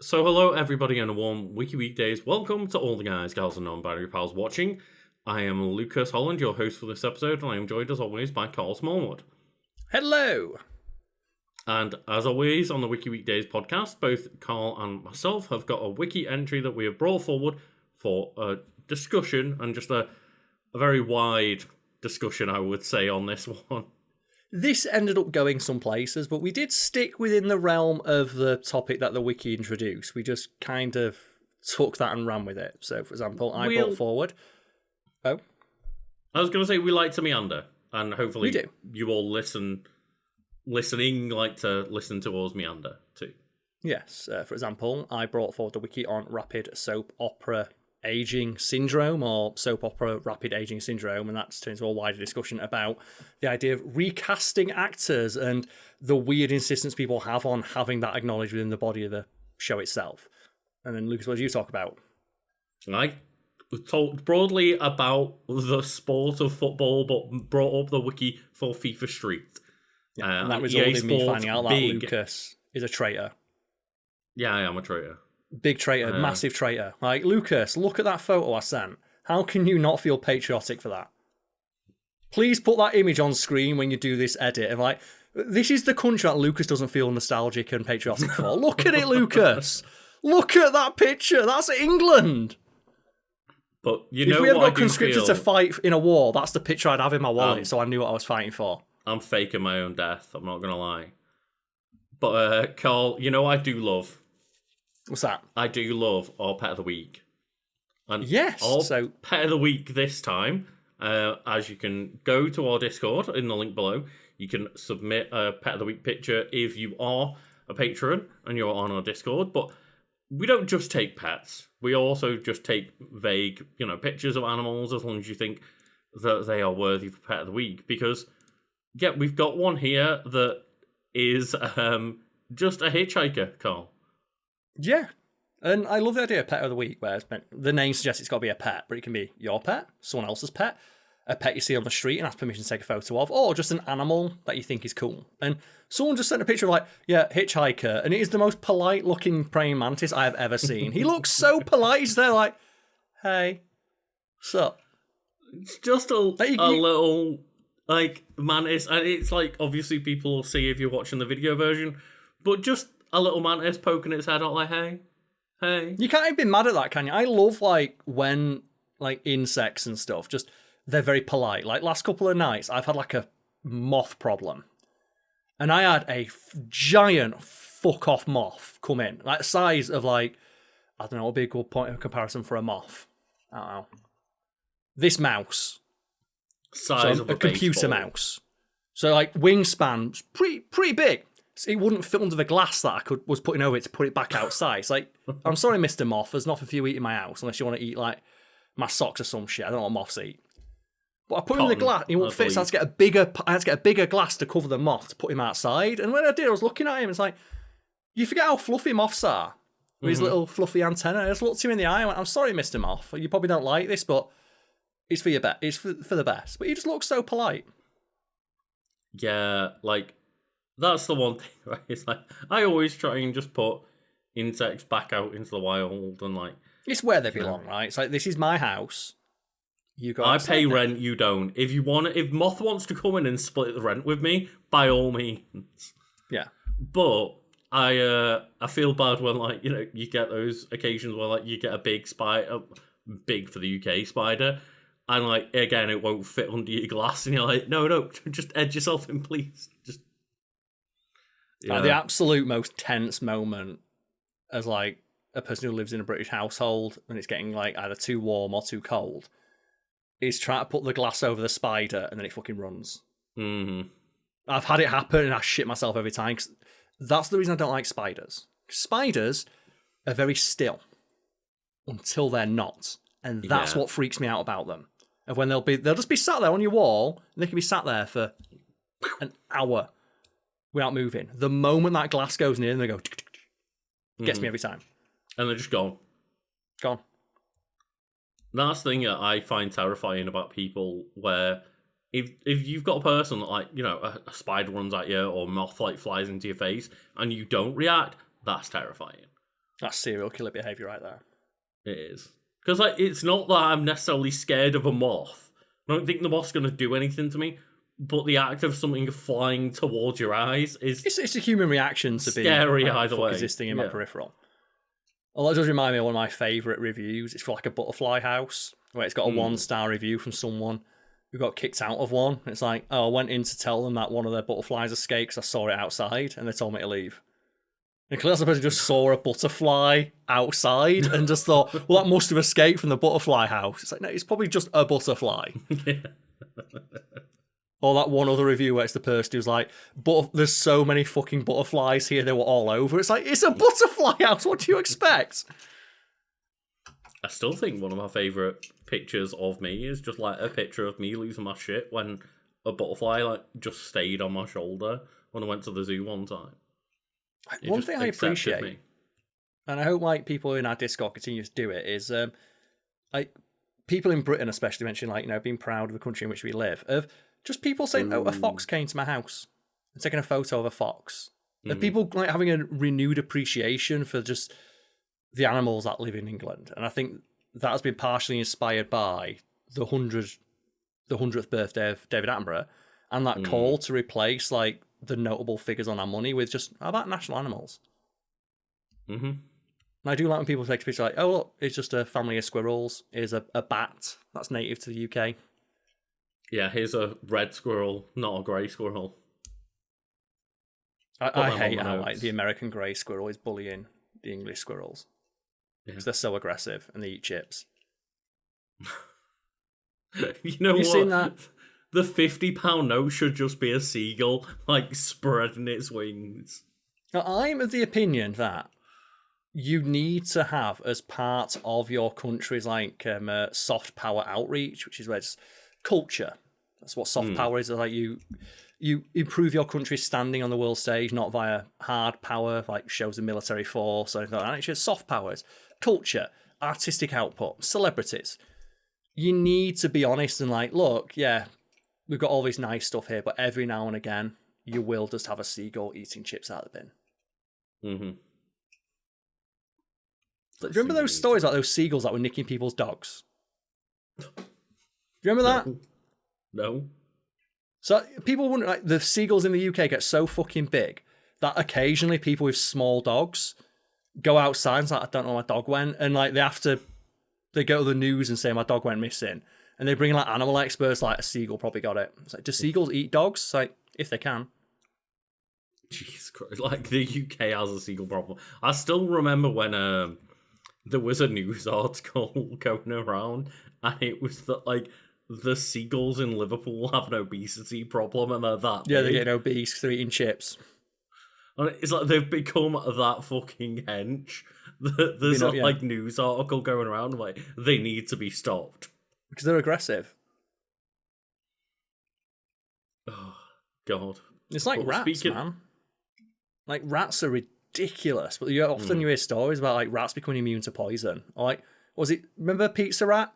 So hello everybody and a warm Wiki Weekdays. Welcome to all the guys, gals and non-binary pals watching. I am Lucas Holland, your host for this episode, and I am joined as always by Karl Smallwood. Hello! And as always on the Wiki Weekdays podcast, both Karl and myself have got a wiki entry that we have brought forward for a discussion, and just a very wide discussion, I would say, on this one. This ended up going some places, but we did stick within the realm of the topic that the wiki introduced. We just kind of took that and ran with it. So, for example, I brought forward... Oh? I was going to say we like to meander, and hopefully we do. You all listening like to listen to us meander too. Yes. For example, I brought forward the wiki on rapid soap opera aging syndrome, or soap opera rapid aging syndrome, and that's turned into a wider discussion about the idea of recasting actors and the weird insistence people have on having that acknowledged within the body of the show itself. And then, Lucas, what did you talk about? I talked broadly about the sport of football, but brought up the wiki for FIFA Street. Yeah, and that resulted in me finding out that Lucas is a traitor. Yeah, I am a traitor. Big traitor, massive traitor. Like, Lucas, look at that photo I sent. How can you not feel patriotic for that? Please put that image on screen when you do this edit. Of like, this is the country that Lucas doesn't feel nostalgic and patriotic for. Look at it, Lucas. Look at that picture. That's England. But you know, if we ever got conscripted to fight in a war, that's the picture I'd have in my wallet, so I knew what I was fighting for. I'm faking my own death. I'm not gonna lie. But Karl, you know what I do love? What's that? I do love our Pet of the Week. And yes, our Pet of the Week this time, as you can go to our Discord in the link below, you can submit a Pet of the Week picture if you are a patron and you're on our Discord. But we don't just take pets. We also just take vague, pictures of animals, as long as you think that they are worthy for Pet of the Week. Because, yeah, we've got one here that is just a hitchhiker, Karl. Yeah, and I love the idea of Pet of the Week, where the name suggests it's got to be a pet, but it can be your pet, someone else's pet, a pet you see on the street and ask permission to take a photo of, or just an animal that you think is cool. And someone just sent a picture of, like, hitchhiker, and it is the most polite-looking praying mantis I have ever seen. He looks so polite. He's there like, hey, sup? It's just a little, like, mantis, and it's like, obviously people will see if you're watching the video version, but just a little mantis poking its head out like, hey. You can't even be mad at that, can you? I love, like, when, like, insects and stuff, just, they're very polite. Like, last couple of nights, I've had, like, a moth problem. And I had a giant fuck-off moth come in. Like, the size of, like, I don't know, what would be a good point of comparison for a moth? I don't know. This mouse. Size of a computer baseball. Mouse. So, like, wingspan, pretty big. It wouldn't fit under the glass that I was putting over it to put it back outside. It's like, I'm sorry, Mr. Moth, there's nothing for you to eat in my house unless you want to eat, like, my socks or some shit. I don't know what moths eat. But I put him in the glass, it won't fit, so I had to get a bigger glass to cover the moth to put him outside. And when I did, I was looking at him, it's like, you forget how fluffy moths are with his little fluffy antenna. I just looked him in the eye and went, I'm sorry, Mr. Moth, you probably don't like this, but it's for your it's for the best. But he just looks so polite. Yeah, like, that's the one thing, right? It's like, I always try and just put insects back out into the wild and, like... It's where they belong, right? It's like, this is my house. You got. I pay rent, you don't. If Moth wants to come in and split the rent with me, by all means. Yeah. But I feel bad when, like, you get those occasions where, like, you get a big spider, big for the UK spider, and, like, again, it won't fit under your glass, and you're like, no, just edge yourself in, please. Just... Yeah. The absolute most tense moment as, like, a person who lives in a British household and it's getting, like, either too warm or too cold is trying to put the glass over the spider and then it fucking runs. Mm-hmm. I've had it happen and I shit myself every time. 'Cause that's the reason I don't like spiders. Spiders are very still until they're not. And that's what freaks me out about them. And when they'll just be sat there on your wall and they can be sat there for an hour without moving. The moment that glass goes near them, they go... Gets me every time. And they're just gone. Gone. That's the thing that I find terrifying about people, where if you've got a person that, like, a spider runs at you or a moth, like, flies into your face and you don't react, that's terrifying. That's serial killer behaviour right there. It is. Because like, it's not that I'm necessarily scared of a moth. I don't think the moth's going to do anything to me. But the act of something flying towards your eyes is... It's a human reaction to being scary either way. Existing in my peripheral. Well, that does remind me of one of my favourite reviews. It's for like a butterfly house, where it's got a 1-star review from someone who got kicked out of one. It's like, I went in to tell them that one of their butterflies escaped because I saw it outside, and they told me to leave. And clearly, I just saw a butterfly outside and just thought, well, that must have escaped from the butterfly house. It's like, no, it's probably just a butterfly. Or that one other review where it's the person who's like, but there's so many fucking butterflies here, they were all over. It's like, it's a butterfly house, what do you expect? I still think one of my favourite pictures of me is just like a picture of me losing my shit when a butterfly like just stayed on my shoulder when I went to the zoo one time. One thing I appreciate, and I hope like people in our Discord continue to do it, is like people in Britain especially mention like, you know, being proud of the country in which we live, of just people saying, oh, a fox came to my house and taking a photo of a fox. Of people like having a renewed appreciation for just the animals that live in England. And I think that has been partially inspired by the 100th birthday of David Attenborough and that call to replace like the notable figures on our money with just, how about national animals? Mm-hmm. And I do like when people take a picture like, oh, look, it's just a family of squirrels. Here's a bat that's native to the UK. Yeah, here's a red squirrel, not a grey squirrel. I hate how like the American grey squirrel is bullying the English squirrels because they're so aggressive and they eat chips. You know what? Seen that? The £50 note should just be a seagull, like spreading its wings. Now, I'm of the opinion that you need to have as part of your country's like soft power outreach, which is where it's culture. That's what soft power is. Like you improve your country's standing on the world stage, not via hard power, like shows of military force or anything like that. It's just soft powers, culture, artistic output, celebrities. You need to be honest and like, look, yeah, we've got all this nice stuff here, but every now and again, you will just have a seagull eating chips out of the bin. Mm-hmm. Do you remember those stories about those seagulls that were nicking people's dogs? Do you remember that? No. So people wouldn't like the seagulls in the UK get so fucking big that occasionally people with small dogs go outside and like, I don't know where my dog went, and like they go to the news and say my dog went missing, and they bring in like animal experts like a seagull probably got it. It's like, do seagulls eat dogs? It's like, if they can. Jesus Christ, like the UK has a seagull problem. I still remember when there was a news article going around, and it was that like the seagulls in Liverpool have an obesity problem, and they're that they're big. getting obese because they're eating chips. And it's like they've become that fucking hench. There's like news article going around like they need to be stopped because they're aggressive. Oh God! It's like rats, man. Like rats are ridiculous, but you often hear stories about like rats becoming immune to poison. Or like, remember Pizza Rat?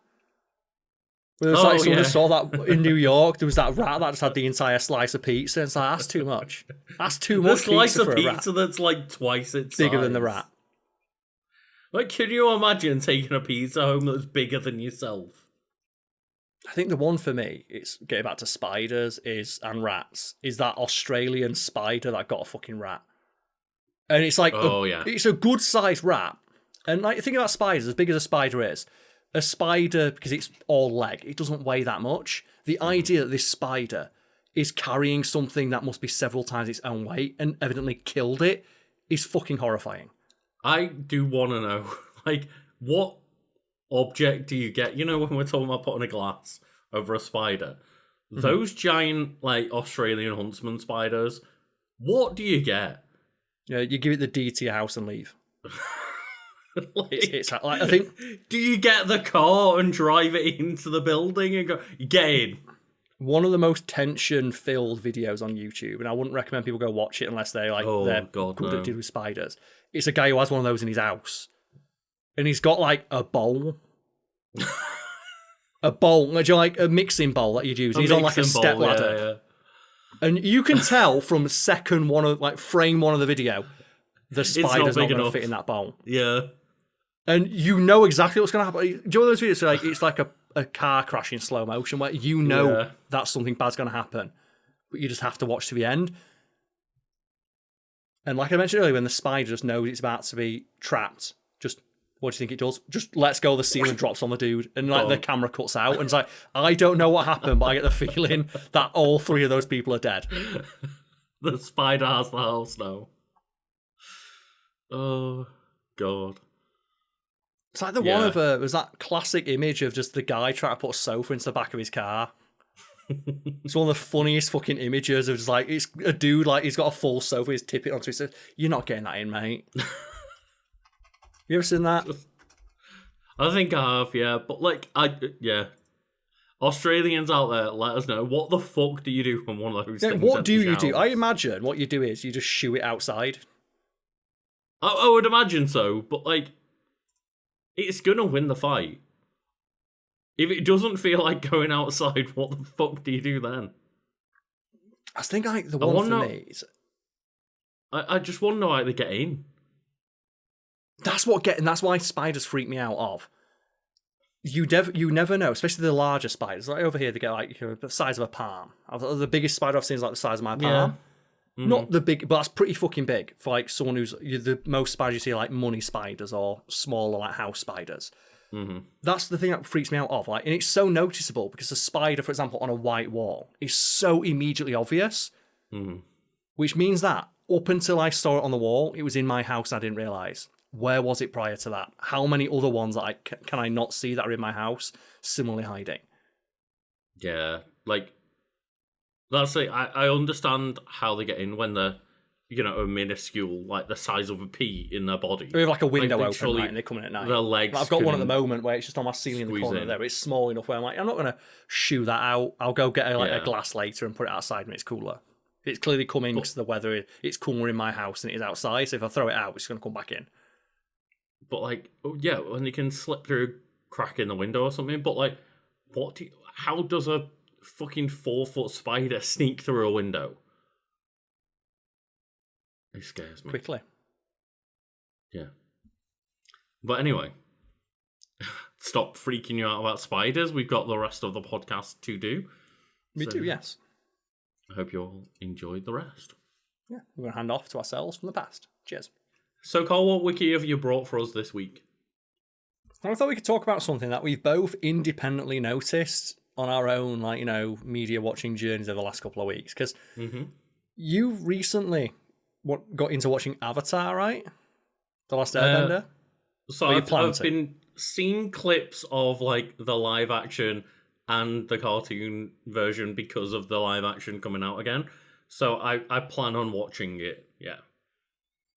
Where there was someone just saw that in New York. There was that rat that just had the entire slice of pizza. And it's like, that's too much. That's too much slice pizza of for a rat. Pizza that's like twice its bigger size. Than the rat. Like, can you imagine taking a pizza home that's bigger than yourself? I think the one for me, it's getting back to spiders and rats, is that Australian spider that got a fucking rat. And it's like, it's a good sized rat. And like, think about spiders, as big as a spider is. A spider, because it's all leg, it doesn't weigh that much. The idea that this spider is carrying something that must be several times its own weight and evidently killed it is fucking horrifying. I do want to know, like, what object do you get? You know, when we're talking about putting a glass over a spider, those giant, like, Australian huntsman spiders, what do you get? Yeah, you give it the D to your house and leave. It's like, I think. Do you get the car and drive it into the building and go, get in? One of the most tension-filled videos on YouTube, and I wouldn't recommend people go watch it unless they're good at dealing with spiders. It's a guy who has one of those in his house, and he's got like a bowl, like a mixing bowl that you'd use. He's on like a step ladder, and you can tell from frame one of the video. the spider's not big going to enough. fit in that bowl. Yeah. And you know exactly what's going to happen. Do you know those videos? It's like a car crash in slow motion where you know that something bad's going to happen, but you just have to watch to the end. And like I mentioned earlier, when the spider just knows it's about to be trapped, just what do you think it does? Just lets go of the seal and drops on the dude, and like the camera cuts out, and it's like, I don't know what happened, but I get the feeling that all three of those people are dead. The spider has the house now. Oh God. It's like the one of was that classic image of just the guy trying to put a sofa into the back of his car. It's one of the funniest fucking images of just like, it's a dude, like he's got a full sofa, he's tipping onto his, you're not getting that in, mate. You ever seen that? I think I have, yeah. But like, Australians out there, let us know, what the fuck do you do when one of those things What do you out? do? I imagine what you do is you just shoo it outside. I would imagine so, but like, it's gonna win the fight. If it doesn't feel like going outside, what the fuck do you do then? I think like the one for me is... I just want to know how they get in. That's why spiders freak me out of. You never know, especially the larger spiders. Like over here, they get like the size of a palm. The biggest spider I've seen is like the size of my palm. Yeah. Not the big, but that's pretty fucking big for like someone who's the most spiders you see are like money spiders or smaller like house spiders. Mm-hmm. That's the thing that freaks me out of. Like, and it's so noticeable because a spider, for example, on a white wall is so immediately obvious, which means that up until I saw it on the wall, it was in my house and I didn't realise. Where was it prior to that? How many other ones that can I not see that are in my house similarly hiding? Yeah, like, that's it. I understand how they get in when they're, a minuscule, like the size of a pea in their body. We have like a window open, right, and they come in at night. Their legs. I've got one at the moment where it's just on my ceiling in the corner there. It's small enough where I'm like, I'm not going to shoo that out. I'll go get a glass later and put it outside when it's cooler. It's clearly coming because the weather, it's cooler in my house than it is outside. So if I throw it out, it's going to come back in. But like, when you can slip through a crack in the window or something. But like, how does a fucking 4-foot spider sneak through a window? It scares me. Quickly. Yeah. But anyway, stop freaking you out about spiders. We've got the rest of the podcast to do. We do, yes. I hope you all enjoyed the rest. Yeah, we're going to hand off to ourselves from the past. Cheers. So, Karl, what wiki have you brought for us this week? I thought we could talk about something that we've both independently noticed on our own, media watching journeys over the last couple of weeks. Because you recently got into watching Avatar, right? The Last Airbender? So I've been seeing clips of, the live action and the cartoon version because of the live action coming out again. So I plan on watching it, yeah.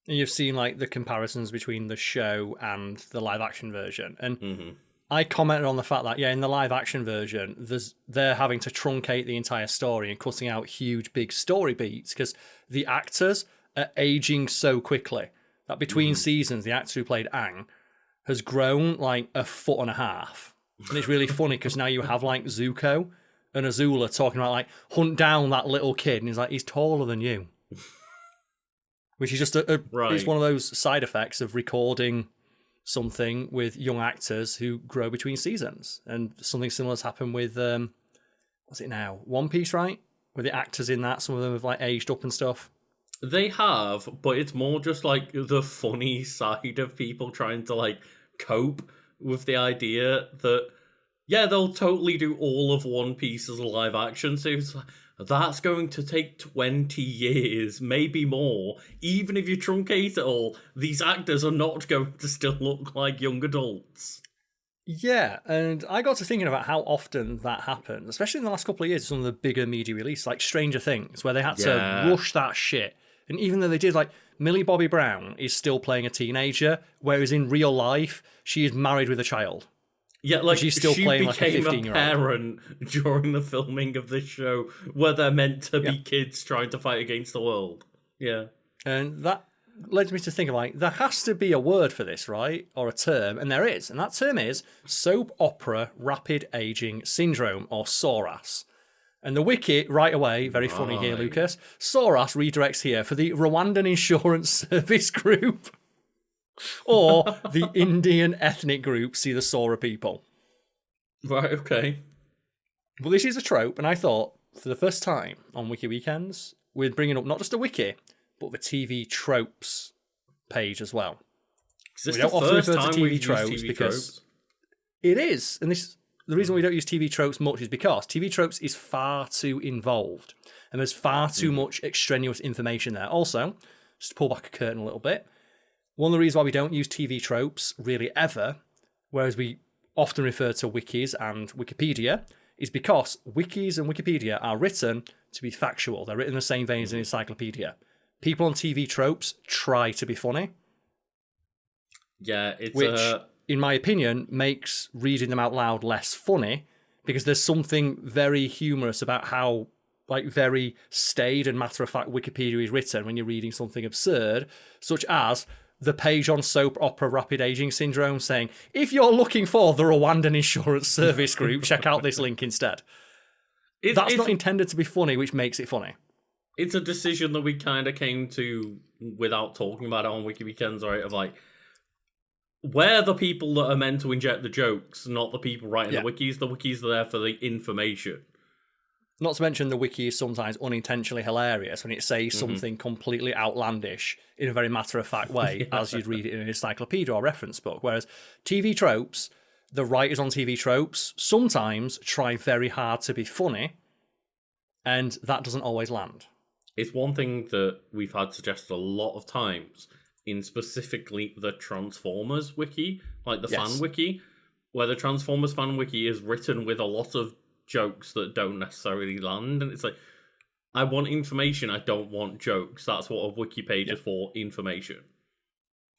And you've seen, the comparisons between the show and the live action version. And I commented on the fact that, in the live action version, they're having to truncate the entire story and cutting out huge, big story beats because the actors are aging so quickly that between seasons, the actor who played Aang has grown 1.5 foot. And it's really funny because now you have Zuko and Azula talking about hunt down that little kid, and he's taller than you. Which is just it's one of those side effects of recording something with young actors who grow between seasons. And something similar has happened with what's it now? One Piece, right? Where the actors in that, some of them have aged up and stuff. They have, but it's more just the funny side of people trying to cope with the idea that they'll totally do all of One Piece as a live action. So it's that's going to take 20 years, maybe more. Even if you truncate it all, these actors are not going to still look like young adults. Yeah, and I got to thinking about how often that happens, especially in the last couple of years, some of the bigger media releases, like Stranger Things, where they had to rush that shit. And even though they did, Millie Bobby Brown is still playing a teenager, whereas in real life, she is married with a child. Yeah, she's still playing a 15-year-old parent during the filming of this show, where they're meant to be kids trying to fight against the world. Yeah. And that led me to think of, there has to be a word for this, right? Or a term, and there is. And that term is soap opera rapid aging syndrome, or SORAS. And the wiki, right away, very funny here, Lucas. Soros redirects here for the Rwandan Insurance Service Group or the Indian ethnic group, see the Sora people. Right, okay. Well, this is a trope, and I thought, for the first time on Wiki Weekends, we're bringing up not just a wiki, but the TV tropes page as well. We don't often refer to TV tropes because it is. And the reason we don't use TV tropes much is because TV tropes is far too involved and there's far too much extraneous information there. Also, just to pull back a curtain a little bit, one of the reasons why we don't use TV tropes really ever, whereas we often refer to wikis and Wikipedia, is because wikis and Wikipedia are written to be factual. They're written in the same vein as an encyclopedia. People on TV tropes try to be funny. Yeah, it's which, in my opinion, makes reading them out loud less funny because there's something very humorous about how very staid and matter-of-fact Wikipedia is written when you're reading something absurd, such as the page on soap opera rapid aging syndrome saying, if you're looking for the Rwandan Insurance Service Group, check out this link instead. That's not intended to be funny, which makes it funny. It's a decision that we kind of came to without talking about it on Wiki Weekends, right? Of we're the people that are meant to inject the jokes, not the people writing the wikis. The wikis are there for the information. Not to mention the wiki is sometimes unintentionally hilarious when it says something completely outlandish in a very matter-of-fact way, as you'd read it in an encyclopedia or reference book. Whereas TV tropes, the writers on TV tropes sometimes try very hard to be funny, and that doesn't always land. It's one thing that we've had suggested a lot of times in specifically the Transformers wiki, like the fan wiki, where the Transformers fan wiki is written with a lot of jokes that don't necessarily land, and it's I want information, I don't want jokes. That's what a wiki page is for, information.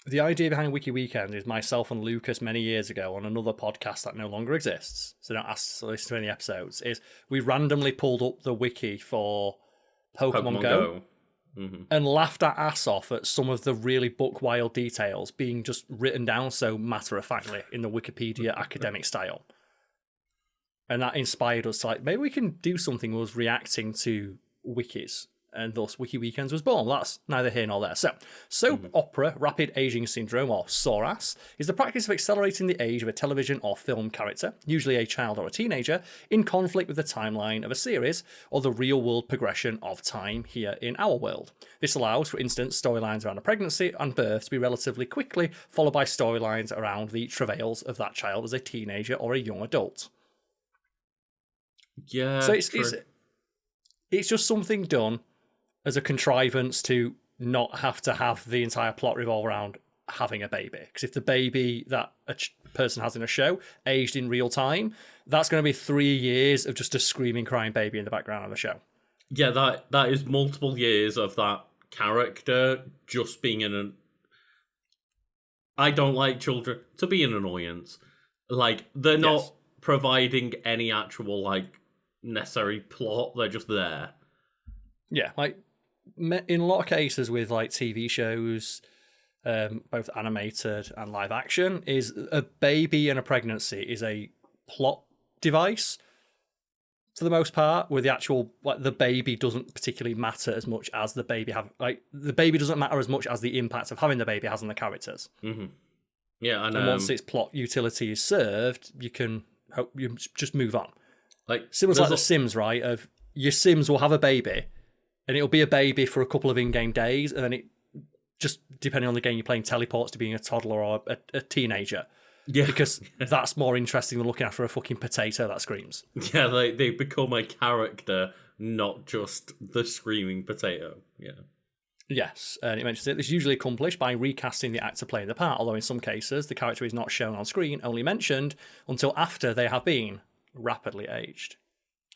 The idea behind Wiki Weekend is myself and Lucas many years ago on another podcast that no longer exists, so don't ask to listen to any episodes, is we randomly pulled up the wiki for Pokemon Go. And laughed our ass off at some of the really book-wild details being just written down so matter-of-factly in the Wikipedia academic style. And that inspired us to maybe we can do something with us reacting to wikis. And thus Wiki Weekends was born. That's neither here nor there. So, soap opera rapid aging syndrome, or SORAS, is the practice of accelerating the age of a television or film character, usually a child or a teenager, in conflict with the timeline of a series or the real-world progression of time here in our world. This allows, for instance, storylines around a pregnancy and birth to be relatively quickly, followed by storylines around the travails of that child as a teenager or a young adult. Yeah, so it's just something done as a contrivance to not have to have the entire plot revolve around having a baby. Because if the baby that a person has in a show aged in real time, that's going to be 3 years of just a screaming, crying baby in the background of the show. Yeah, that is multiple years of that character just being I don't like children to be an annoyance. They're not providing any actual, necessary plot. They're just there. Yeah, in a lot of cases with TV shows, both animated and live action, is a baby and a pregnancy is a plot device for the most part, where the actual the baby doesn't particularly matter as much as the baby the baby doesn't matter as much as the impact of having the baby has on the characters. Yeah, and once its plot utility is served, you just move on. Similar to The Sims, right? Of your Sims will have a baby. And it'll be a baby for a couple of in-game days, and then it, just depending on the game you're playing, teleports to being a toddler or a teenager. Yeah. Because that's more interesting than looking after a fucking potato that screams. Yeah, they become a character, not just the screaming potato. Yeah. Yes, and it mentions this is usually accomplished by recasting the actor playing the part, although in some cases the character is not shown on screen, only mentioned until after they have been rapidly aged.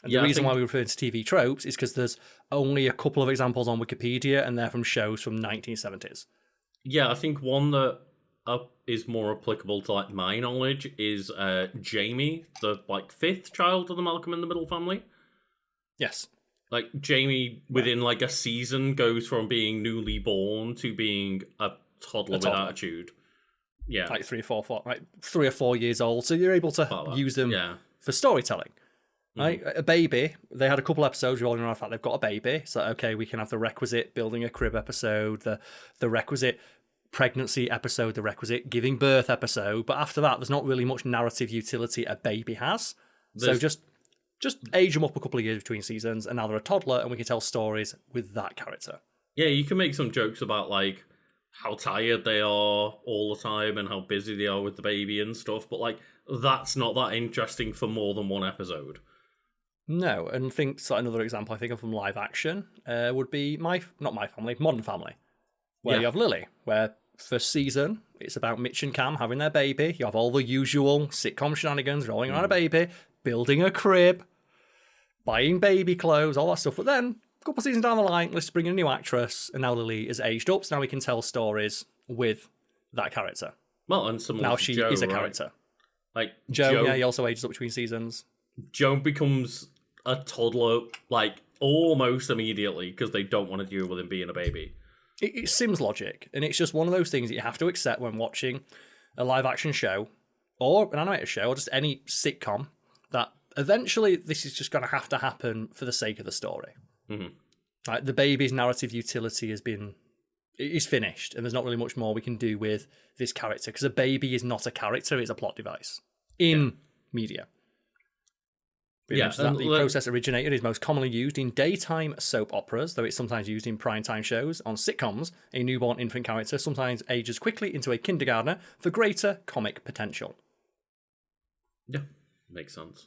And the reason why we refer to TV tropes is because there's only a couple of examples on Wikipedia, and they're from shows from 1970s. Yeah, I think one that is more applicable to my knowledge is Jamie, the fifth child of the Malcolm in the Middle family. Yes. Jamie within a season goes from being newly born to being a toddler with attitude. Yeah. 3 or 4 years old. So you're able to use them for storytelling. Right? A baby, they had a couple episodes revolving around the fact they've got a baby. So, okay, we can have the requisite building a crib episode, the requisite pregnancy episode, the requisite giving birth episode. But after that, there's not really much narrative utility a baby has. So just age them up a couple of years between seasons, and now they're a toddler, and we can tell stories with that character. Yeah, you can make some jokes about, like, how tired they are all the time and how busy they are with the baby and stuff, but, like, that's not that interesting for more than one episode. No, and another example I think of from live action would be Modern Family, where you have Lily, where first season it's about Mitch and Cam having their baby. You have all the usual sitcom shenanigans, rolling around a baby, building a crib, buying baby clothes, all that stuff. But then a couple of seasons down the line, let's bring in a new actress, and now Lily is aged up, so now we can tell stories with that character. Well, and some now she Joe, is a right? character. Like Joe, he also ages up between seasons. Joe becomes a toddler, like, almost immediately because they don't want to deal with him being a baby. It seems logic, and it's just one of those things that you have to accept when watching a live-action show or an animated show or just any sitcom, that eventually this is just going to have to happen for the sake of the story. Mm-hmm. Like, the baby's narrative utility is finished, and there's not really much more we can do with this character, because a baby is not a character, it's a plot device in media. The process originated is most commonly used in daytime soap operas, though it's sometimes used in primetime shows. On sitcoms, a newborn infant character sometimes ages quickly into a kindergartner for greater comic potential. Yeah, makes sense.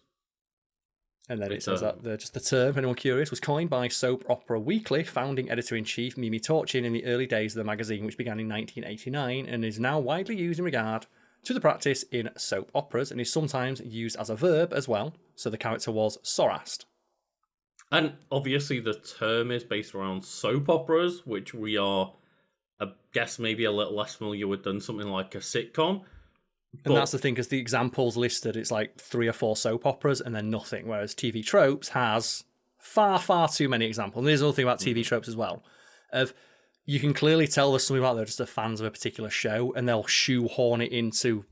And then it says that the term, for anyone curious, was coined by Soap Opera Weekly founding editor-in-chief Mimi Torchin in the early days of the magazine, which began in 1989, and is now widely used in regard to the practice in soap operas, and is sometimes used as a verb as well. So the character was sorast. And obviously the term is based around soap operas, which we are, I guess, maybe a little less familiar with than something like a sitcom. And that's the thing, because the examples listed, it's like 3 or 4 soap operas and then nothing, whereas TV Tropes has far, far too many examples. And there's another thing about TV Tropes as well, of you can clearly tell there's something about they're just fans of a particular show, and they'll shoehorn it into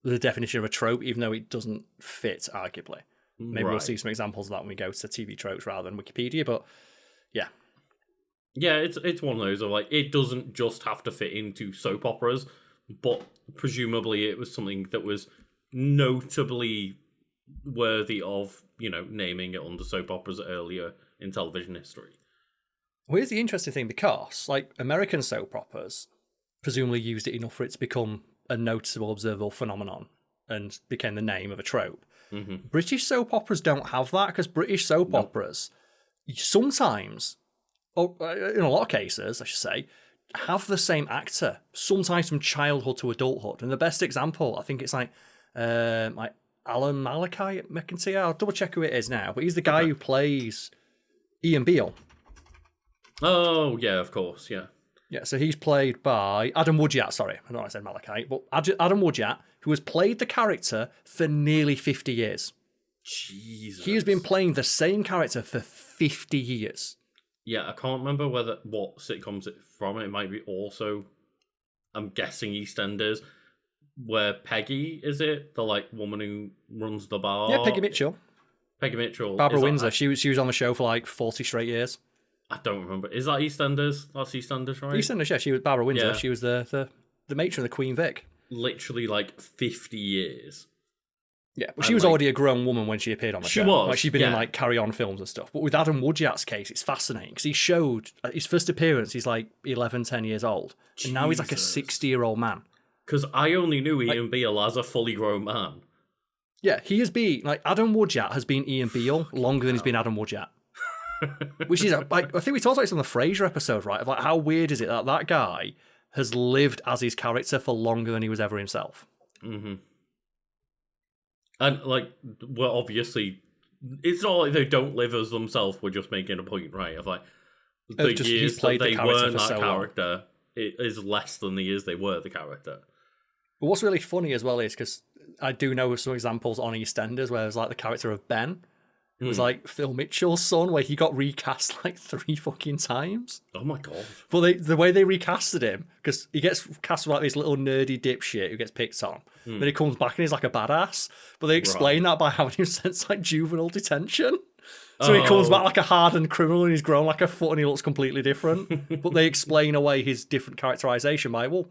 the definition of a trope, even though it doesn't fit, arguably. Maybe we'll see some examples of that when we go to TV Tropes rather than Wikipedia, but yeah. Yeah, it's one of those of, like, it doesn't just have to fit into soap operas, but presumably it was something that was notably worthy of, naming it under soap operas earlier in television history. Well, here's the interesting thing, because, like, American soap operas presumably used it enough for it to become a noticeable, observable phenomenon and became the name of a trope. Mm-hmm. British soap operas don't have that, because British soap operas sometimes, or in a lot of cases, I should say, have the same actor, sometimes from childhood to adulthood. And the best example, I think it's like Alan Malachi at McIntyre. I'll double check who it is now, but he's the guy who plays Ian Beale. Oh, yeah, of course, yeah. Yeah, so he's played by Adam Woodyat, sorry, I know I said Malachi, but Adam Woodyat, who has played the character for nearly 50 years. Jesus. He has been playing the same character for 50 years. Yeah, I can't remember what sitcoms it's from. It might be also, I'm guessing, EastEnders, where Peggy, is it? The, like, woman who runs the bar? Yeah, Peggy Mitchell. Peggy Mitchell. Barbara Windsor, she was on the show for like 40 straight years. I don't remember. Is that EastEnders? That's EastEnders, right? EastEnders, yeah. She was Barbara Windsor. Yeah. She was the matron of the Queen Vic. Literally, like, 50 years. Yeah, well, she was already a grown woman when she appeared on the show. She was. Like, she'd been in, like, Carry On films and stuff. But with Adam Woodyat's case, it's fascinating, because he showed, his first appearance, he's like 11, 10 years old. And now he's like a 60-year-old man. Because I only knew Ian Beale as a fully grown man. Yeah, he has been, like, Adam Woodyat has been Ian Beale longer than he's been Adam Woodyat. Which is, like, I think we talked about this on the Frasier episode, right? Of, like, how weird is it that that guy has lived as his character for longer than he was ever himself? Mm-hmm. And, like, well, obviously, it's not like they don't live as themselves. We're just making a point, right? Of, like, the years that they weren't that character, it is less than the years they were the character. But what's really funny as well is, because I do know some examples on EastEnders where there's, like, the character of Ben, It was like Phil Mitchell's son, where he got recast like 3 fucking times. Oh my god. But the way they recasted him, because he gets cast like this little nerdy dipshit who gets picked on. Then he comes back and he's like a badass. But they explain that by having him sent to like juvenile detention. So he comes back like a hardened criminal and he's grown like a foot and he looks completely different. But they explain away his different characterization by, well,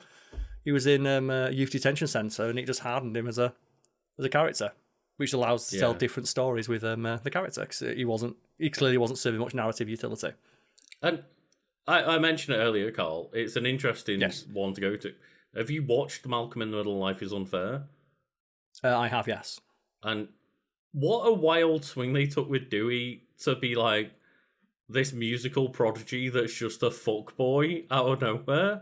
he was in a youth detention centre and it just hardened him as a character, which allows us to tell different stories with the character, because he clearly wasn't serving much narrative utility. And I mentioned it earlier, Karl. It's an interesting one to go to. Have you watched Malcolm in the Middle, Life is Unfair? I have, yes. And what a wild swing they took with Dewey to be like this musical prodigy that's just a fuckboy out of nowhere.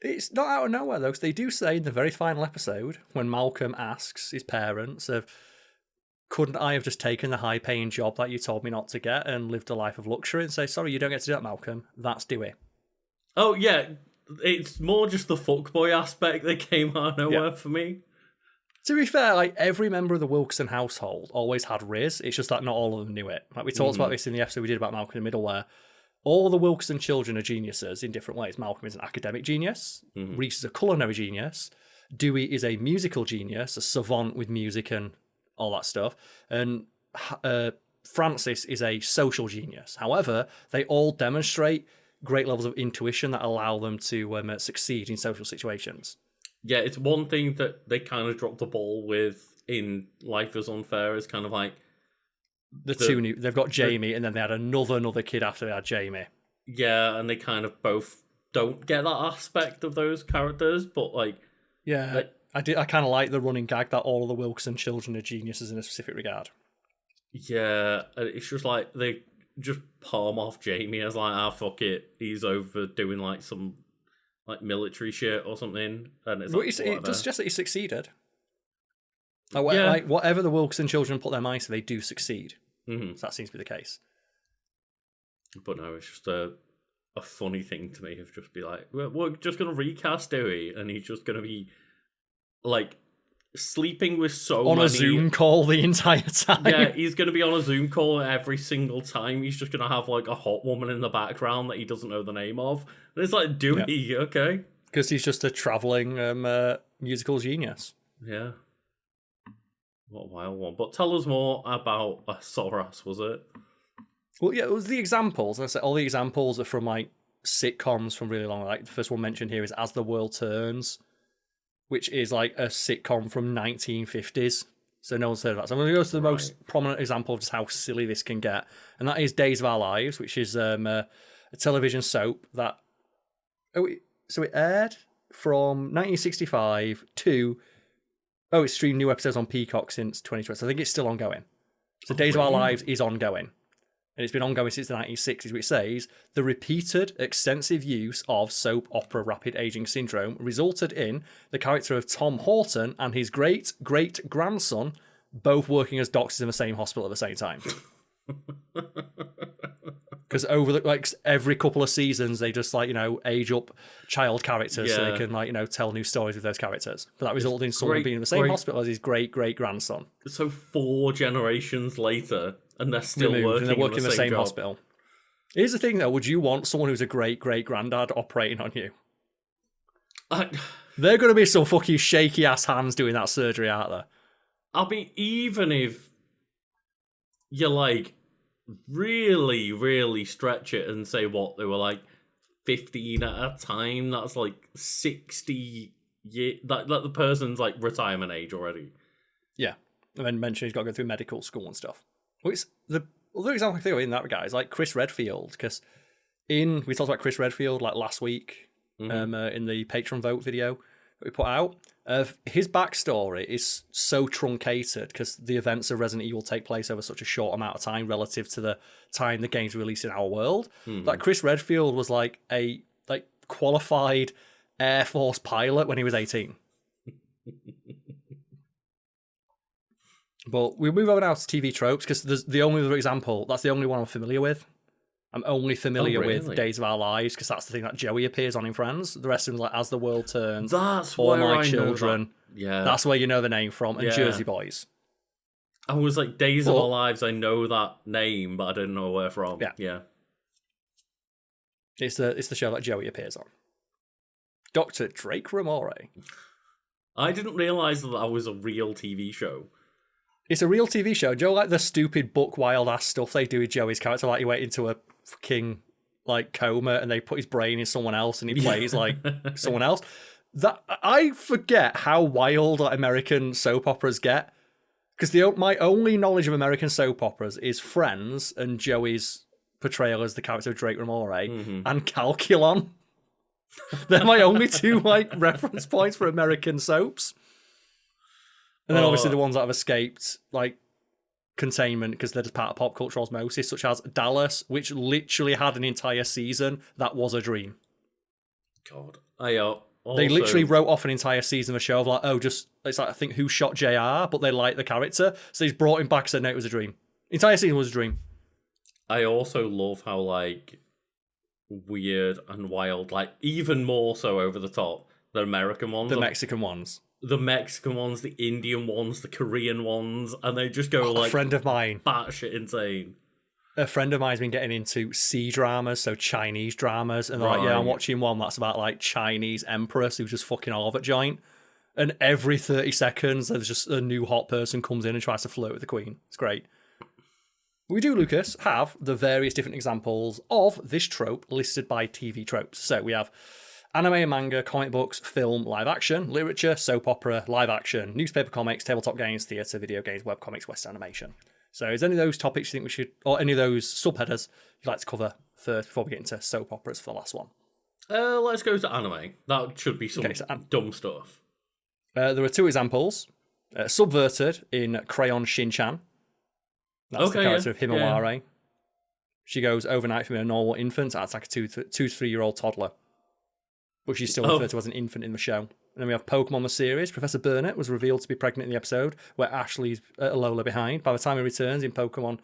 It's not out of nowhere, though, because they do say in the very final episode, when Malcolm asks his parents, couldn't I have just taken the high-paying job that you told me not to get and lived a life of luxury? And say, sorry, you don't get to do that, Malcolm. That's Dewey. Oh, yeah. It's more just the fuckboy aspect that came out of nowhere for me. To be fair, like every member of the Wilkeson household always had Riz. It's just that not all of them knew it. Like we talked about this in the episode we did about Malcolm in the Middle, where all the Wilkeson children are geniuses in different ways. Malcolm is an academic genius. Reese is a culinary genius. Dewey is a musical genius, a savant with music and all that stuff. And Francis is a social genius. However, they all demonstrate great levels of intuition that allow them to succeed in social situations. Yeah, it's one thing that they kind of dropped the ball with in Life is Unfair is kind of like they've got Jamie, and then they had another kid after they had Jamie. Yeah, and they kind of both don't get that aspect of those characters, but like... Yeah, I kind of like the running gag that all of the Wilkeson children are geniuses in a specific regard. Yeah, it's just like they just palm off Jamie as like, fuck it, he's over doing like some like military shit or something, and it's like, it does suggest that he succeeded. Like whatever the Wilkeson children put their minds to, they do succeed. So that seems to be the case. But no, it's just a funny thing to me of just be like, we're just gonna recast Dewey, and he's just gonna be like sleeping with so many... a Zoom call the entire time. Yeah, he's going to be on a Zoom call every single time. He's just going to have like a hot woman in the background that he doesn't know the name of. And it's like, Dewey, okay? Because he's just a travelling musical genius. Yeah. What a wild one. But tell us more about Soras, was it? Well, yeah, it was the examples. I said all the examples are from like sitcoms from really long. Like the first one mentioned here is As the World Turns, which is like a sitcom from 1950s. So no one's heard of that. So I'm going to go to the most prominent example of just how silly this can get. And that is Days of Our Lives, which is a television soap that... So it aired from 1965 to... Oh, it's streamed new episodes on Peacock since 2020. So I think it's still ongoing. So Days of Our Lives is ongoing. And it's been ongoing since the 1960s, which says the repeated extensive use of soap opera rapid aging syndrome resulted in the character of Tom Horton and his great-great-grandson both working as doctors in the same hospital at the same time. Because over every couple of seasons, they just age up child characters so they can tell new stories with those characters. But that resulted in someone being in the same hospital as his great-great-grandson. So 4 generations later... And they're still working, and they're working in the same job. hospital. Here's the thing, though. Would you want someone who's a great-great-granddad operating on you? They're going to be some fucking shaky-ass hands doing that surgery, aren't they? I mean, even if you, really, really stretch it and say what, they were, 15 at a time, that's, 60 years... That the person's, retirement age already. Yeah. And then mention he's got to go through medical school and stuff. Well, it's the other example I think of in that regard is Chris Redfield, because we talked about Chris Redfield last week in the Patreon vote video that we put out. His backstory is so truncated because the events of Resident Evil take place over such a short amount of time relative to the time the game's released in our world. Chris Redfield was a qualified Air Force pilot when he was 18. But we'll move over now to TV tropes because there's the only other example. That's the only one I'm familiar with. I'm only familiar with Days of Our Lives because that's the thing that Joey appears on in Friends. The rest of them As the World Turns, that's All where My I Children. Know that. Yeah, that's where you know the name from. And Jersey Boys. I was like, Days of But- Our Lives, I know that name, but I didn't know where from. Yeah. It's the show that Joey appears on. Dr. Drake Ramore. I didn't realise that was a real TV show. It's a real TV show. Joe, like the stupid book wild ass stuff they do with Joey's character, like he went into a fucking like coma and they put his brain in someone else and he plays like someone else. That I forget how wild like, American soap operas get. Because my only knowledge of American soap operas is Friends and Joey's portrayal as the character of Drake Ramore and Calculon. They're my only two like reference points for American soaps. And then obviously the ones that have escaped like containment because they're just part of pop culture osmosis, such as Dallas, which literally had an entire season that was a dream. God, They literally wrote off an entire season of a show of like, it's like I think Who Shot JR, but they liked the character, so he's brought him back and said no, it was a dream. The entire season was a dream. I also love how like weird and wild, like even more so over the top, the American ones, the Mexican ones, the Indian ones, the Korean ones, and they just go like a friend of mine, batshit insane. A friend of mine's been getting into C dramas, so Chinese dramas, and they're like, yeah, I'm watching one that's about like Chinese empress who's just fucking all of it joint. And every 30 seconds, there's just a new hot person comes in and tries to flirt with the queen. It's great. We do, Lucas, have the various different examples of this trope listed by TV tropes. So we have anime and manga, comic books, film, live action, literature, soap opera, live action, newspaper comics, tabletop games, theatre, video games, webcomics, Western animation. So is any of those topics you think we should, or any of those subheaders you'd like to cover first before we get into soap operas for the last one? Let's go to anime. That should be some dumb stuff. There are two examples. Subverted in Crayon Shin-chan. That's the character of Himawari. Yeah. She goes overnight from a normal infant to like a 2 to 3-year-old toddler. But she's still referred to as an infant in the show. And then we have Pokemon the series. Professor Burnett was revealed to be pregnant in the episode, where Ashley's Alola behind. By the time he returns in Pokemon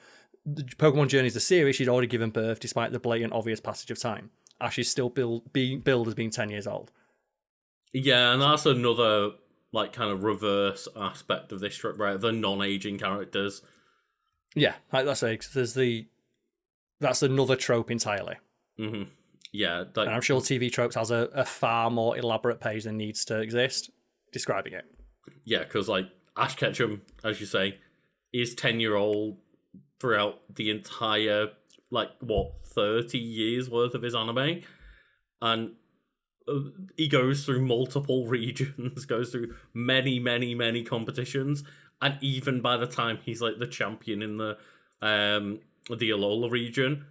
Journeys the series, she'd already given birth despite the blatant obvious passage of time. Ashley's still billed as being 10 years old. Yeah, and that's another like kind of reverse aspect of this trip, right? The non-aging characters. Yeah, like that's another trope entirely. Mm-hmm. Yeah, and I'm sure TV Tropes has a far more elaborate page than needs to exist describing it. Yeah, because like Ash Ketchum, as you say, is 10-year-old throughout the entire 30 years worth of his anime, and he goes through multiple regions, goes through many competitions, and even by the time he's like the champion in the Alola region,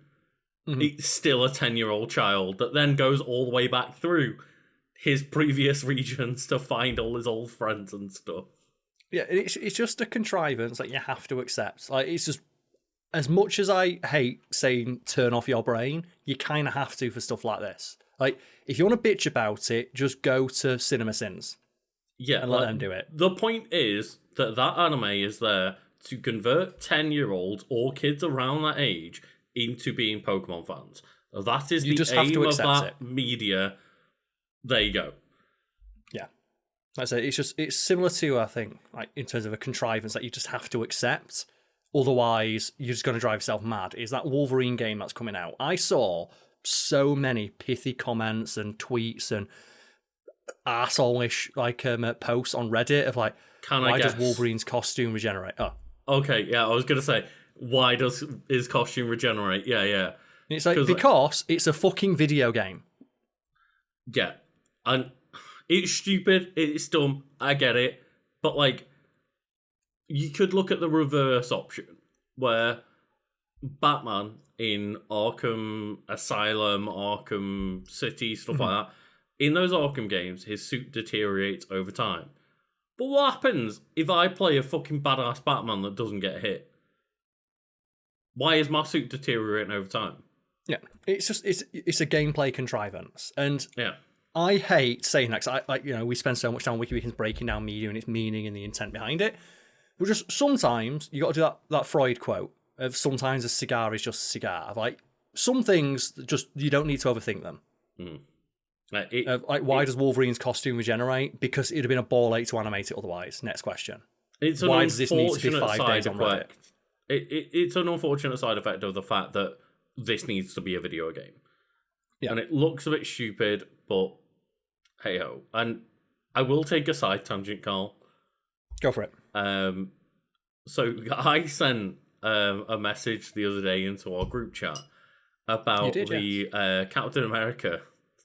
he's still a 10-year-old child that then goes all the way back through his previous regions to find all his old friends and stuff. Yeah, it's just a contrivance that you have to accept. Like, it's just, as much as I hate saying turn off your brain, you kind of have to for stuff like this. Like, if you want to bitch about it, just go to Cinema Sins. Yeah, and let them do it. The point is that anime is there to convert 10-year-olds or kids around that age into being Pokemon fans. That is the aim of that media. There you go. Yeah. Like I say, it's similar to, I think, like in terms of a contrivance that you just have to accept. Otherwise, you're just going to drive yourself mad. Is that Wolverine game that's coming out? I saw so many pithy comments and tweets and arsehole-ish posts on Reddit of like, why does Wolverine's costume regenerate? Oh. Okay, yeah, I was going to say, why does his costume regenerate? Yeah. It's like, because it's a fucking video game. Yeah. And it's stupid, it's dumb, I get it. But like, you could look at the reverse option, where Batman in Arkham Asylum, Arkham City, stuff like that, in those Arkham games, his suit deteriorates over time. But what happens if I play a fucking badass Batman that doesn't get hit? Why is my suit deteriorating over time? Yeah, it's a gameplay contrivance, and yeah, I hate saying that because we spend so much time on Wiki Weekdays breaking down media and its meaning and the intent behind it. But just sometimes you got to do that Freud quote of sometimes a cigar is just a cigar. Like some things just you don't need to overthink them. Why does Wolverine's costume regenerate? Because it'd have been a ball ache to animate it otherwise. Next question. It's an Why does this need to be unfortunate 5 side days on Reddit? effect. It's an unfortunate side effect of the fact that this needs to be a video game. Yeah. And it looks a bit stupid, but hey ho. And I will take a side tangent, Karl. Go for it. So I sent a message the other day into our group chat about the Captain America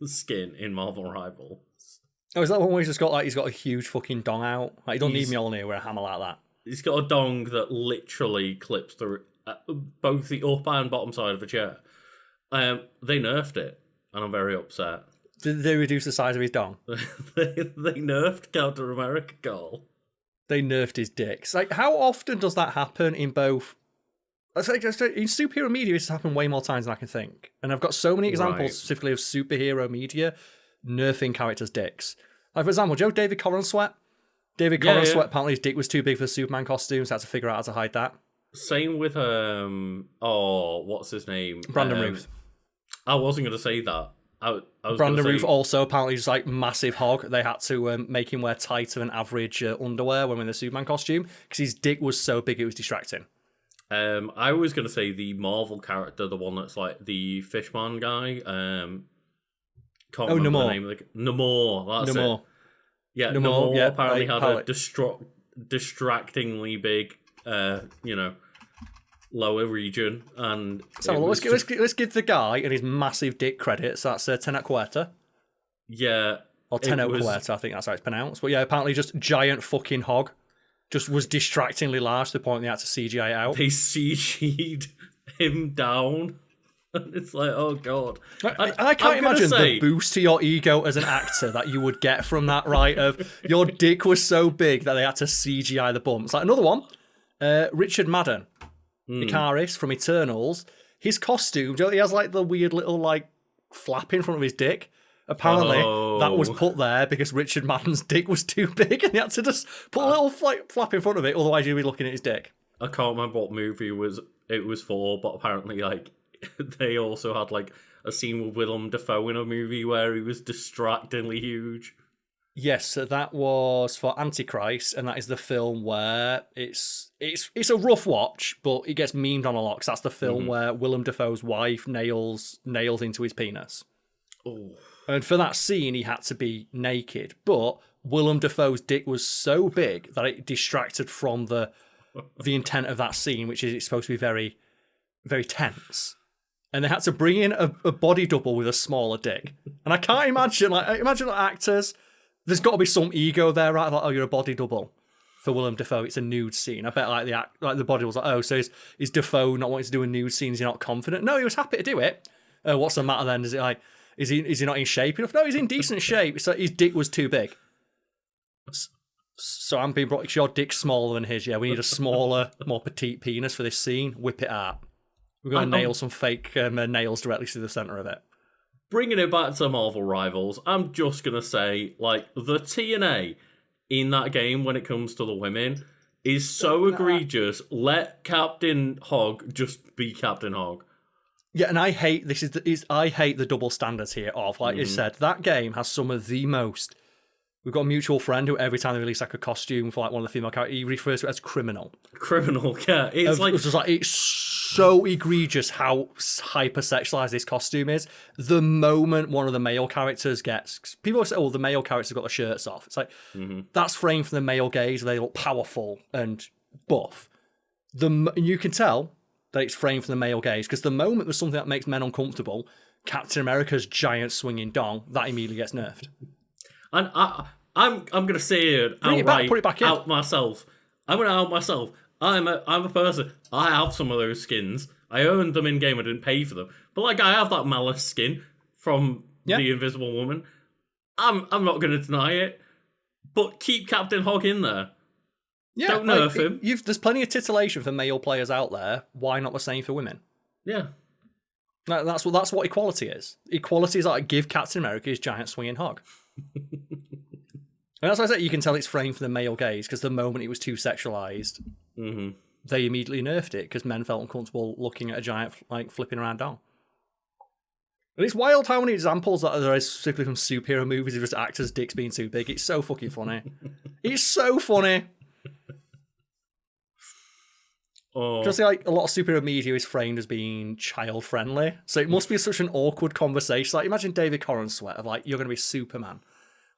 skin in Marvel Rivals. Oh, is that one where he's got a huge fucking dong out? Like, you don't need Mjolnir with a hammer like that. He's got a dong that literally clips through both the up and bottom side of a chair. They nerfed it, and I'm very upset. Did they reduce the size of his dong? they nerfed Captain America, Karl. They nerfed his dicks. Like, how often does that happen in both? In superhero media, this has happened way more times than I can think. And I've got so many examples specifically of superhero media nerfing characters' dicks. Like, for example, Joe David Corran Sweat. David Corran Sweat, apparently his dick was too big for the Superman costume, so I had to figure out how to hide that. Same with, what's his name? Brandon Routh. I wasn't going to say that. I was Brandon Routh also apparently just like massive hog. They had to make him wear tighter than average underwear when in the Superman costume because his dick was so big it was distracting. I was going to say the Marvel character, the one that's like the Fishman guy. Can't remember the name of Namor. That's it. Yeah, Namor apparently had a distractingly big, lower region, and so let's give the guy and his massive dick credit. So that's Tenoch Huerta. Yeah, or Tenoch Huerta, I think that's how it's pronounced. But yeah, apparently just giant fucking hog, just was distractingly large to the point they had to CGI it out. They CG'd him down. It's like, oh god, I can't imagine the boost to your ego as an actor that you would get from that. Right, of your dick was so big that they had to CGI the bumps. Like another one, Richard Madden. Icarus from Eternals, his costume, he has like the weird little like flap in front of his dick. Apparently that was put there because Richard Madden's dick was too big and he had to just put a little flap in front of it, otherwise you'd be looking at his dick. I can't remember what movie it was for, but apparently like they also had like a scene with Willem Dafoe in a movie where he was distractingly huge. Yes, so that was for Antichrist, and that is the film where it's a rough watch, but it gets memed on a lot because that's the film where Willem Dafoe's wife nails into his penis. Oh. And for that scene, he had to be naked, but Willem Dafoe's dick was so big that it distracted from the intent of that scene, which is it's supposed to be very, very tense. And they had to bring in a body double with a smaller dick. And I can't imagine, actors. There's got to be some ego there, right? Like, oh, you're a body double for Willem Dafoe. It's a nude scene. I bet the body was like, oh, so is Dafoe not wanting to do a nude scene? Is he not confident? No, he was happy to do it. What's the matter then? Is it like, is he not in shape enough? No, he's in decent shape. So his dick was too big. So I'm being brought. Your dick's smaller than his. Yeah, we need a smaller, more petite penis for this scene. Whip it out. We're going to nail some fake nails directly to the center of it. Bringing it back to Marvel Rivals, I'm just going to say, like, the TNA in that game when it comes to the women is so egregious. Let Captain Hog just be Captain Hog. Yeah, and I hate I hate the double standards here of, like you said, that game has some of the most. We've got a mutual friend who every time they release like a costume for like one of the female characters, he refers to it as criminal. Criminal, yeah. It's so egregious how hypersexualized this costume is. The moment one of the male characters gets... People say, oh, the male characters got the shirts off. It's like, that's framed from the male gaze where they look powerful and buff. You can tell that it's framed from the male gaze because the moment there's something that makes men uncomfortable, Captain America's giant swinging dong, that immediately gets nerfed. And I'm gonna say it outright, put it back in. Out myself. I'm gonna out myself. I'm a person. I have some of those skins. I earned them in game. I didn't pay for them. But like I have that Malice skin from the Invisible Woman. I'm not gonna deny it. But keep Captain Hog in there. Yeah, don't nerf him. There's plenty of titillation for male players out there. Why not the same for women? Yeah. That's what equality is. Equality is like give Captain America his giant swinging hog. And that's why I said you can tell it's framed for the male gaze because the moment it was too sexualized, they immediately nerfed it because men felt uncomfortable looking at a giant like flipping around down. And it's wild how many examples that there is specifically from superhero movies of just actors' dicks being too big. It's so fucking funny. It's so funny. Oh, Just like a lot of superhero media is framed as being child friendly, so it must be such an awkward conversation. Like imagine David Corenswet of like, you're going to be Superman,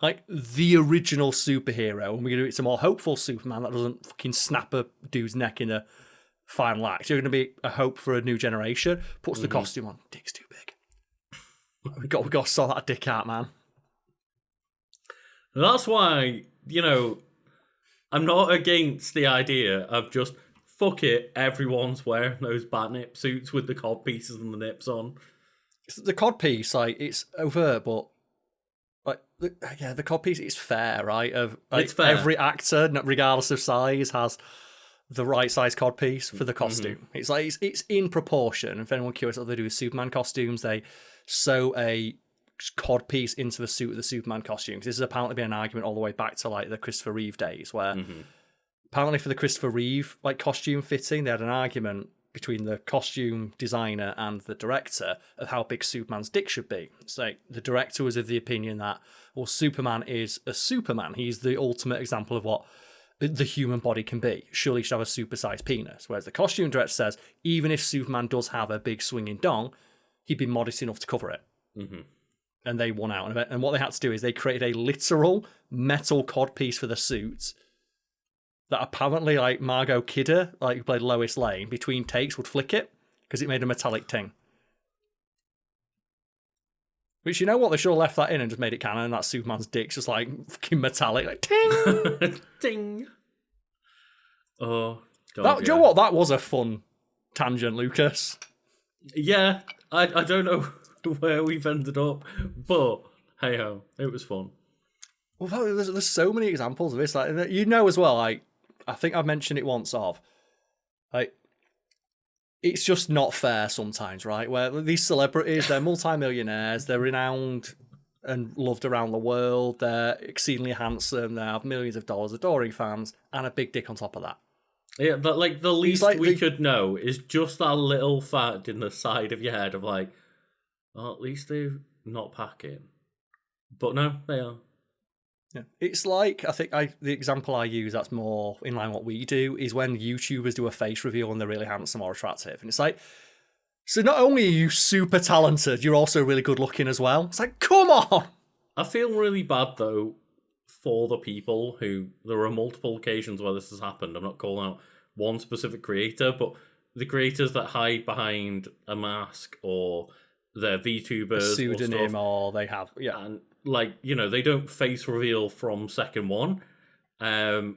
like the original superhero, and we're going to do it to a more hopeful Superman that doesn't fucking snap a dude's neck in a final act. You're going to be a hope for a new generation. Puts the costume on, dick's too big. we got to sort that dick out, man. that's why, I'm not against the idea of just, fuck it, everyone's wearing those bat-nip suits with the cod pieces and the nips on. The cod piece, like, it's overt, but like, the cod piece is fair, right? It's fair. Every actor, regardless of size, has the right size cod piece for the costume. It's like it's in proportion. If anyone curious what they do with Superman costumes, they sew a cod piece into the suit of the Superman costume. This has apparently been an argument all the way back to like the Christopher Reeve days, where apparently for the Christopher Reeve like costume fitting, they had an argument between the costume designer and the director of how big Superman's dick should be. It's like the director was of the opinion that, well, Superman is a Superman. He's the ultimate example of what the human body can be. Surely he should have a supersized penis. Whereas the costume director says, even if Superman does have a big swinging dong, he'd be modest enough to cover it. And they won out. And what they had to do is they created a literal metal cod piece for the suit that apparently, like, Margot Kidder, like, who played Lois Lane, between takes would flick it because it made a metallic ting. Which, you know what, they should have left that in and just made it canon, and that Superman's dick's just, like, fucking metallic, like, ting! Ting! Oh, God, Do you know what? That was a fun tangent, Lucas. Yeah, I don't know where we've ended up, but hey-ho, it was fun. Well, there's so many examples of this. Like, as well, like, I think I've mentioned it once like, it's just not fair sometimes, right? Where these celebrities, they're multimillionaires, they're renowned and loved around the world, they're exceedingly handsome, they have millions of dollars, adoring fans, and a big dick on top of that. Yeah, but like the least we could know is just that little fact in the side of your head of like, well, at least they're not packing. But no, they are. Yeah. It's like, I think the example I use that's more in line with what we do is when YouTubers do a face reveal and they're really handsome or attractive. And it's like, so not only are you super talented, you're also really good looking as well. It's like, come on! I feel really bad though for the people who, there are multiple occasions where this has happened. I'm not calling out one specific creator, but the creators that hide behind a mask or they're VTubers, a pseudonym, or they have, and like, they don't face reveal from second one,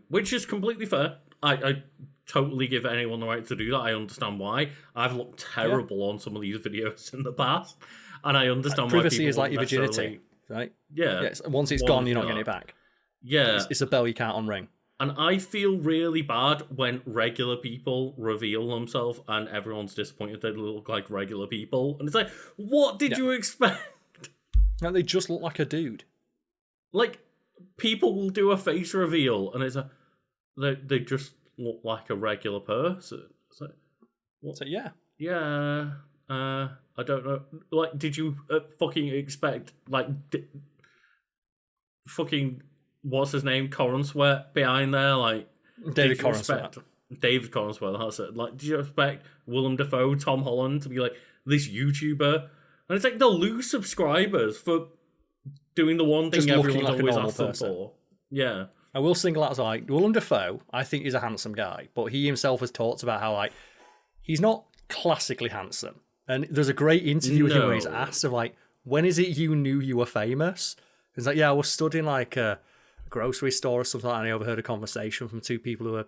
which is completely fair. I totally give anyone the right to do that. I understand why. I've looked terrible on some of these videos in the past, and I understand why privacy is like your virginity, right? Yeah. Once it's gone, you're not getting it back. Yeah. It's a bell you can't unring. And I feel really bad when regular people reveal themselves and everyone's disappointed they look like regular people. And it's like, what did you expect? No, they just look like a dude. Like, people will do a face reveal and it's they just look like a regular person. It's like, what? So, yeah. Yeah. I don't know. Like, did you fucking expect, like, fucking... What's his name? Corenswet behind there, like David Corenswet. David Corenswet, that's it. Like, did you expect Willem Dafoe, Tom Holland to be like this YouTuber? And it's like they'll lose subscribers for doing the one thing just everyone's like always asked them for. Yeah. I will single out as like Willem Dafoe. I think he's a handsome guy, but he himself has talked about how like he's not classically handsome. And there's a great interview with him where he's asked of like, when is it you knew you were famous? He's like, yeah, I was stood in like a grocery store or something, and I overheard a conversation from two people who were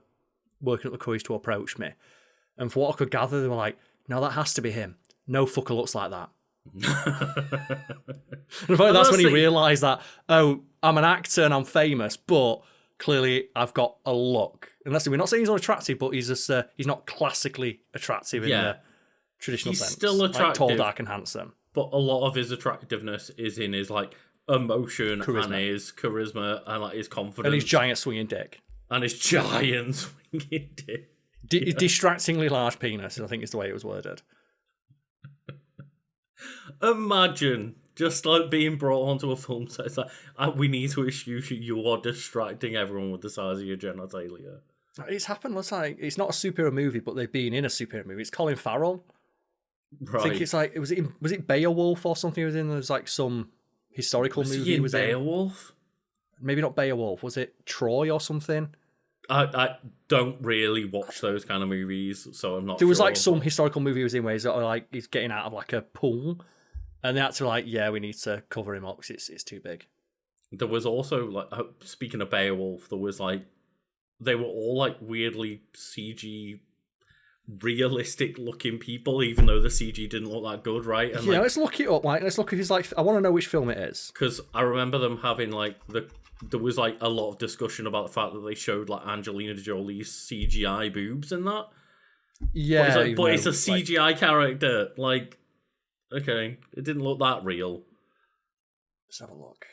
working at the courage to approach me. And for what I could gather, they were like, no, that has to be him. No fucker looks like that. And that's when he realised that, oh, I'm an actor and I'm famous, but clearly I've got a look. And that's, we're not saying he's unattractive, but he's just he's not classically attractive in the traditional sense. He's still attractive. Like tall, dark, and handsome. But a lot of his attractiveness is in his like emotion and his charisma and like his confidence and his giant swinging dick Distractingly large penis, I think is the way it was worded. Imagine just like being brought onto a film set. It's like, we need to excuse you. You are distracting everyone with the size of your genitalia. It's happened. It's like it's not a superhero movie, but they've been in a superhero movie. It's Colin Farrell. Right. I think it's like was it Beowulf or something? He was in. There's like some historical Was movie. he in Was Beowulf? maybe not Beowulf. Was it Troy or something? I don't really watch those kind of movies, so I'm not. There was sure. like some historical movie he was in where he's getting out of like a pool, and they had to like, yeah, we need to cover him up because it's too big. There was also like, speaking of Beowulf, there was like, they were all like weirdly CG, realistic looking people, even though the CG didn't look that good, right? And Yeah, let's look it up. Like, let's look at his like. I want to know which film it is. because I remember them having like there was like a lot of discussion about the fact that they showed like Angelina Jolie's CGI boobs in that. Yeah, But it's a CGI character. Like, okay, it didn't look that real. Let's have a look.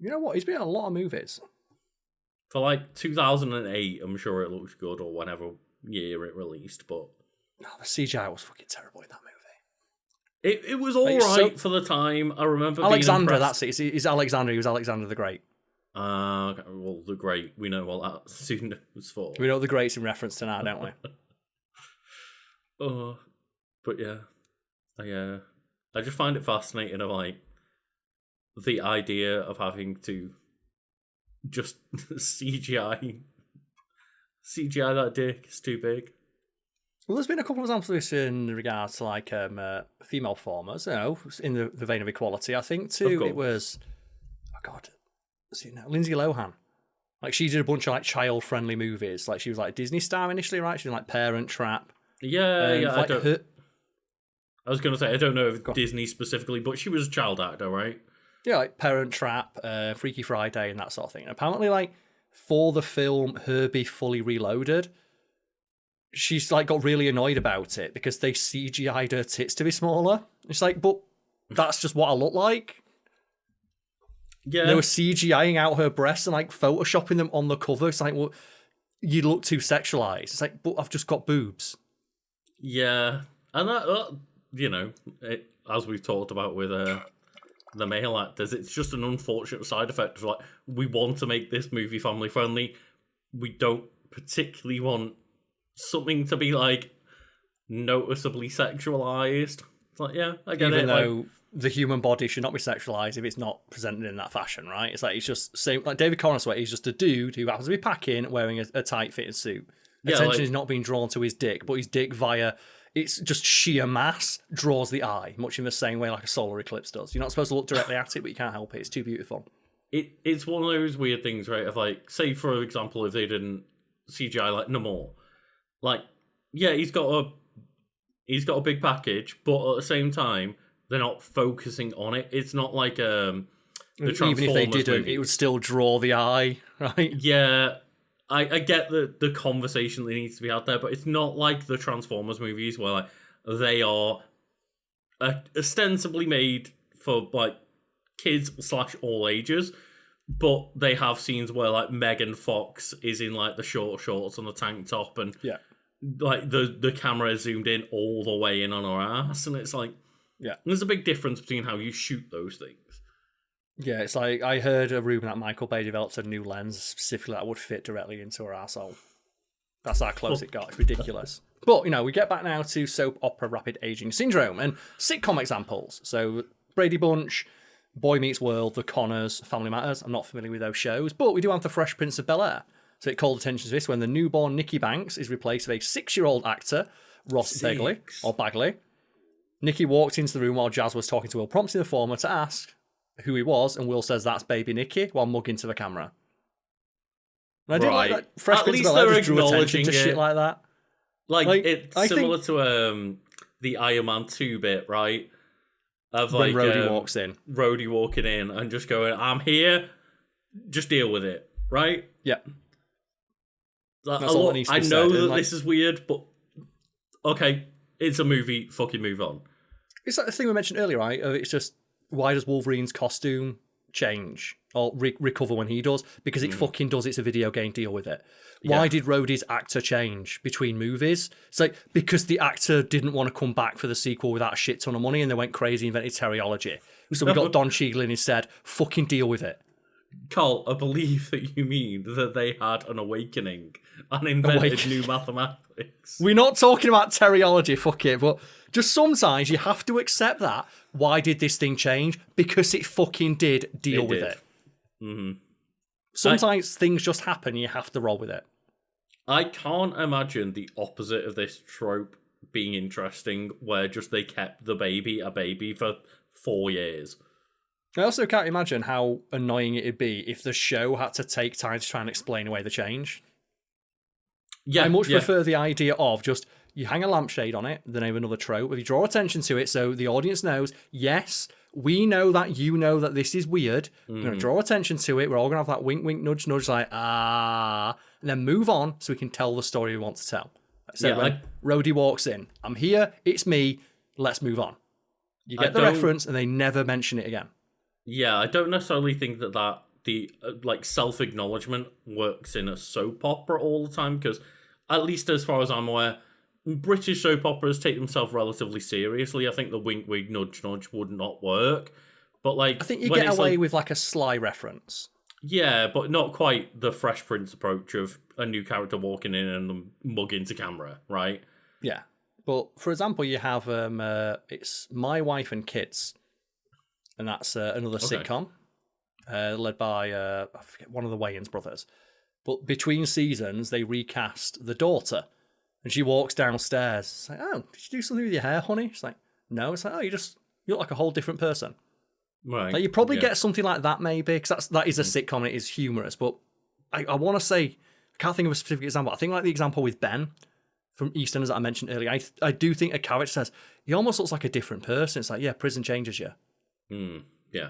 You know what? He's been in a lot of movies. For like 2008, I'm sure it looks good, or whenever year it released, but No, the CGI was fucking terrible in that movie. it was all right for the time. I remember Alexander, being that's it. He's Alexander. He was Alexander the Great. well, the Great. We know what that soon was for. We know the Great's in reference to now, don't we? But yeah, I just find it fascinating of like the idea of having to just CGI that dick is too big. Well, there's been a couple of examples of this in regards to like female performers, you know, in the vein of equality. I think too it was, oh god, what's it now? Lindsay Lohan. Like she did a bunch of like child-friendly movies. Like she was like a Disney star initially, right? She did like Parent Trap. Yeah. Like I was gonna say I don't know if Disney specifically, but she was a child actor, right? Yeah, like Parent Trap, Freaky Friday, and that sort of thing. And apparently, like for the film Herbie Fully Reloaded, she's like got really annoyed about it because they CGI'd her tits to be smaller. It's like, but that's just what I look like. Yeah, they were CGIing out her breasts and like photoshopping them on the cover. It's like, well, you look too sexualized. It's like, but I've just got boobs. Yeah, and that you know, as we've talked about with the male actors, it's just an unfortunate side effect of like, we want to make this movie family friendly. We don't particularly want something to be like noticeably sexualized. It's like, yeah, I get it. Even though the human body should not be sexualized if it's not presented in that fashion, right? It's like, it's just same like David Corenswet. He's just a dude who happens to be packing, wearing a tight fitting suit. Yeah, Attention is not being drawn to his dick, but his dick via it's just sheer mass draws the eye, much in the same way like a solar eclipse does. You're not supposed to look directly at it, but you can't help it. It's too beautiful. It's one of those weird things, right? Of like, say for example, if they didn't CGI like Namor, like, yeah, he's got a big package, but at the same time, they're not focusing on it. It's not like the Transformers even if they didn't, movie. it would still draw the eye, right? Yeah. I get the conversation that needs to be out there, but it's not like the Transformers movies where like they are ostensibly made for like kids / all ages, but they have scenes where like Megan Fox is in like the short shorts and the tank top, and Yeah. like the camera is zoomed in all the way in on her ass, and it's like, Yeah. there's a big difference between how you shoot those things. Yeah, it's like I heard a rumour that Michael Bay developed a new lens specifically that would fit directly into her arsehole. That's how close it got. It's ridiculous. But, you know, we get back now to soap opera rapid aging syndrome and sitcom examples. So, Brady Bunch, Boy Meets World, The Connors, Family Matters. I'm not familiar with those shows, but we do have The Fresh Prince of Bel-Air. So it called attention to this when the newborn Nikki Banks is replaced with a 6-year-old actor, Ross Bagley. Nikki walked into the room while Jazz was talking to Will, prompting the former to ask who he was, and Will says that's baby Nikki while mugging to the camera. And I did like that. Fresh Prince of Bel-Air just drew attention to shit like that. Like it's similar to the Iron Man 2 bit, right? Of when like Rhodey walks in. Rhodey walking in and just going, "I'm here, just deal with it," right? Yeah. Like, I know that this is weird, but okay, it's a movie. Fucking move on. It's like the thing we mentioned earlier, right? It's just, why does Wolverine's costume change or recover when he does? Because it fucking does. It's a video game. Deal with it. Why did Rhodey's actor change between movies? It's like, because the actor didn't want to come back for the sequel without a shit ton of money and they went crazy and invented teriology. So we got Don Cheadle instead. Fucking deal with it. Karl, I believe that you mean that they had an awakening and invented new mathematics. We're not talking about teleology, fuck it, but just sometimes you have to accept that. Why did this thing change? Because it fucking did deal with it. Mm-hmm. Sometimes things just happen, you have to roll with it. I can't imagine the opposite of this trope being interesting, where just they kept the baby a baby for 4 years. I also can't imagine how annoying it'd be if the show had to take time to try and explain away the change. Yeah, I much prefer the idea of just, you hang a lampshade on it, the name of another trope, if you draw attention to it so the audience knows, yes, we know that you know that this is weird, we're going to draw attention to it, we're all going to have that wink, wink, nudge, nudge, like, and then move on so we can tell the story we want to tell. So when Rhodey walks in, I'm here, it's me, let's move on. You get the reference and they never mention it again. Yeah, I don't necessarily think that the self-acknowledgement works in a soap opera all the time, because at least as far as I'm aware, British soap operas take themselves relatively seriously. I think the wink, wink, nudge, nudge would not work. But I think you get away with a sly reference. Yeah, but not quite the Fresh Prince approach of a new character walking in and mugging to camera, right? Yeah. But for example, you have it's My Wife and Kids, and that's another sitcom led by I forget, one of the Wayans brothers. But between seasons, they recast the daughter, and she walks downstairs. It's like, oh, did you do something with your hair, honey? She's like, no. It's like, oh, you look like a whole different person. Right. Like you probably get something like that maybe, because that is a sitcom. It is humorous, but I want to say, I can't think of a specific example. I think like the example with Ben from EastEnders that I mentioned earlier. I do think a character says he almost looks like a different person. It's like, yeah, prison changes you. Yeah.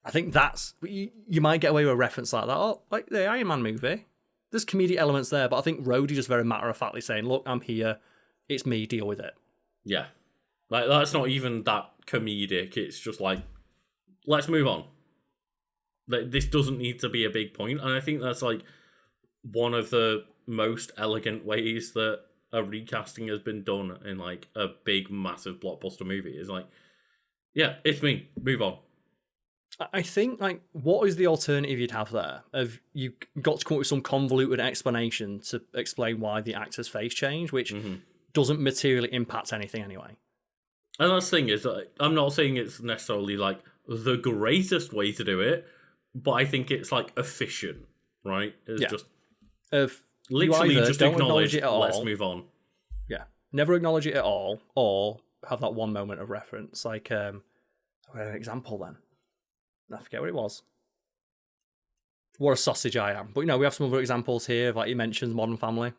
I think that's you might get away with a reference like that. Oh, like the Iron Man movie. There's comedic elements there, but I think Rhodey just very matter of factly saying, "Look, I'm here. It's me. Deal with it." Yeah, like that's not even that comedic. It's just like, let's move on. Like, this doesn't need to be a big point, and I think that's like one of the most elegant ways that a recasting has been done in like a big, massive blockbuster movie. Is like, yeah, it's me. Move on. I think, like, what is the alternative you'd have there? Have you got to come up with some convoluted explanation to explain why the actor's face changed, which doesn't materially impact anything anyway? And that's the thing is, I'm not saying it's necessarily like the greatest way to do it, but I think it's like efficient, right? It's just literally just acknowledge it at all. Let's move on. Yeah, never acknowledge it at all, or have that one moment of reference. Like, an example then. I forget what it was. What a sausage I am. But we have some other examples here. Like you mentioned, Modern Family.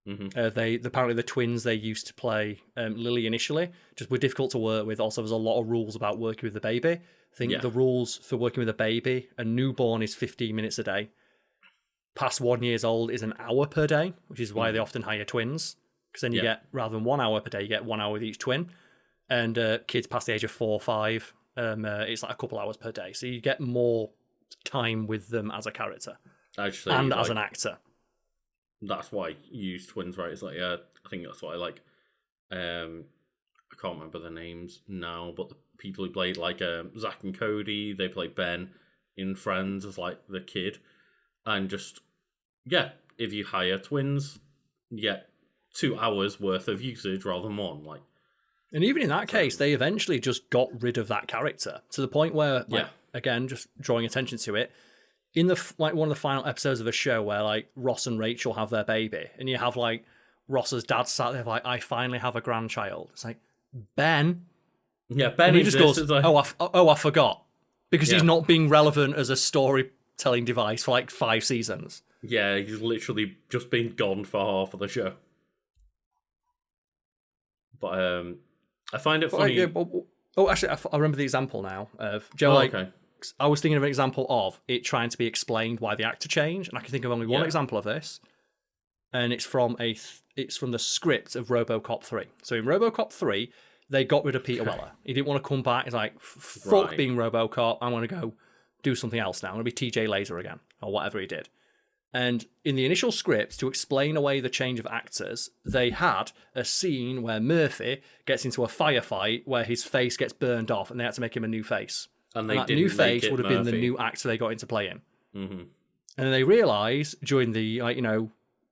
They apparently the twins they used to play Lily initially just were difficult to work with. Also, there's a lot of rules about working with the baby. I think the rules for working with a baby, a newborn is 15 minutes a day. Past 1 year old is an hour per day, which is why they often hire twins. Because then you get, rather than 1 hour per day, you get 1 hour with each twin. And kids past the age of 4 or 5. It's like a couple hours per day, so you get more time with them as a character and as an actor. That's why you use twins, right? It's like, I think that's what I like. I can't remember the names now, but the people who played like Zach and Cody, they played Ben in Friends as like the kid, and just if you hire twins, you get 2 hours worth of usage rather than one, like. And even in that case, they eventually just got rid of that character to the point where, again, just drawing attention to it, in the one of the final episodes of the show where like Ross and Rachel have their baby, and you have like Ross's dad sat there like, "I finally have a grandchild." It's like Ben, Ben, and he just goes, "Oh, I forgot," because he's not being relevant as a storytelling device for like 5 seasons. Yeah, he's literally just been gone for half of the show. But I find it funny. Actually, I remember the example now of Joe. I was thinking of an example of it trying to be explained why the actor changed, and I can think of only one example of this, and it's from the script of RoboCop 3. So in RoboCop 3, they got rid of Peter Weller. He didn't want to come back. He's like, "Fuck being RoboCop. I want to go do something else now. I'm going to be TJ Laser again," or whatever he did. And in the initial script, to explain away the change of actors, they had a scene where Murphy gets into a firefight where his face gets burned off, and they had to make him a new face. And that new face would have been the new actor they got into play him. Mm-hmm. And then they realise during the,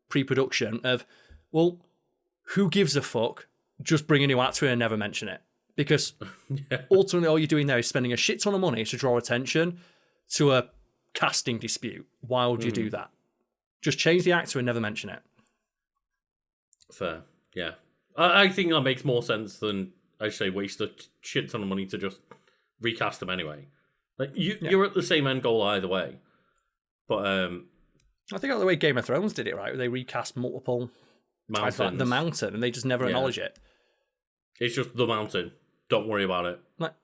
pre-production of, well, who gives a fuck? Just bring a new actor in and never mention it. Because ultimately all you're doing there is spending a shit ton of money to draw attention to a casting dispute. Why would you do that? Just change the actor and never mention it. Fair, yeah. I think that makes more sense than, I say, waste a shit ton of money to just recast them anyway. Like you're at the same end goal either way. But I think the way Game of Thrones did it, right? They recast multiple times, like the Mountain, and they just never acknowledge it. It's just the Mountain. Don't worry about it. Like,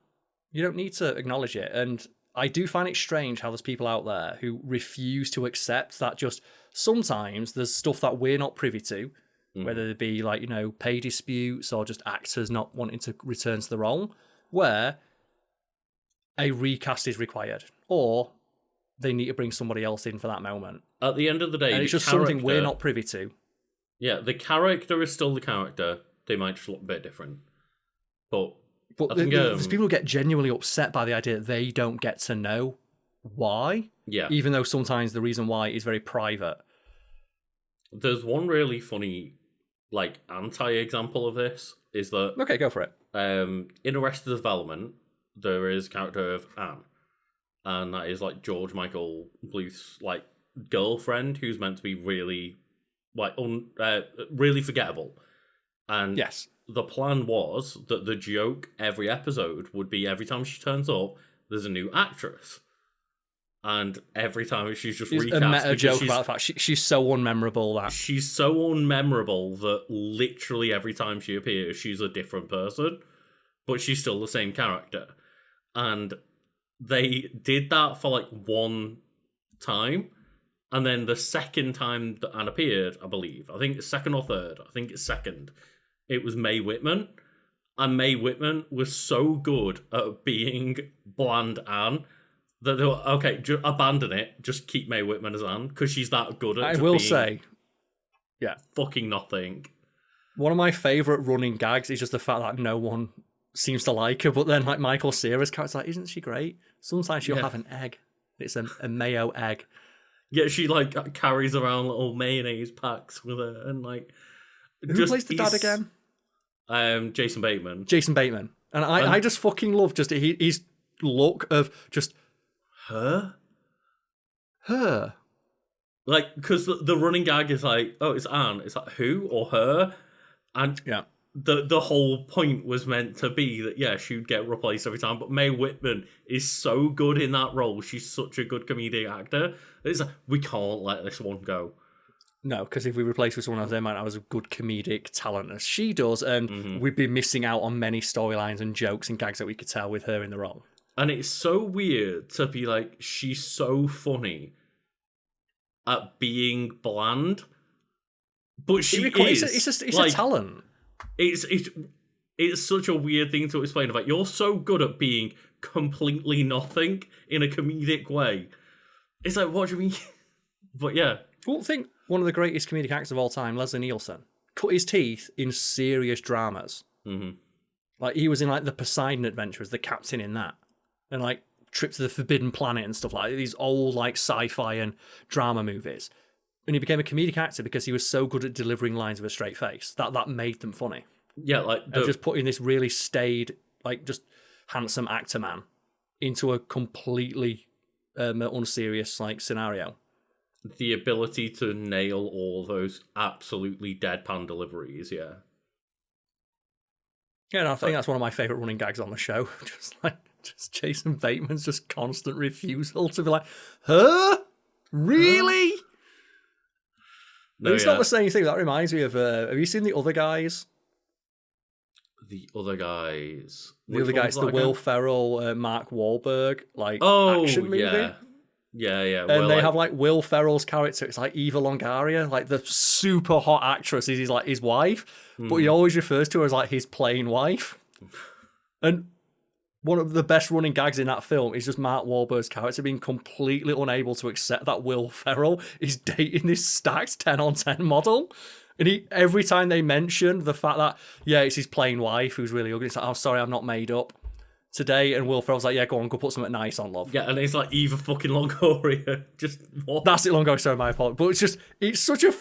you don't need to acknowledge it. And I do find it strange how there's people out there who refuse to accept that just sometimes there's stuff that we're not privy to, whether it be like, pay disputes or just actors not wanting to return to the role, where a recast is required or they need to bring somebody else in for that moment. At the end of the day, and it's just something we're not privy to. Yeah, the character is still the character. They might just look a bit different. But there's people who get genuinely upset by the idea that they don't get to know why. Yeah. Even though sometimes the reason why is very private. There's one really funny, anti-example of this, is that... Okay, go for it. In Arrested Development, there is a character of Anne. And that is, George Michael Bluth's, girlfriend, who's meant to be really, really forgettable. And yes. The plan was that the joke every episode would be every time she turns up, there's a new actress. And every time she's just recast. A meta joke about the fact she's so unmemorable that. She's so unmemorable that literally every time she appears, she's a different person. But she's still the same character. And they did that for one time. And then the second time that Anne appeared, I believe, I think it's second or third, I think it's second, it was Mae Whitman. And Mae Whitman was so good at being bland Anne that they were, okay, abandon it, just keep Mae Whitman as Anne, because she's that good at fucking nothing. One of my favourite running gags is just the fact that no one seems to like her, but then Michael Cera's character's isn't she great? Sometimes she'll have an egg. It's a mayo egg. Yeah, she carries around little mayonnaise packs with her, and who plays the dad again? Jason Bateman. Jason Bateman, and I just fucking love just his look of just her. Because the running gag is oh, it's Anne. It's who or her, and the whole point was meant to be that she'd get replaced every time. But Mae Whitman is so good in that role. She's such a good comedic actor. It's we can't let this one go. No, because if we replace with someone else, they might have as a good comedic talent as she does, and we'd be missing out on many storylines and jokes and gags that we could tell with her in the role. And it's so weird to be she's so funny at being bland, but she is. It's a talent. It's such a weird thing to explain. You're so good at being completely nothing in a comedic way. It's what do you mean? But yeah. Well, I think one of the greatest comedic actors of all time, Leslie Nielsen, cut his teeth in serious dramas. Mm-hmm. He was in the Poseidon Adventures, the captain in that, and Trip to the Forbidden Planet and stuff these old sci-fi and drama movies. And he became a comedic actor because he was so good at delivering lines with a straight face that made them funny. Yeah, and just putting this really staid, just handsome actor man into a completely unserious scenario. The ability to nail all those absolutely deadpan deliveries, yeah. Yeah, and I think that's one of my favourite running gags on the show. Just Jason Bateman's just constant refusal to be huh? Really? No, it's not the same thing. That reminds me of, have you seen The Other Guys? The Other Guys? The Other Guys, the Will Ferrell, Mark Wahlberg, action movie. Yeah. And they have Will Ferrell's character. It's Eva Longoria, the super hot actress is his wife, but he always refers to her as his plain wife. And one of the best running gags in that film is just Mark Wahlberg's character being completely unable to accept that Will Ferrell is dating this stacked 10-on-10 model. And every time they mention the fact that, it's his plain wife who's really ugly, it's oh, sorry, I'm not made up. today, and Will Ferrell's like, yeah, go on, go put something nice on, love. Yeah, and it's like Eva fucking Longoria. Just what? That's it, Longoria, sorry, my apologies. But it's such a,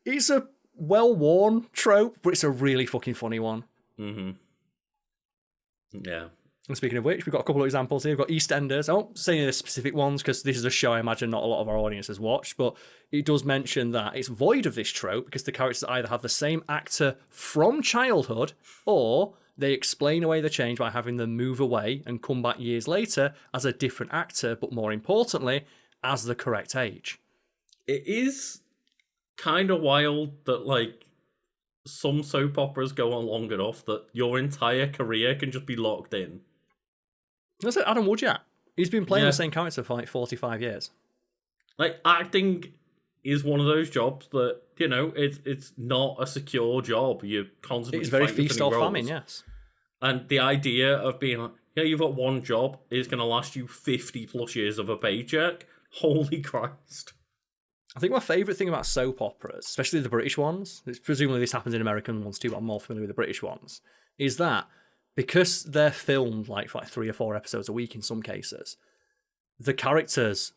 it's a well-worn trope, but it's a really fucking funny one. Mm-hmm. Yeah. And speaking of which, we've got a couple of examples here. We've got EastEnders. I won't say any of the specific ones because this is a show I imagine not a lot of our audience has watched, but it does mention that it's void of this trope because the characters either have the same actor from childhood or they explain away the change by having them move away and come back years later as a different actor, but more importantly, as the correct age. It is kind of wild that, like, some soap operas go on long enough that your entire career can just be locked in. That's it, Adam Woodyard. He's been playing the same character for like 45 years. Like, acting is one of those jobs that, you know, it's not a secure job. You're constantly It's very fighting feast for or new roles. famine, yes. And the idea of being like, yeah, you've got one job is going to last you 50 plus years of a paycheck. Holy Christ. I think my favourite thing about soap operas, especially the British ones, presumably this happens in American ones too, but I'm more familiar with the British ones, is that because they're filmed like for 3 or 4 episodes a week in some cases, the characters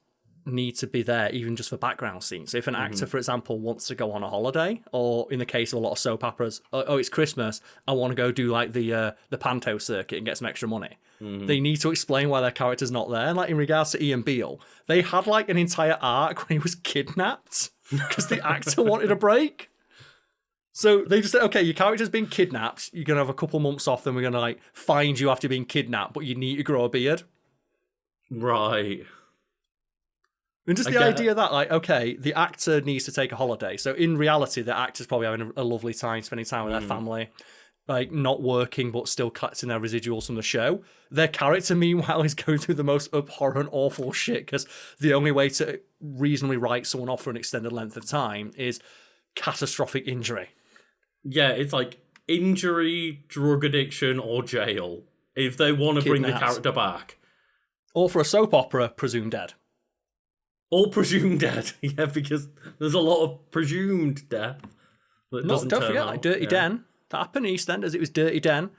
need to be there even just for background scenes. So if an actor, for example, wants to go on a holiday, or in the case of a lot of soap operas, oh, it's Christmas, I want to go do like the panto circuit and get some extra money. They need to explain why their character's not there. And like in regards to Ian Beale, they had like an entire arc when he was kidnapped because the actor wanted a break. So they just said, okay, your character's been kidnapped. You're going to have a couple months off, then we're going to like find you after being kidnapped, but you need to grow a beard. Right. And just the idea that, like, okay, the actor needs to take a holiday. So in reality, the actor's probably having a lovely time, spending time with their family, like not working, but still collecting their residuals from the show. Their character, meanwhile, is going through the most abhorrent, awful shit because the only way to reasonably write someone off for an extended length of time is catastrophic injury. Yeah, it's like injury, drug addiction, or jail. If they want to bring the character back. Or for a soap opera, presumed dead. Or presumed dead. Yeah, because there's a lot of presumed death. Don't forget, like Dirty Den. That happened in EastEnders. It was Dirty Den.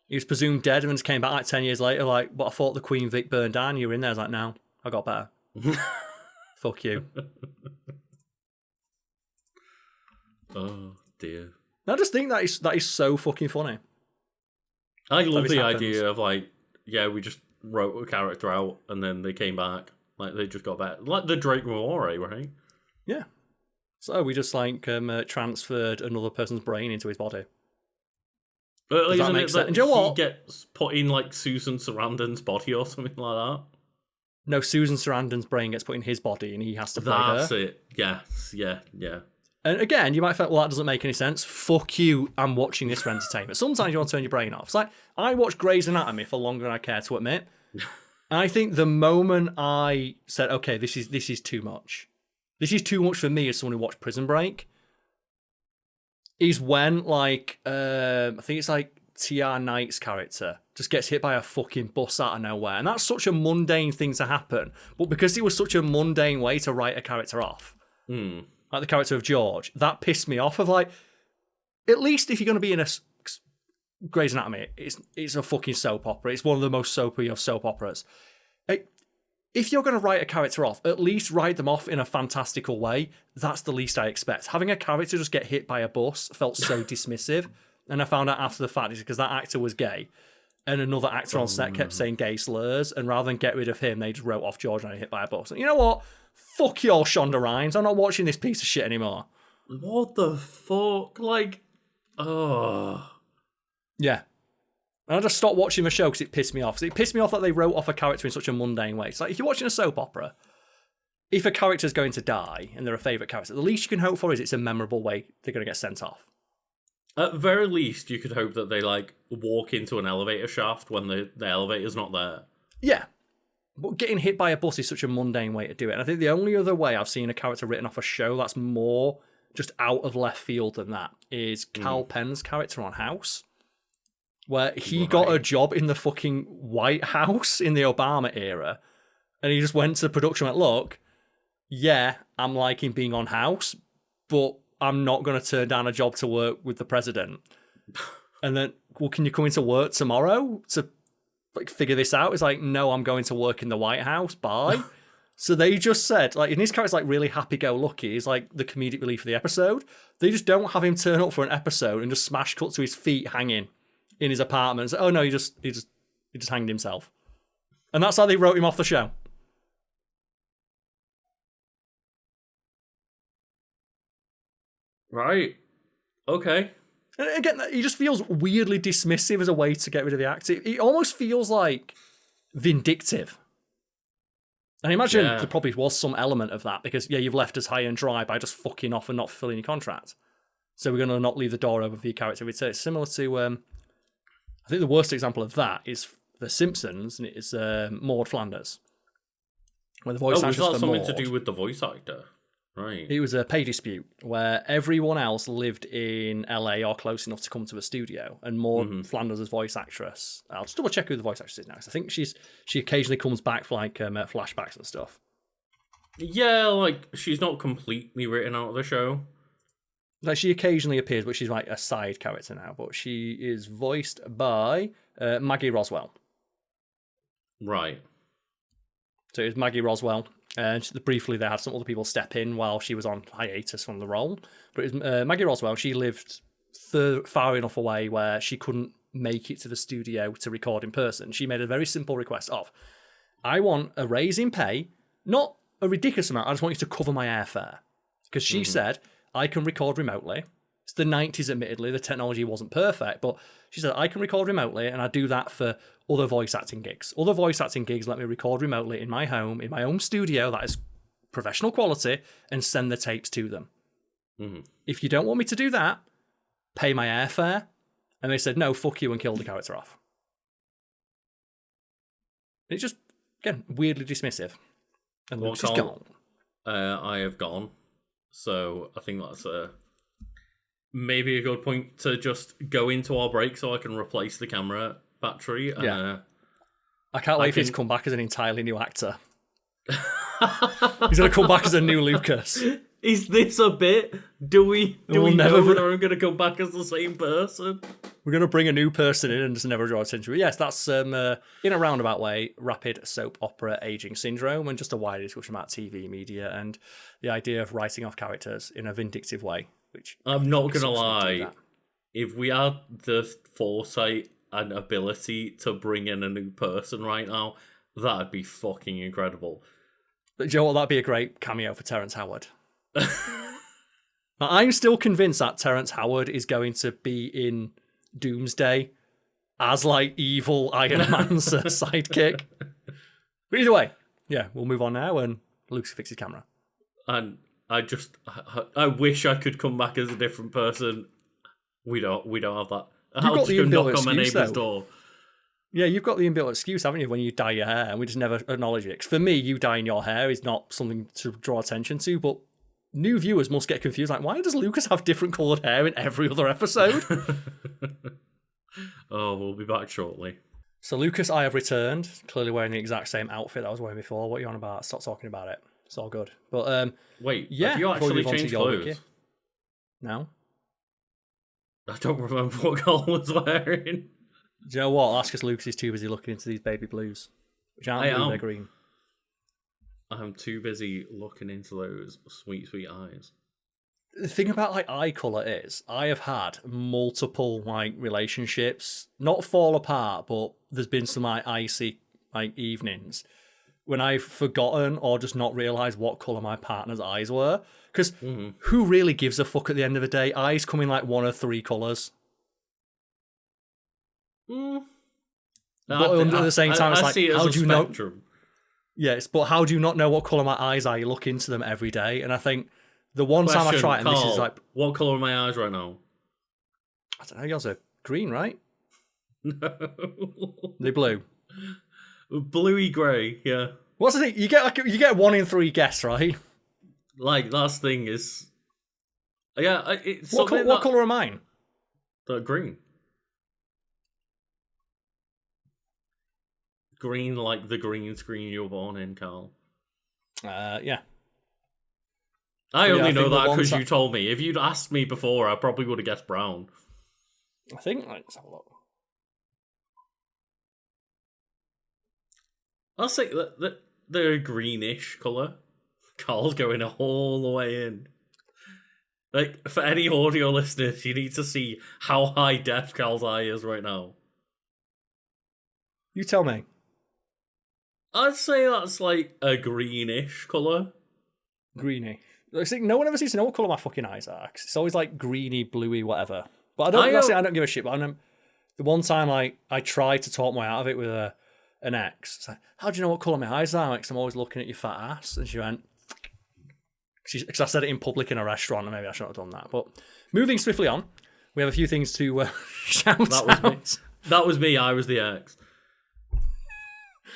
He was presumed dead and just came back like 10 years later, like, but I thought the Queen Vic burned down. You were in there. I was like, no, I got better. Fuck you. Oh, dear. I just think that is so fucking funny. I love the idea of, like, yeah, we just wrote a character out and then they came back. Like, they just got back. Like the Drake Moore, right? Yeah. So we just, like, transferred another person's brain into his body. But isn't it that you know what? he gets put in, like, Susan Sarandon's body or something like that? No, Susan Sarandon's brain gets put in his body and he has to play her. That's it. Yes. Yeah. And again, you might think, well, that doesn't make any sense. Fuck you, I'm watching this for entertainment. Sometimes you want to turn your brain off. It's like, I watched Grey's Anatomy for longer than I care to admit. And I think the moment I said, okay, this is too much. This is too much for me as someone who watched Prison Break. Is when, like, I think it's like T.R. Knight's character just gets hit by a fucking bus out of nowhere. And that's such a mundane thing to happen. But because it was such a mundane way to write a character off, like the character of George, that pissed me off. Of like, at least if you're going to be in a Grey's Anatomy, it's a fucking soap opera. It's one of the most soapy of soap operas. If you're going to write a character off, at least write them off in a fantastical way. That's the least I expect. Having a character just get hit by a bus felt so dismissive. And I found out after the fact is because that actor was gay. And another actor on set kept saying gay slurs. And rather than get rid of him, they just wrote off George and hit by a bus. And you know what? Fuck you all, Shonda Rhimes. I'm not watching this piece of shit anymore. What the fuck? Like, oh. Yeah. And I just stopped watching the show because it pissed me off. It pissed me off that they wrote off a character in such a mundane way. It's like, if you're watching a soap opera, if a character's going to die and they're a favourite character, the least you can hope for is it's a memorable way they're going to get sent off. At the very least, you could hope that they, like, walk into an elevator shaft when the elevator's not there. Yeah. But getting hit by a bus is such a mundane way to do it. And I think the only other way I've seen a character written off a show that's more just out of left field than that is Karl Penn's character on House, where he got a job in the fucking White House in the Obama era. And he just went to production and went, look, yeah, I'm liking being on House, but I'm not going to turn down a job to work with the president. And then, well, can you come into work tomorrow to like figure this out. It's like, no, I'm going to work in the White House. Bye. So they just said, like, and his character's like really happy-go-lucky. He's like the comedic relief of the episode. They just don't have him turn up for an episode and just smash cut to his feet hanging in his apartment. It's like, oh no, he just hanged himself, and that's how they wrote him off the show. Right. Okay. And again, he just feels weirdly dismissive as a way to get rid of the actor. It almost feels like vindictive. And I imagine there probably was some element of that because, you've left us high and dry by just fucking off and not fulfilling your contract. So we're going to not leave the door open for your character. It's similar to, I think the worst example of that is The Simpsons, and it is Maud Flanders. Where the voice actress for something Maud, to do with the voice actor? Right. It was a pay dispute where everyone else lived in LA or close enough to come to a studio, and Maud Flanders' voice actress. I'll just double check who the voice actress is now. 'Cause I think she occasionally comes back for like flashbacks and stuff. Yeah, like she's not completely written out of the show. Like she occasionally appears, but she's like a side character now. But she is voiced by Maggie Roswell. Right. So it was Maggie Roswell. And briefly, they had some other people step in while she was on hiatus from the role. But it was Maggie Roswell. She lived far enough away where she couldn't make it to the studio to record in person. She made a very simple request of, I want a raise in pay, not a ridiculous amount. I just want you to cover my airfare. Because she said, I can record remotely. It's the 90s, admittedly. The technology wasn't perfect. But she said, I can record remotely, and I do that for other voice acting gigs. Other voice acting gigs let me record remotely in my home, in my own studio that is professional quality, and send the tapes to them. If you don't want me to do that, pay my airfare. And they said, no, fuck you, and killed the character off. It's just, again, weirdly dismissive. And Lucas is gone. I have gone. So I think that's maybe a good point to just go into our break so I can replace the camera battery. I can't wait for you to come back as an entirely new actor. He's going to come back as a new Lucas. Is this a bit? Do we know whether I'm going to come back as the same person? We're going to bring a new person in and just never draw attention. But yes, that's, in a roundabout way, rapid soap opera aging syndrome, and just a wider discussion about TV media and the idea of writing off characters in a vindictive way. Which I'm not going to lie, if we had the foresight and ability to bring in a new person right now, that'd be fucking incredible. But do you know what? That'd be a great cameo for Terrence Howard. I'm still convinced that Terrence Howard is going to be in Doomsday as like evil Iron Man's sidekick. But either way, we'll move on now and Luke's fix his camera. And I wish I could come back as a different person. We don't have that. You've got the inbuilt knock on my excuse, neighbour's though. door. Yeah, you've got the inbuilt excuse, haven't you, when you dye your hair, and we just never acknowledge it. 'Cause for me, you dyeing your hair is not something to draw attention to, but new viewers must get confused. Like, why does Lucas have different coloured hair in every other episode? Oh, we'll be back shortly. So, Lucas, I have returned, clearly wearing the exact same outfit I was wearing before. What are you on about? Stop talking about it. It's all good. But wait, have you actually changed clothes? Wiki. No. I don't remember what Karl was wearing. Do you know what? That's because Lucas is too busy looking into these baby blues, which aren't blue, they're green. I'm too busy looking into those sweet, sweet eyes. The thing about like eye colour is, I have had multiple like relationships, not fall apart, but there's been some like icy like evenings when I've forgotten or just not realised what colour my partner's eyes were. Because who really gives a fuck at the end of the day? Eyes come in like one of three colours. But at the same time, it's like, how do you know? Yes, but how do you not know what colour my eyes are? You look into them every day, and I think the one time I try it, and Karl, this is like, what colour are my eyes right now? I don't know. Yours are green, right? No, They're blue. Bluey grey. Yeah. What's the thing? You get 1 in 3 guess, right? Like last thing is, it's what colour are mine? They're green. Green, like the green screen you were born in, Karl. Yeah. I only know that because you told me. If you'd asked me before, I probably would have guessed brown. I think, let's have a look. I'll say that they're a greenish colour. Carl's going all the way in. Like, for any audio listeners, you need to see how high def Carl's eye is right now. You tell me. I'd say that's like a greenish colour. Greeny. See, no one ever seems to know what colour my fucking eyes are. 'Cause it's always like greeny, bluey, whatever. But I don't give a shit. But the one time I tried to talk my out of it with an ex. It's like, how do you know what colour my eyes are? Because I'm always looking at your fat ass. And she went, because I said it in public in a restaurant, and maybe I shouldn't have done that. But moving swiftly on, we have a few things to shout out. That was me. I was the ex.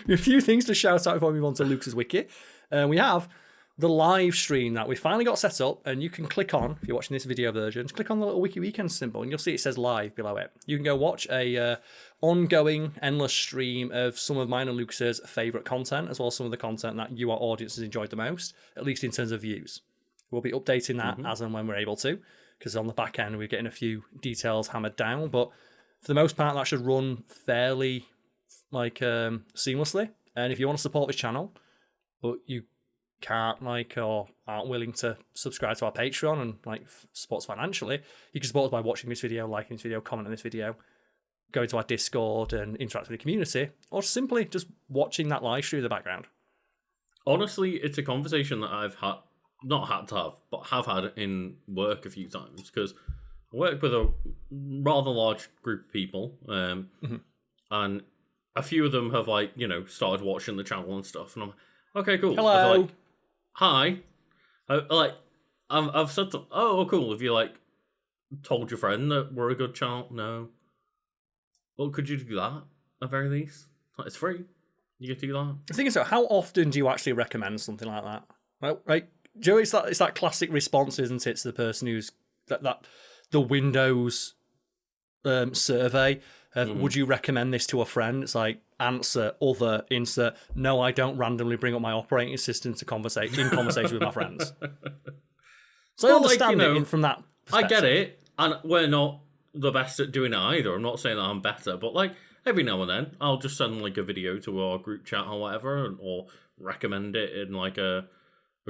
A few things to shout out before we move on to Lucas's Wiki. We have the live stream that we finally got set up, and you can click on, if you're watching this video version, just click on the little Wiki Weekend symbol, and you'll see it says live below it. You can go watch a ongoing, endless stream of some of mine and Lucas's favourite content, as well as some of the content that you, our audience, has enjoyed the most, at least in terms of views. We'll be updating that as and when we're able to, because on the back end we're getting a few details hammered down, but for the most part that should run fairly seamlessly. And if you want to support this channel, but you can't or aren't willing to subscribe to our Patreon and support us financially, you can support us by watching this video, liking this video, commenting this video, going to our Discord and interact with the community, or simply just watching that live stream in the background. Honestly, it's a conversation that I've not had to have, but have had in work a few times, because I work with a rather large group of people, and a few of them have started watching the channel and stuff, and I'm like, okay, cool. Hello. Hi. I've said to, oh, cool. Have you told your friend that we're a good channel? No. Well, could you do that at the very least? It's free. You can do that. The thing is, how often do you actually recommend something like that? Right? Joe, it's that classic response, isn't it, to the person who's that the Windows survey of would you recommend this to a friend? It's like answer, other, insert, no, I don't randomly bring up my operating system in conversation with my friends. So I understand it from that perspective. I get it, and we're not the best at doing it either. I'm not saying that I'm better, but every now and then I'll just send a video to our group chat or whatever, or recommend it in a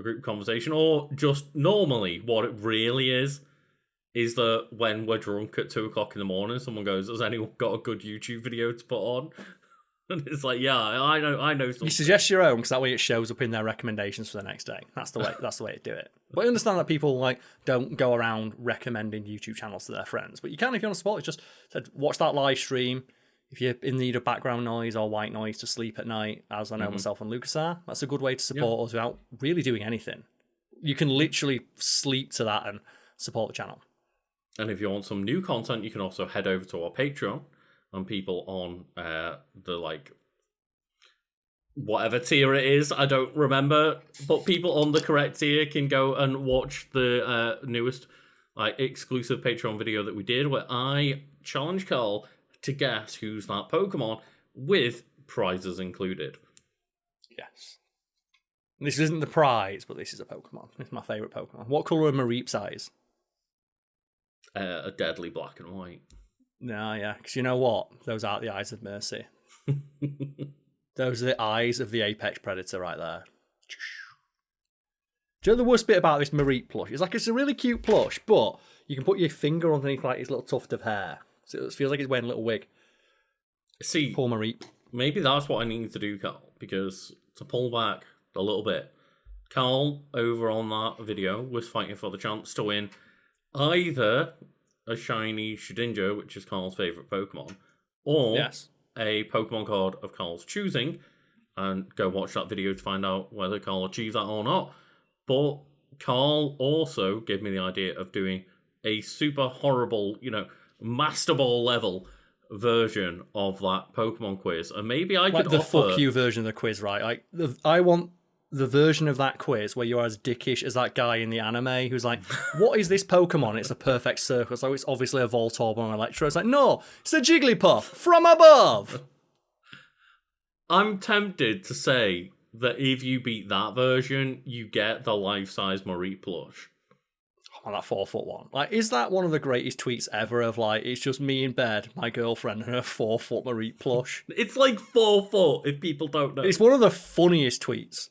group conversation, or just normally what it really is that when we're drunk at 2:00 in the morning, someone goes, has anyone got a good YouTube video to put on? And it's like, yeah, I know something. You suggest your own, because that way it shows up in their recommendations for the next day. That's the way to do it. But I understand that people don't go around recommending YouTube channels to their friends. But you can if you want to support it. Just watch that live stream. If you're in need of background noise or white noise to sleep at night, as I know myself and Lucas are, that's a good way to support us without really doing anything. You can literally sleep to that and support the channel. And if you want some new content, you can also head over to our Patreon, and people on the whatever tier it is, I don't remember, but people on the correct tier can go and watch the newest exclusive Patreon video that we did, where I challenge Karl to guess who's that Pokemon, with prizes included. Yes. This isn't the prize, but this is a Pokemon. It's my favourite Pokemon. What colour are Mareep's eyes? A deadly black and white. No, yeah, because you know what? Those aren't the eyes of mercy. Those are the eyes of the apex predator right there. Do you know the worst bit about this Mareep plush? It's a really cute plush, but you can put your finger underneath his little tuft of hair. So it feels like he's wearing a little wig. See, poor Mareep. Maybe that's what I need to do, Karl, because to pull back a little bit, Karl over on that video was fighting for the chance to win either a shiny Shedinja, which is Karl's favourite Pokemon, or a Pokemon card of Karl's choosing, and go watch that video to find out whether Karl achieved that or not. But Karl also gave me the idea of doing a super horrible, Master Ball level version of that Pokemon quiz, and maybe I could the offer... fuck you version of the quiz, right? I want the version of that quiz where you're as dickish as that guy in the anime who's like, what is this Pokemon? It's a perfect circle, so it's obviously a Voltorb or an Electro. It's like, no, it's a Jigglypuff from above. I'm tempted to say that if you beat that version, you get the life-size Mareep plush. Oh on that 4-foot one. Like, is that one of the greatest tweets ever of, like, it's just me in bed, my girlfriend, and her 4-foot Marie plush? It's like 4 foot, if people don't know. It's one of the funniest tweets.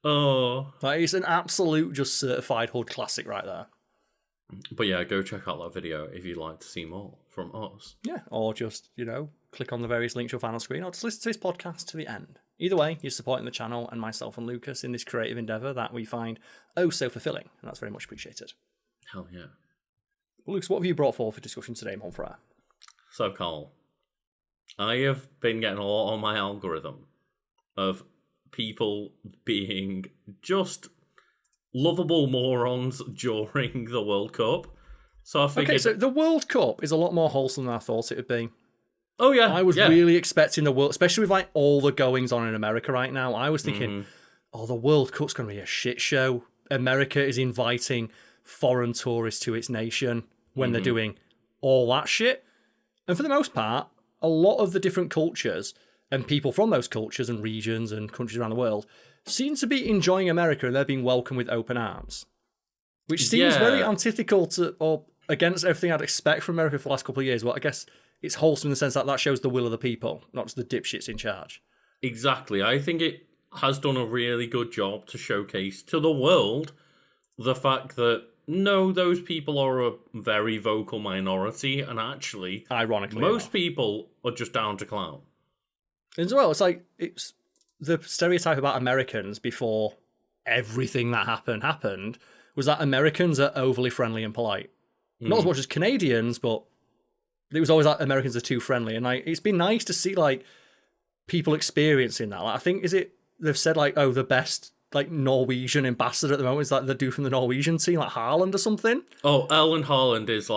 Oh. Like, it's an absolute just certified hood classic right there. But yeah, go check out that video if you'd like to see more from us. Yeah, or just, click on the various links you'll find on screen, or just listen to this podcast to the end. Either way, you're supporting the channel and myself and Lucas in this creative endeavour that we find oh so fulfilling, and that's very much appreciated. Hell yeah. Well, Lucas, what have you brought forward for discussion today, Monfrere? So, Karl, I have been getting a lot on my algorithm of people being just lovable morons during the World Cup. So I figured... Okay, so the World Cup is a lot more wholesome than I thought it would be. Oh, yeah. I was really expecting the World... Especially with, like, all the goings on in America right now. I was thinking, the World Cup's going to be a shit show. America is inviting foreign tourists to its nation when they're doing all that shit. And for the most part, a lot of the different cultures and people from those cultures and regions and countries around the world seem to be enjoying America, and they're being welcomed with open arms. Which seems very antithetical to, or against everything I'd expect from America for the last couple of years. Well, I guess it's wholesome in the sense that that shows the will of the people, not just the dipshits in charge. Exactly. I think it has done a really good job to showcase to the world the fact that, no, those people are a very vocal minority, and actually, ironically, most people are just down to clown. As well, it's the stereotype about Americans before everything that happened was that Americans are overly friendly and polite. Not as much as Canadians, but it was always like Americans are too friendly. And it's been nice to see people experiencing that. I think they've said the best Norwegian ambassador at the moment is the dude from the Norwegian team, like Haaland or something. Oh, Erling Haaland is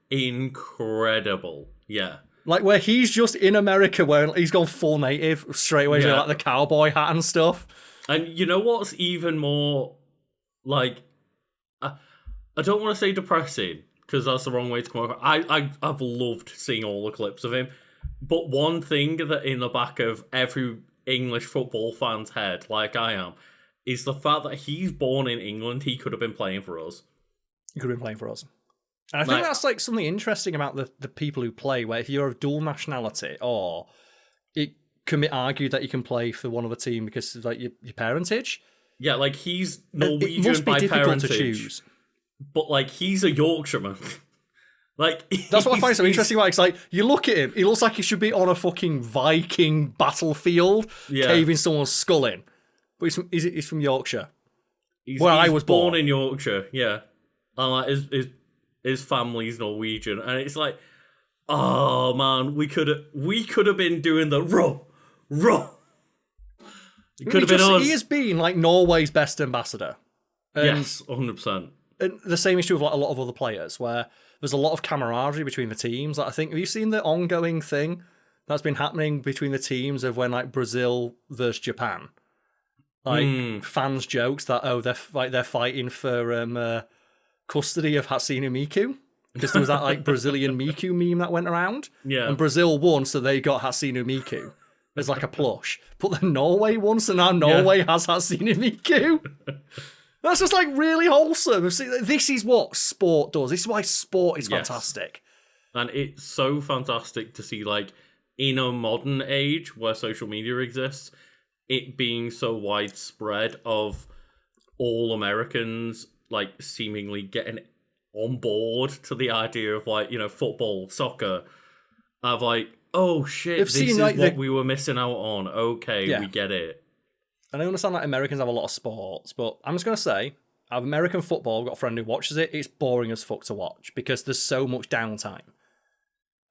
incredible. Yeah. Where he's just in America, where he's gone full native straight away, the cowboy hat and stuff. And you know what's even more, I don't want to say depressing, because that's the wrong way to come over. I've loved seeing all the clips of him. But one thing that in the back of every English football fan's head, like I am, is the fact that he's born in England. He could have been playing for us. He could have been playing for us. And I think that's something interesting about the people who play, where if you're of dual nationality, or it can be argued that you can play for one other team because of your parentage. Yeah, he's Norwegian it must be by difficult parentage, to choose. But he's a Yorkshireman. That's what I find so interesting. It's you look at him, he looks like he should be on a fucking Viking battlefield, caving someone's skull in. But he's from Yorkshire, where I was born in Yorkshire. Yeah, and his family's Norwegian, and it's oh man, we could have been doing the ruh. It could have been us. He has been Norway's best ambassador. Yes, 100%. And the same is true of a lot of other players, where there's a lot of camaraderie between the teams. I think, have you seen the ongoing thing that's been happening between the teams of when Brazil versus Japan? Fans jokes that they're fighting for custody of Hatsune Miku, because there was that Brazilian Miku meme that went around. Yeah. And Brazil won, so they got Hatsune Miku as a plush. But then Norway won, so now Norway has Hatsune Miku. That's just really wholesome. This is what sport does. This is why sport is fantastic. And it's so fantastic to see, in a modern age where social media exists, it being so widespread of all Americans, seemingly getting on board to the idea of, football, soccer, of, oh shit, this is what we were missing out on. Okay, we get it. And I understand that Americans have a lot of sports, but I'm just going to say, I have American football, I've got a friend who watches it, it's boring as fuck to watch, because there's so much downtime.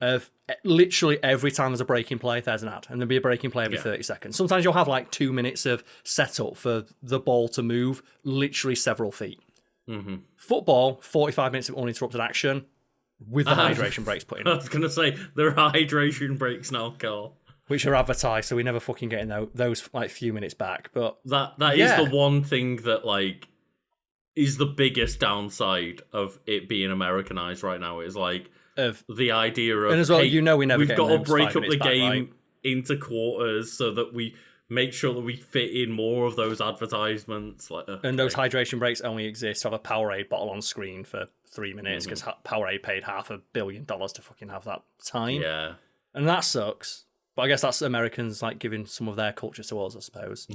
Of literally every time there's a breaking play, there's an ad, and there'll be a breaking play every 30 seconds. Sometimes you'll have 2 minutes of setup for the ball to move literally several feet. Mm-hmm. Football, 45 minutes of uninterrupted action with the hydration breaks put in. I was going to say, there are hydration breaks now, Karl. Which are advertised, so we never fucking get in those few minutes back. But that is the one thing that is the biggest downside of it being Americanized right now, is of the idea of, and as well, we never we've get got in to break up the back, game right? into quarters so that we make sure that we fit in more of those advertisements. Like, and those hydration breaks only exist to have a Powerade bottle on screen for 3 minutes because Powerade paid $500 million to fucking have that time. Yeah. And that sucks. But I guess that's Americans like giving some of their culture to us, I suppose.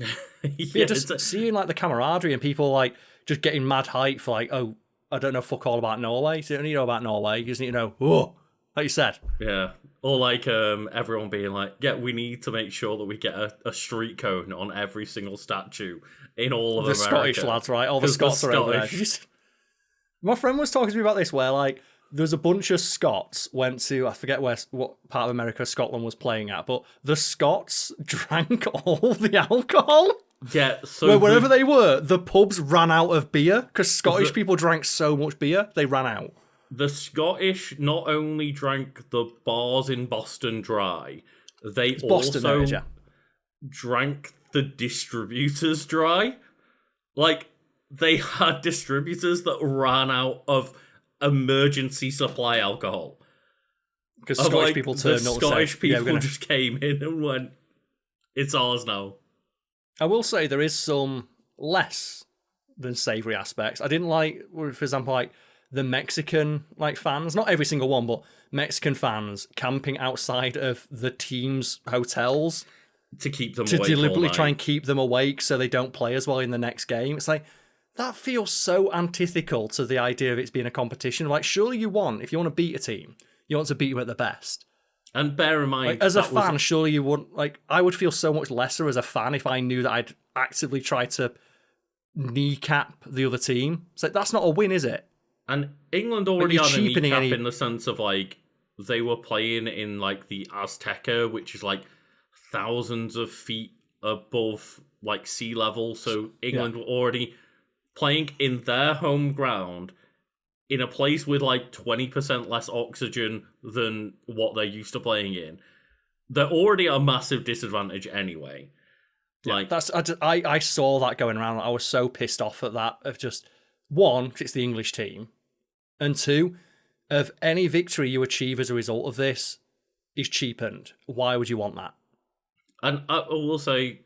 Yeah, just seeing like the camaraderie and people like just getting mad hype for like, oh, I don't know fuck all about Norway. So you don't need to know about Norway. You just need to know, oh, like you said. Yeah. Or like everyone being like, yeah, we need to make sure that we get a street cone on every single statue in all of the America. Scottish lads, right? All the Scots are over there. My friend was talking to me about this where like there's a bunch of Scots went to, I forget what part of America Scotland was playing at, but the Scots drank all the alcohol. Yeah, so wherever they were, the pubs ran out of beer because Scottish people drank so much beer, they ran out. The Scottish not only drank the bars in Boston dry, they also drank the distributors dry. Like, they had distributors that ran out of emergency supply alcohol. Because Scottish people turned up. Scottish people just came in and went, it's ours now. I will say there is some less than savoury aspects. I didn't like, for example, like the Mexican like fans, not every single one, but Mexican fans camping outside of the team's hotels to keep them to awake deliberately try and keep them awake so they don't play as well in the next game. It's like that feels so antithetical to the idea of it being a competition. Like, surely if you want to beat a team, you want to beat them at the best. And bear in mind, like, as a fan, surely you wouldn't. Like, I would feel so much lesser as a fan if I knew that I'd actively try to kneecap the other team. It's like, that's not a win, is it? And England already had a kneecap in the sense of, like, they were playing in, like, the Azteca, which is, like, thousands of feet above, like, sea level. So England were already playing in their home ground in a place with, like, 20% less oxygen than what they're used to playing in. They're already at a massive disadvantage anyway. Like, I saw that going around. I was so pissed off at that, of just, one, because it's the English team, and two, of any victory you achieve as a result of this is cheapened. Why would you want that? And I will say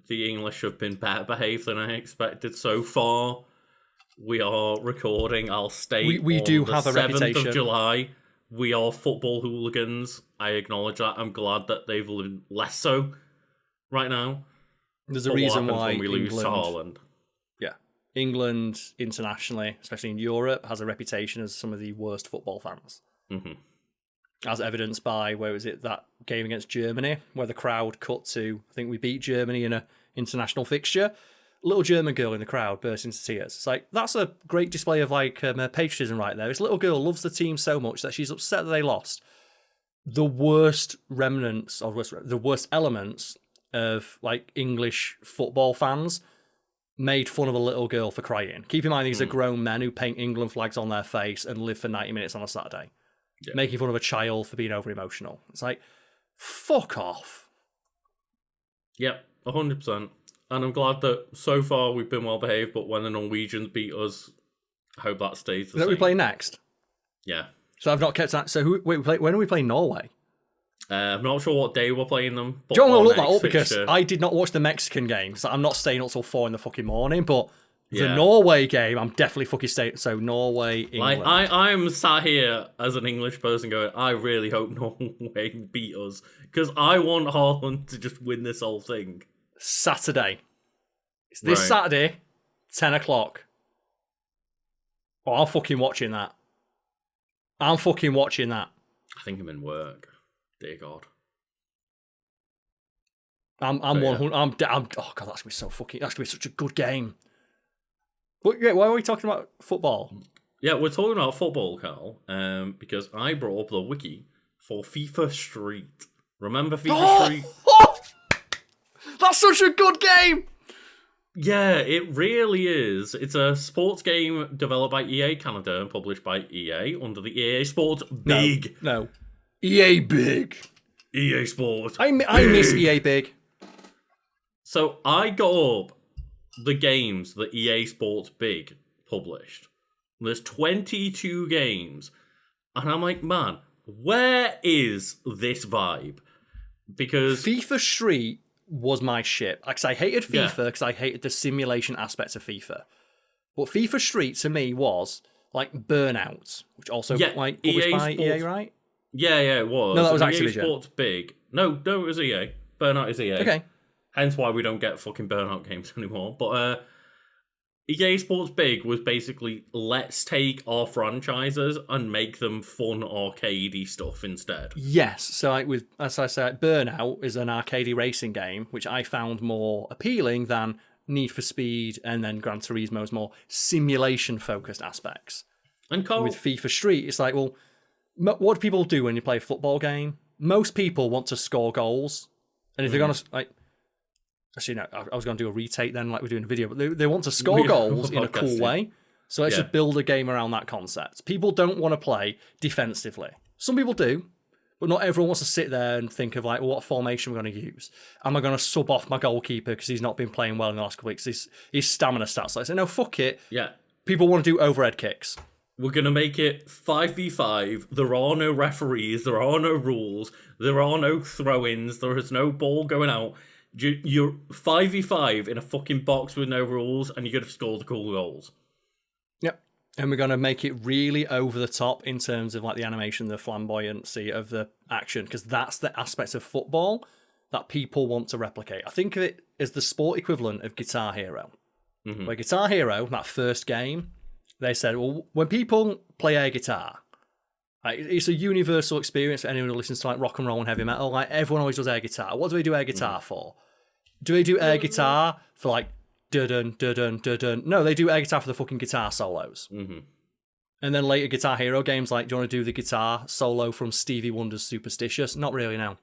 the English have been better behaved than I expected so far. We are recording. I'll state we do have a 7th reputation. of July. We are football hooligans. I acknowledge that. I'm glad that they've been less so right now. There's a reason why when we lose to Holland. Yeah. England, internationally, especially in Europe, has a reputation as some of the worst football fans. Mm-hmm. As evidenced by, where was it, that game against Germany, where the crowd cut to, I think we beat Germany in an international fixture. Little German girl in the crowd burst into tears. It's like, that's a great display of like patriotism right there. This little girl loves the team so much that she's upset that they lost. The worst remnants, or the worst elements of like English football fans made fun of a little girl for crying. Keep in mind, these are grown men who paint England flags on their face and live for 90 minutes on a Saturday. Yeah. Making fun of a child for being over emotional. It's like, fuck off. Yep, 100%. And I'm glad that so far we've been well behaved, but when the Norwegians beat us, I hope that stays the same. We play next? Yeah. So I've not kept that. So when are we playing Norway? I'm not sure what day we're playing them. Do you want to look that up? Because I did not watch the Mexican game, so I'm not staying up till 4 in the fucking morning, but the Norway game, I'm definitely fucking staying. So Norway, England. Like, I'm sat here as an English person going, I really hope Norway beat us, because I want Haaland to just win this whole thing. Saturday. It's this Saturday, 10 o'clock. Oh, I'm fucking watching that. I think I'm in work. Dear God. I'm 100. Oh God, that's gonna be so fucking. That's gonna be such a good game. But yeah, why are we talking about football? Yeah, we're talking about football, Karl. Because I brought up the wiki for FIFA Street. Remember FIFA Street? Oh! That's such a good game! Yeah, it really is. It's a sports game developed by EA Canada and published by EA under the EA Sports Big. No. EA Big. EA Sports. I miss EA Big. So I got up the games that EA Sports Big published. There's 22 games. And I'm like, man, where is this vibe? Because FIFA Street was my shit. Because I hated FIFA because I hated the simulation aspects of FIFA. But FIFA Street to me was like Burnout, which also like published by EA, right? Yeah, it was. No, that was EA Activision. Sports big. No, it was EA. Burnout is EA. Okay. Hence why we don't get fucking Burnout games anymore. But EA Sports Big was basically, let's take our franchises and make them fun arcadey stuff instead. Yes, so like as I said, Burnout is an arcadey racing game, which I found more appealing than Need for Speed and then Gran Turismo's more simulation-focused aspects. And Karl, with FIFA Street, it's like, well, what do people do when you play a football game? Most people want to score goals, and if they're going to, like, actually, no, I was going to do a retake then, like we're doing a video, but they want to score goals in a cool way. So let's just build a game around that concept. People don't want to play defensively. Some people do, but not everyone wants to sit there and think of like, well, what formation we're going to use. Am I going to sub off my goalkeeper because he's not been playing well in the last couple of weeks? His stamina stats. Like, I say, no, fuck it. Yeah. People want to do overhead kicks. We're going to make it 5v5. There are no referees. There are no rules. There are no throw-ins. There is no ball going out. You're 5v5 in a fucking box with no rules, and you're going to score the cool goals. Yep. And we're going to make it really over the top in terms of like the animation, the flamboyancy of the action, because that's the aspects of football that people want to replicate. I think of it as the sport equivalent of Guitar Hero. Mm-hmm. Where Guitar Hero, that first game, they said, well, when people play air guitar, like, it's a universal experience for anyone who listens to like rock and roll and heavy metal. Like, everyone always does air guitar. What do they do air guitar for? Do they do air guitar for like dun dun dun dun dun? No, they do air guitar for the fucking guitar solos. Mm-hmm. And then later Guitar Hero games like, do you want to do the guitar solo from Stevie Wonder's Superstitious? Not really, no.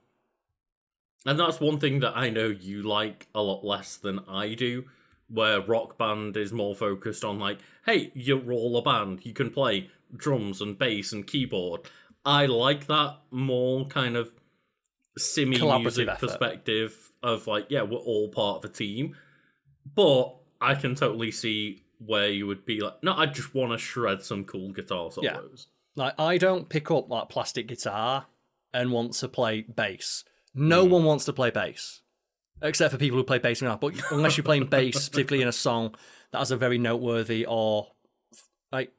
And that's one thing that I know you like a lot less than I do, where Rock Band is more focused on like, hey, you're all a band, you can play drums and bass and keyboard. I like that more kind of semi-music perspective of like, yeah, we're all part of a team. But I can totally see where you would be like, no, I just want to shred some cool guitar solos. Yeah. Like, I don't pick up like plastic guitar and want to play bass. No one wants to play bass. Except for people who play bass now. But unless you're playing bass, particularly in a song that has a very noteworthy or like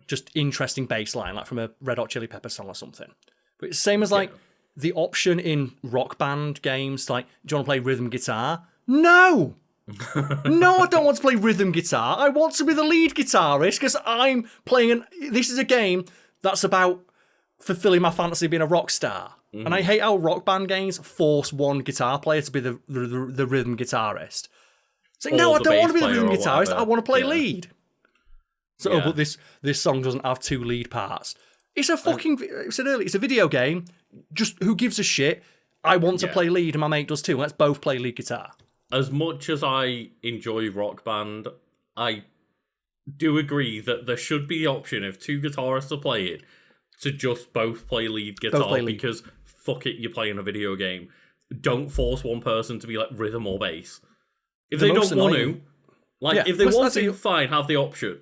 just interesting bass line, like from a Red Hot Chili Pepper song or something. But it's same as like the option in Rock Band games, like, do you want to play rhythm guitar? No! No, I don't want to play rhythm guitar. I want to be the lead guitarist because I'm playing this is a game that's about fulfilling my fantasy of being a rock star. Mm. And I hate how Rock Band games force one guitar player to be the rhythm guiterist. It's like, no, I don't want to be the rhythm guitarist. I want to play lead. So, but this song doesn't have two lead parts. It's a fucking, I said earlier, it's a video game. Just who gives a shit? I want to play lead and my mate does too. Let's both play lead guitar. As much as I enjoy Rock Band, I do agree that there should be the option if two guitarists are playing to just both play lead guitar because fuck it, you're playing a video game. Don't force one person to be like rhythm or bass. If they don't want to, like if they want to, fine, have the option.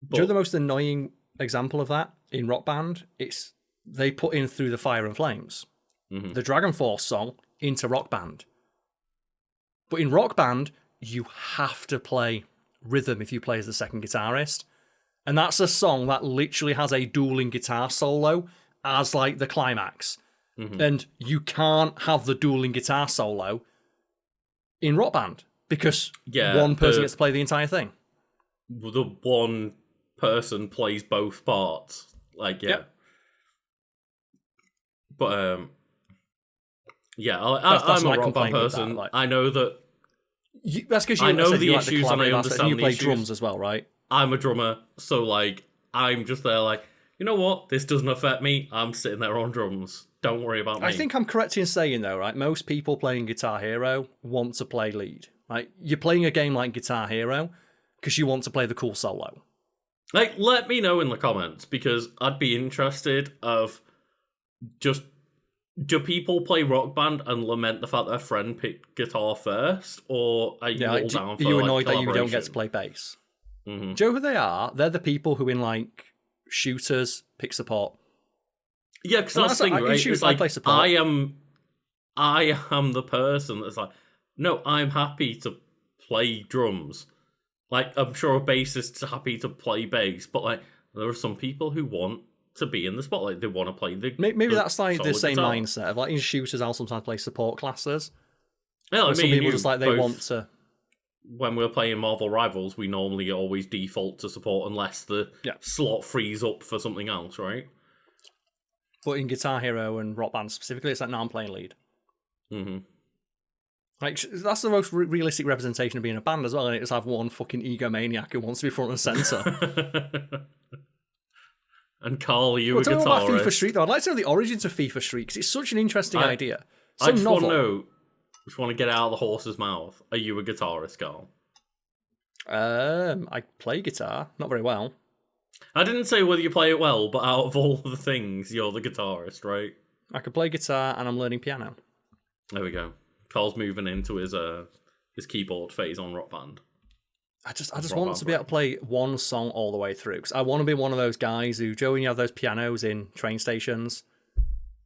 But, do you know the most annoying example of that in Rock Band? It's they put in Through the Fire and Flames, the Dragon Force song into Rock Band. But in Rock Band, you have to play rhythm if you play as the second guitarist. And that's a song that literally has a dueling guitar solo as like the climax. Mm-hmm. And you can't have the dueling guitar solo in Rock Band because one person gets to play the entire thing. The one person plays both parts. Like, But, I'm a Rock Band person. Like, I know that. That's because you know the you issues like and I understand you the play issues. Drums as well, right? I'm a drummer, so like I'm just there like, you know what? This doesn't affect me. I'm sitting there on drums. Don't worry about me. I think I'm correct in saying though, right? Most people playing Guitar Hero want to play lead. Like you're playing a game like Guitar Hero because you want to play the cool solo. Like, let me know in the comments because I'd be interested of just. Do people play Rock Band and lament the fact their friend picked guitar first, or are you all down for? Are you annoyed that you don't get to play bass? Mm-hmm. Do you know who they are? They're the people who in like shooters pick support. Yeah, because that's the thing, right? It's like, I am I am the person that's like, no, I'm happy to play drums. Like, I'm sure a bassist's happy to play bass, but like, there are some people who want to be in the spotlight. They want to play the Maybe that's like the solid same guitar. mindset of like in shooters. I'll sometimes play support classes. Yeah, Some people just like they want to. When we're playing Marvel Rivals, we normally always default to support unless the slot frees up for something else, right? But in Guitar Hero and Rock Band specifically, it's like, no, I'm playing lead. Mm-hmm. Like, that's the most realistic representation of being a band as well, and it's have one fucking egomaniac who wants to be front and centre. And Karl, you Tell a me about guitarist. FIFA Street, though. I'd like to know the origins of FIFA Street, because it's such an interesting idea. I just want to know, just want to get it out of the horse's mouth. Are you a guitarist, Karl? I play guitar, not very well. I didn't say whether you play it well, but out of all the things, you're the guitarist, right? I can play guitar, and I'm learning piano. There we go. Karl's moving into his keyboard phase on Rock Band. I just want to be able to play one song all the way through, because I want to be one of those guys who, Joe, when you have those pianos in train stations,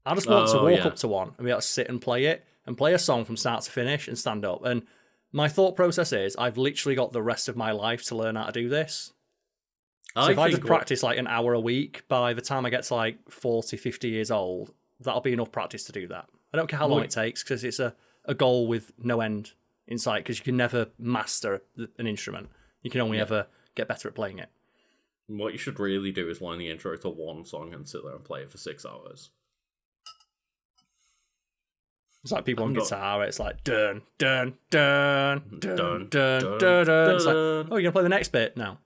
I just want to walk up to one and be able to sit and play it, and play a song from start to finish and stand up. And my thought process is, I've literally got the rest of my life to learn how to do this. So if I just practice like an hour a week, by the time I get to like 40, 50 years old, that'll be enough practice to do that. I don't care how long it takes, because it's a goal with no end in sight, because you can never master an instrument. You can only ever get better at playing it. What you should really do is learn the intro to one song and sit there and play it for 6 hours. It's like people on guitar, it's like dun dun dun dun dun dun dun. It's like, oh, you're gonna play the next bit now.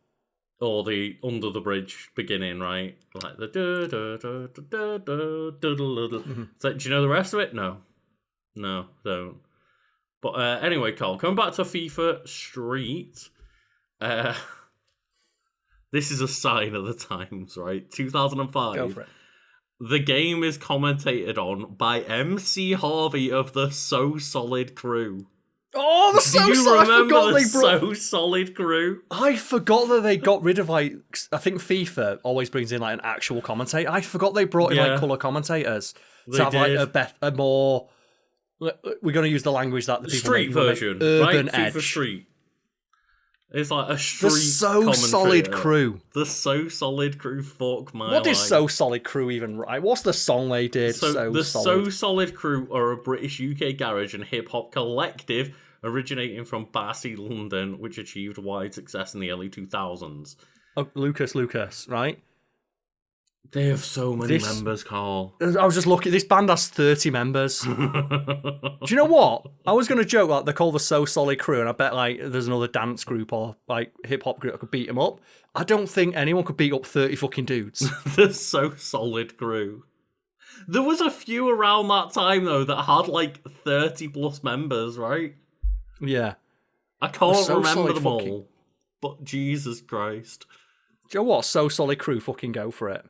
Or the Under the Bridge beginning, right? Like the It's like, do you know the rest of it? No, don't. But anyway, Karl, coming back to FIFA Street, this is a sign of the times, right? 2005. Go for it. The game is commentated on by MC Harvey of the So Solid crew. Oh, the So Solid! I forgot they brought So Solid crew. I forgot that they got rid of like. I think FIFA always brings in like an actual commentator. I forgot they brought in like colour commentators to have like a more. We're going to use the language that the people Street version, urban right? edge. FIFA Street. It's like a street. The So Solid crew. The So Solid crew. Fuck my. What is So Solid crew even right? What's the song they did? So Solid crew are a British UK garage and hip hop collective originating from Battersea, London, which achieved wide success in the early 2000s. Oh, Lucas, right? They have so many members, Karl. I was just looking. This band has 30 members. Do you know what? I was going to joke like they're called the So Solid Crew, and I bet like there's another dance group or like hip hop group that could beat them up. I don't think anyone could beat up 30 fucking dudes. The So Solid Crew. There was a few around that time though that had like 30 plus members, right? Yeah. I can't remember them all. But Jesus Christ. Do you know what? So Solid Crew, fucking go for it.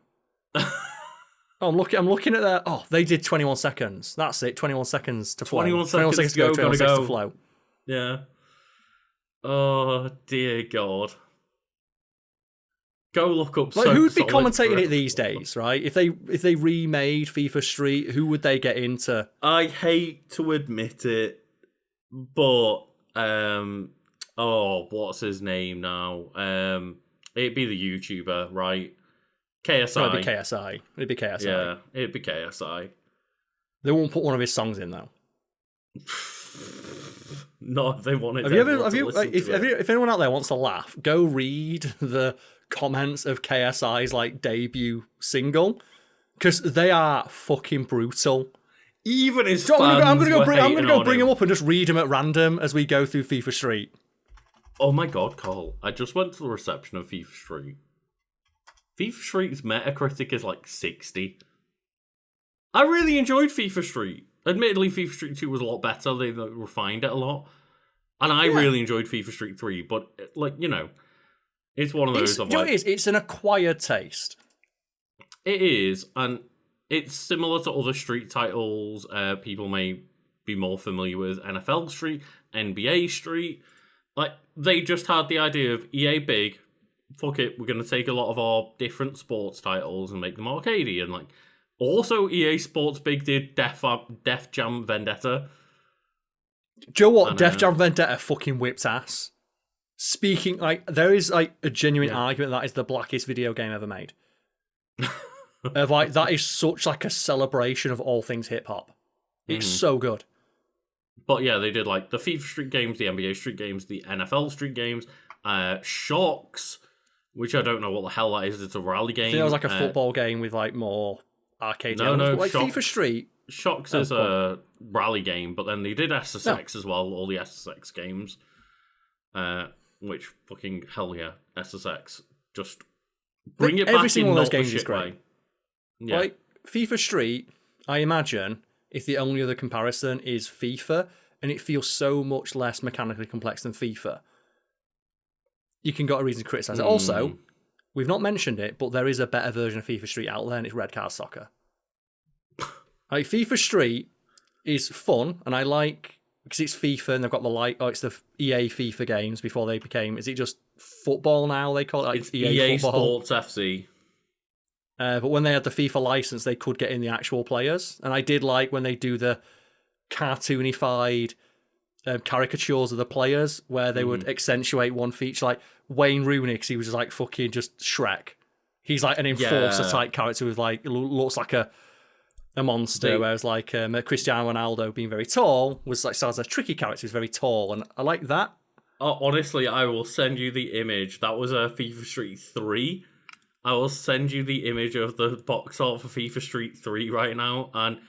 I'm looking at their. Oh, they did 21 seconds. That's it. 21 seconds to flow. 21 seconds to go. 21 seconds to flow. Yeah. Oh dear God. Go look up. Like, who'd be commentating it these days, right? If they remade FIFA Street, who would they get into? I hate to admit it, but what's his name now? It'd be the YouTuber, right? KSI. No, it'd be KSI. Yeah, it'd be KSI. They won't put one of his songs in though. No, if they wanted. If anyone out there wants to laugh, go read the comments of KSI's like debut single, because they are fucking brutal. Even his fans I'm gonna go bring him him up and just read him at random as we go through FIFA Street. Oh my God, Karl! I just went to the reception of FIFA Street. FIFA Street's Metacritic is like 60. I really enjoyed FIFA Street. Admittedly, FIFA Street 2 was a lot better. They refined it a lot. And I really enjoyed FIFA Street 3, but, like, you know, it's one of those of like... It's an acquired taste. It is, and it's similar to other Street titles. People may be more familiar with NFL Street, NBA Street. Like, they just had the idea of EA big, fuck it, we're going to take a lot of our different sports titles and make them arcadey and, like, Also, EA Sports Big did Def Jam Vendetta. Do you know what? Def Jam Vendetta fucking whipped ass. Speaking, like, there is like a genuine argument that is the blackest video game ever made. Of like, that is such like a celebration of all things hip hop. It's so good. But yeah, they did like the FIFA Street games, the NBA Street games, the NFL Street games, Shocks, which I don't know what the hell that is. It's a rally game. I think it was like a football game with like more arcade elements. No, Like FIFA Street. Shocks is a rally game, but then they did SSX as well, all the SSX games. Which fucking hell yeah, SSX. Just bring it back. Every single in one of those not games the is shit great. way. Yeah. Like FIFA Street, I imagine if the only other comparison is FIFA, and it feels so much less mechanically complex than FIFA, you can got a reason to criticize it. Also, we've not mentioned it, but there is a better version of FIFA Street out there, and it's Red Card Soccer. Like FIFA Street is fun, and I like because it's FIFA and they've got the it's the EA FIFA games before they became. Is it just football now? They call it like it's EA Sports FC. But when they had the FIFA license, they could get in the actual players, and I did like when they do the cartoonified caricatures of the players, where they would accentuate one feature, like Wayne Rooney, because he was just like fucking just Shrek. He's like an enforcer type character with like looks like a monster, whereas like Cristiano Ronaldo being very tall was like as a tricky character, who's very tall, and I like that. Honestly, I will send you the image. That was a FIFA Street 3. I will send you the image of the box art for FIFA Street 3 right now, and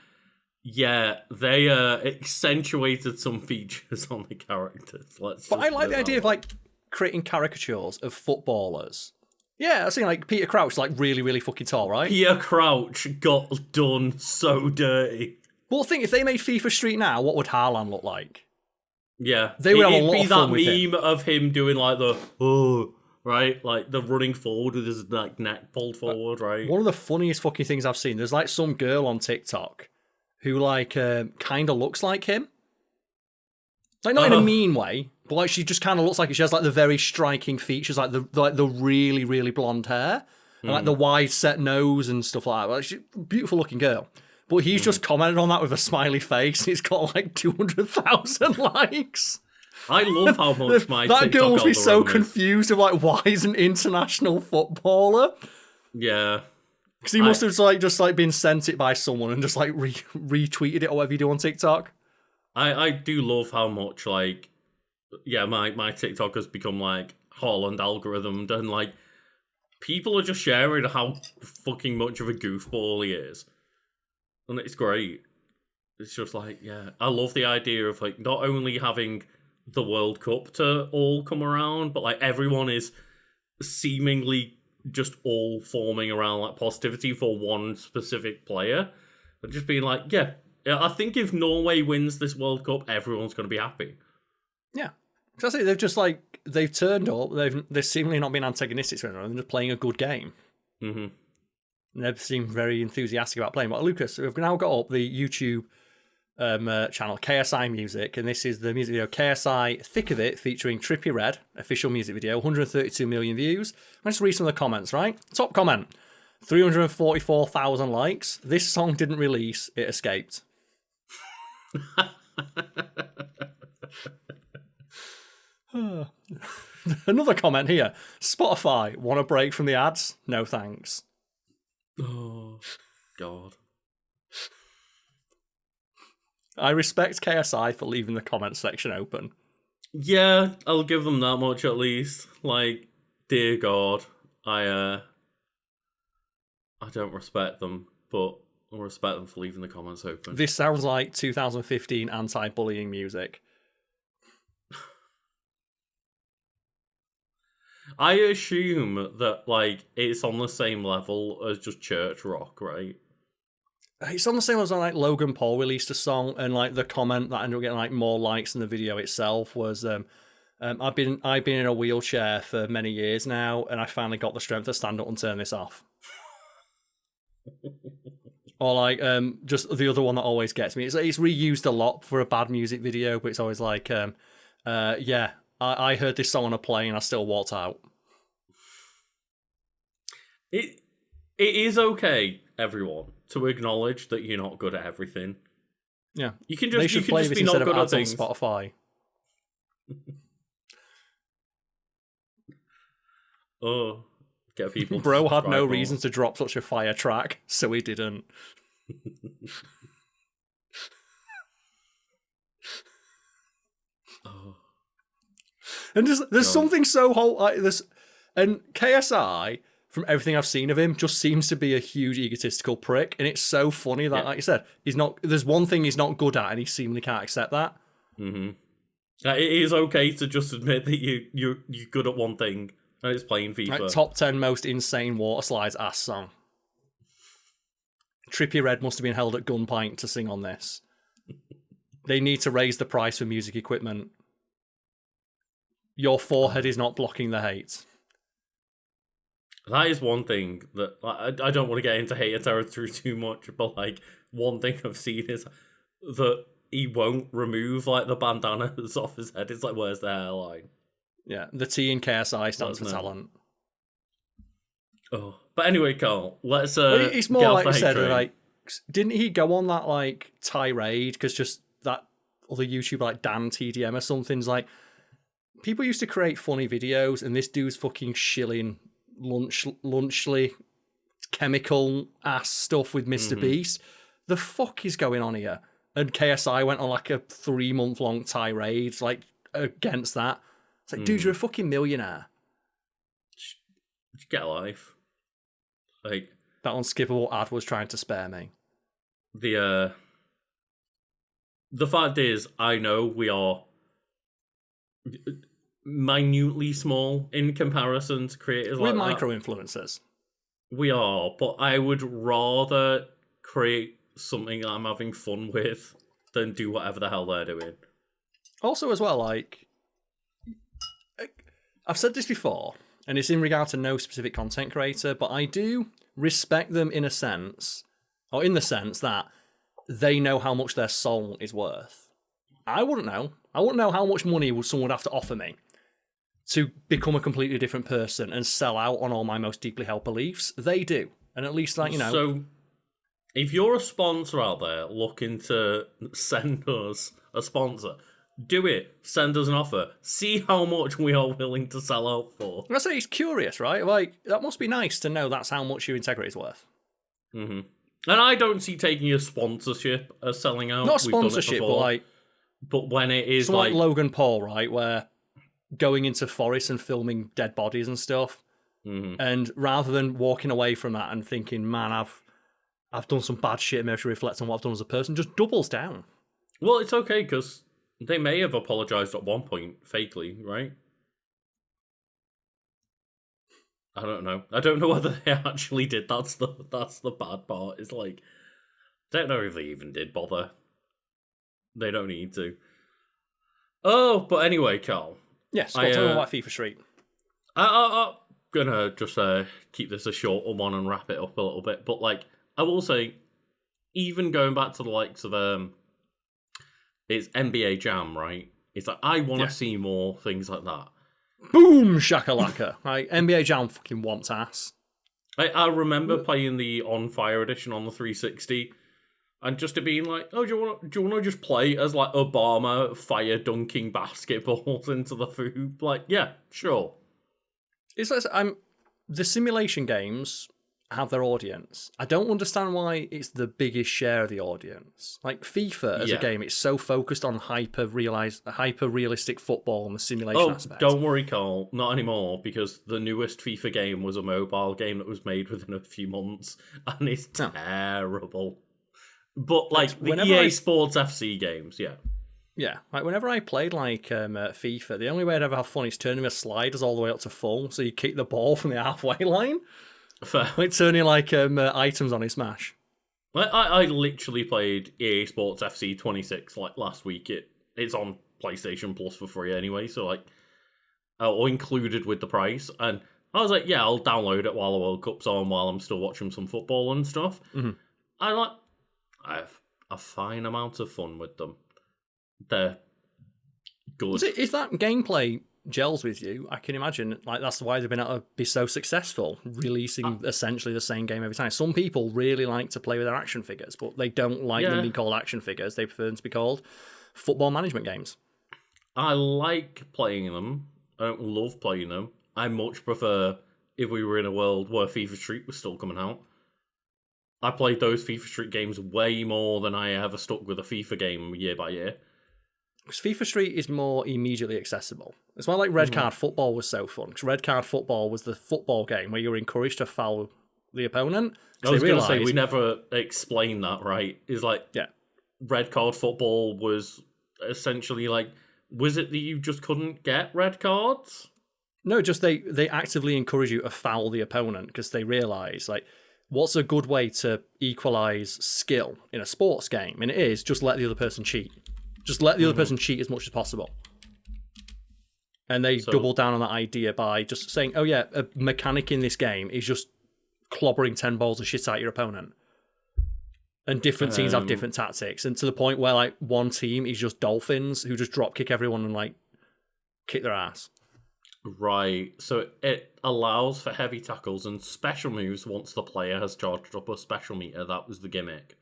yeah, they accentuated some features on the characters. But I like the idea of like creating caricatures of footballers. Yeah, I was thinking like Peter Crouch, like really, really fucking tall, right? Peter Crouch got done so dirty. Well, think if they made FIFA Street now, what would Haaland look like? Yeah, they would have a lot of fun with that meme of him doing like the right, like the running forward with his like neck pulled forward, right? One of the funniest fucking things I've seen. There's like some girl on TikTok who like kind of looks like him, like not in a mean way, but like she just kind of looks like it. She has like the very striking features, like the really, really blonde hair and like the wide set nose and stuff like that. Like, she's a beautiful looking girl. But he's just commented on that with a smiley face. It's got like 200,000 likes. I love how much my that TikTok girl must be so algorithm is. confused of like, why is an international footballer? Yeah, because he must have just been sent it by someone and just like retweeted it or whatever you do on TikTok. I do love how much like my TikTok has become like Holland algorithmed, and like people are just sharing how fucking much of a goofball he is, and it's great. It's just like, yeah, I love the idea of like not only having the World Cup to all come around, but like everyone is seemingly just all forming around like positivity for one specific player, and just being like, yeah, I think if Norway wins this World Cup, everyone's going to be happy. Yeah, because they've just like they've turned up. They've seemingly not been antagonistic to anyone. They're just playing a good game. Mm-hmm. And they've seemed very enthusiastic about playing. But Lucas, we've now got up the YouTube channel KSI Music, and this is the music video KSI Thick of It featuring Trippie Redd, official music video, 132 million views. Let's read some of the comments, right? Top comment, 344,000 likes. This song didn't release, it escaped. Another comment here, Spotify, want a break from the ads? No thanks. Oh, God. I respect KSI for leaving the comment section open. Yeah, I'll give them that much at least. Like, dear God, I don't respect them, but I respect them for leaving the comments open. This sounds like 2015 anti-bullying music. I assume that, like, it's on the same level as just church rock, right? It's on the same level as like Logan Paul released a song, and like the comment that ended up getting like more likes than the video itself was, I've been in a wheelchair for many years now, and I finally got the strength to stand up and turn this off. Or like just the other one that always gets me. It's reused a lot for a bad music video, but it's always like, yeah, I heard this song on a plane and I still walked out. It is okay everyone to acknowledge that you're not good at everything. Yeah. You can They just, should play this be not instead of good at ads on things. Spotify. Oh, get people. Bro had no more. reason to drop such a fire track, so he didn't. Oh. And there's something so whole like this, and KSI, from everything I've seen of him, just seems to be a huge egotistical prick, and it's so funny that, like you said, he's not. There's one thing he's not good at, and he seemingly can't accept that. Mm-hmm. It is okay to just admit that you're good at one thing, and it's playing FIFA. Like, top 10 most insane water slides ass song. Trippie Redd must have been held at gunpoint to sing on this. They need to raise the price for music equipment. Your forehead is not blocking the hate. That is one thing that I don't want to get into hater territory too much, but like one thing I've seen is that he won't remove like the bandanas off his head. It's like, where's the hairline? Yeah, the T in KSI stands for talent. Oh, but anyway, Karl, let's it's more like you said, train. like, didn't he go on that like tirade because just that other YouTuber like Dan TDM or something's like, people used to create funny videos, and this dude's fucking shilling lunchly chemical ass stuff with Mr. Beast. The fuck is going on here? And KSI went on like a 3-month-long tirade like against that. It's like, dude, you're a fucking millionaire. Just get a life. Like that unskippable ad was trying to spare me. The fact is, I know we are minutely small in comparison to creators We're like micro influencers. We are, but I would rather create something that I'm having fun with than do whatever the hell they're doing. Also, as well, like, I've said this before, and it's in regard to no specific content creator, but I do respect them in a sense, or in the sense that they know how much their soul is worth. I wouldn't know. I wouldn't know how much money someone would have to offer me to become a completely different person and sell out on all my most deeply held beliefs. They do. And at least, like, you know. So, if you're a sponsor out there looking to send us a sponsor, do it. Send us an offer. See how much we are willing to sell out for. I say it's curious, right? Like, that must be nice to know that's how much your integrity is worth. Mm-hmm. And I don't see taking a sponsorship as selling out. Not sponsorship, but like... But when it is like Logan Paul, right, where going into forests and filming dead bodies and stuff, and rather than walking away from that and thinking, man, I've done some bad shit, maybe I should reflect on what I've done as a person, just doubles down. Well, it's okay, because they may have apologised at one point, fakely, right? I don't know. I don't know whether they actually did. That's the bad part. It's like, I don't know if they even did bother. They don't need to. Oh, but anyway, Karl. Yes, tell me about FIFA Street. I'm gonna just keep this a shorter one and wrap it up a little bit. But like, I will say, even going back to the likes of it's NBA Jam, right? It's like I want to see more things like that. Boom shakalaka! Right, NBA Jam fucking wants ass. I remember playing the On Fire edition on the 360. And just to being like, oh, do you want to just play as like Obama fire dunking basketballs into the food? Like, yeah, sure. It's like the simulation games have their audience. I don't understand why it's the biggest share of the audience. Like FIFA as a game, it's so focused on hyper realistic football and the simulation aspect. Don't worry, Karl, not anymore, because the newest FIFA game was a mobile game that was made within a few months, and it's terrible. But like the EA Sports FC games, yeah. Like whenever I played like FIFA, the only way I'd ever have fun is turning my sliders all the way up to full, so you kick the ball from the halfway line. Fair. Like turning like items on in Smash. I literally played EA Sports FC 26 like last week. It's on PlayStation Plus for free anyway, so like or included with the price. And I was like, yeah, I'll download it while the World Cup's on, while I'm still watching some football and stuff. I have a fine amount of fun with them. They're good. Is that gameplay gels with you, I can imagine like that's why they've been able to be so successful, releasing essentially the same game every time. Some people really like to play with their action figures, but they don't like them being called action figures. They prefer them to be called football management games. I like playing them. I don't love playing them. I much prefer if we were in a world where FIFA Street was still coming out. I played those FIFA Street games way more than I ever stuck with a FIFA game year by year. Because FIFA Street is more immediately accessible. It's why like Red Card Football was so fun. Because Red Card Football was the football game where you were encouraged to foul the opponent. I was going to say, we never explained that, right? Is like, Red Card Football was essentially like, was it that you just couldn't get red cards? No, just they actively encourage you to foul the opponent because they realise, like, what's a good way to equalise skill in a sports game? And it is just let the other person cheat. Just let the other person cheat as much as possible. And they double down on that idea by just saying, oh yeah, a mechanic in this game is just clobbering 10 balls of shit at your opponent. And different teams have different tactics. And to the point where like one team is just dolphins who just drop kick everyone and like kick their ass. Right. So it allows for heavy tackles and special moves once the player has charged up a special meter. That was the gimmick.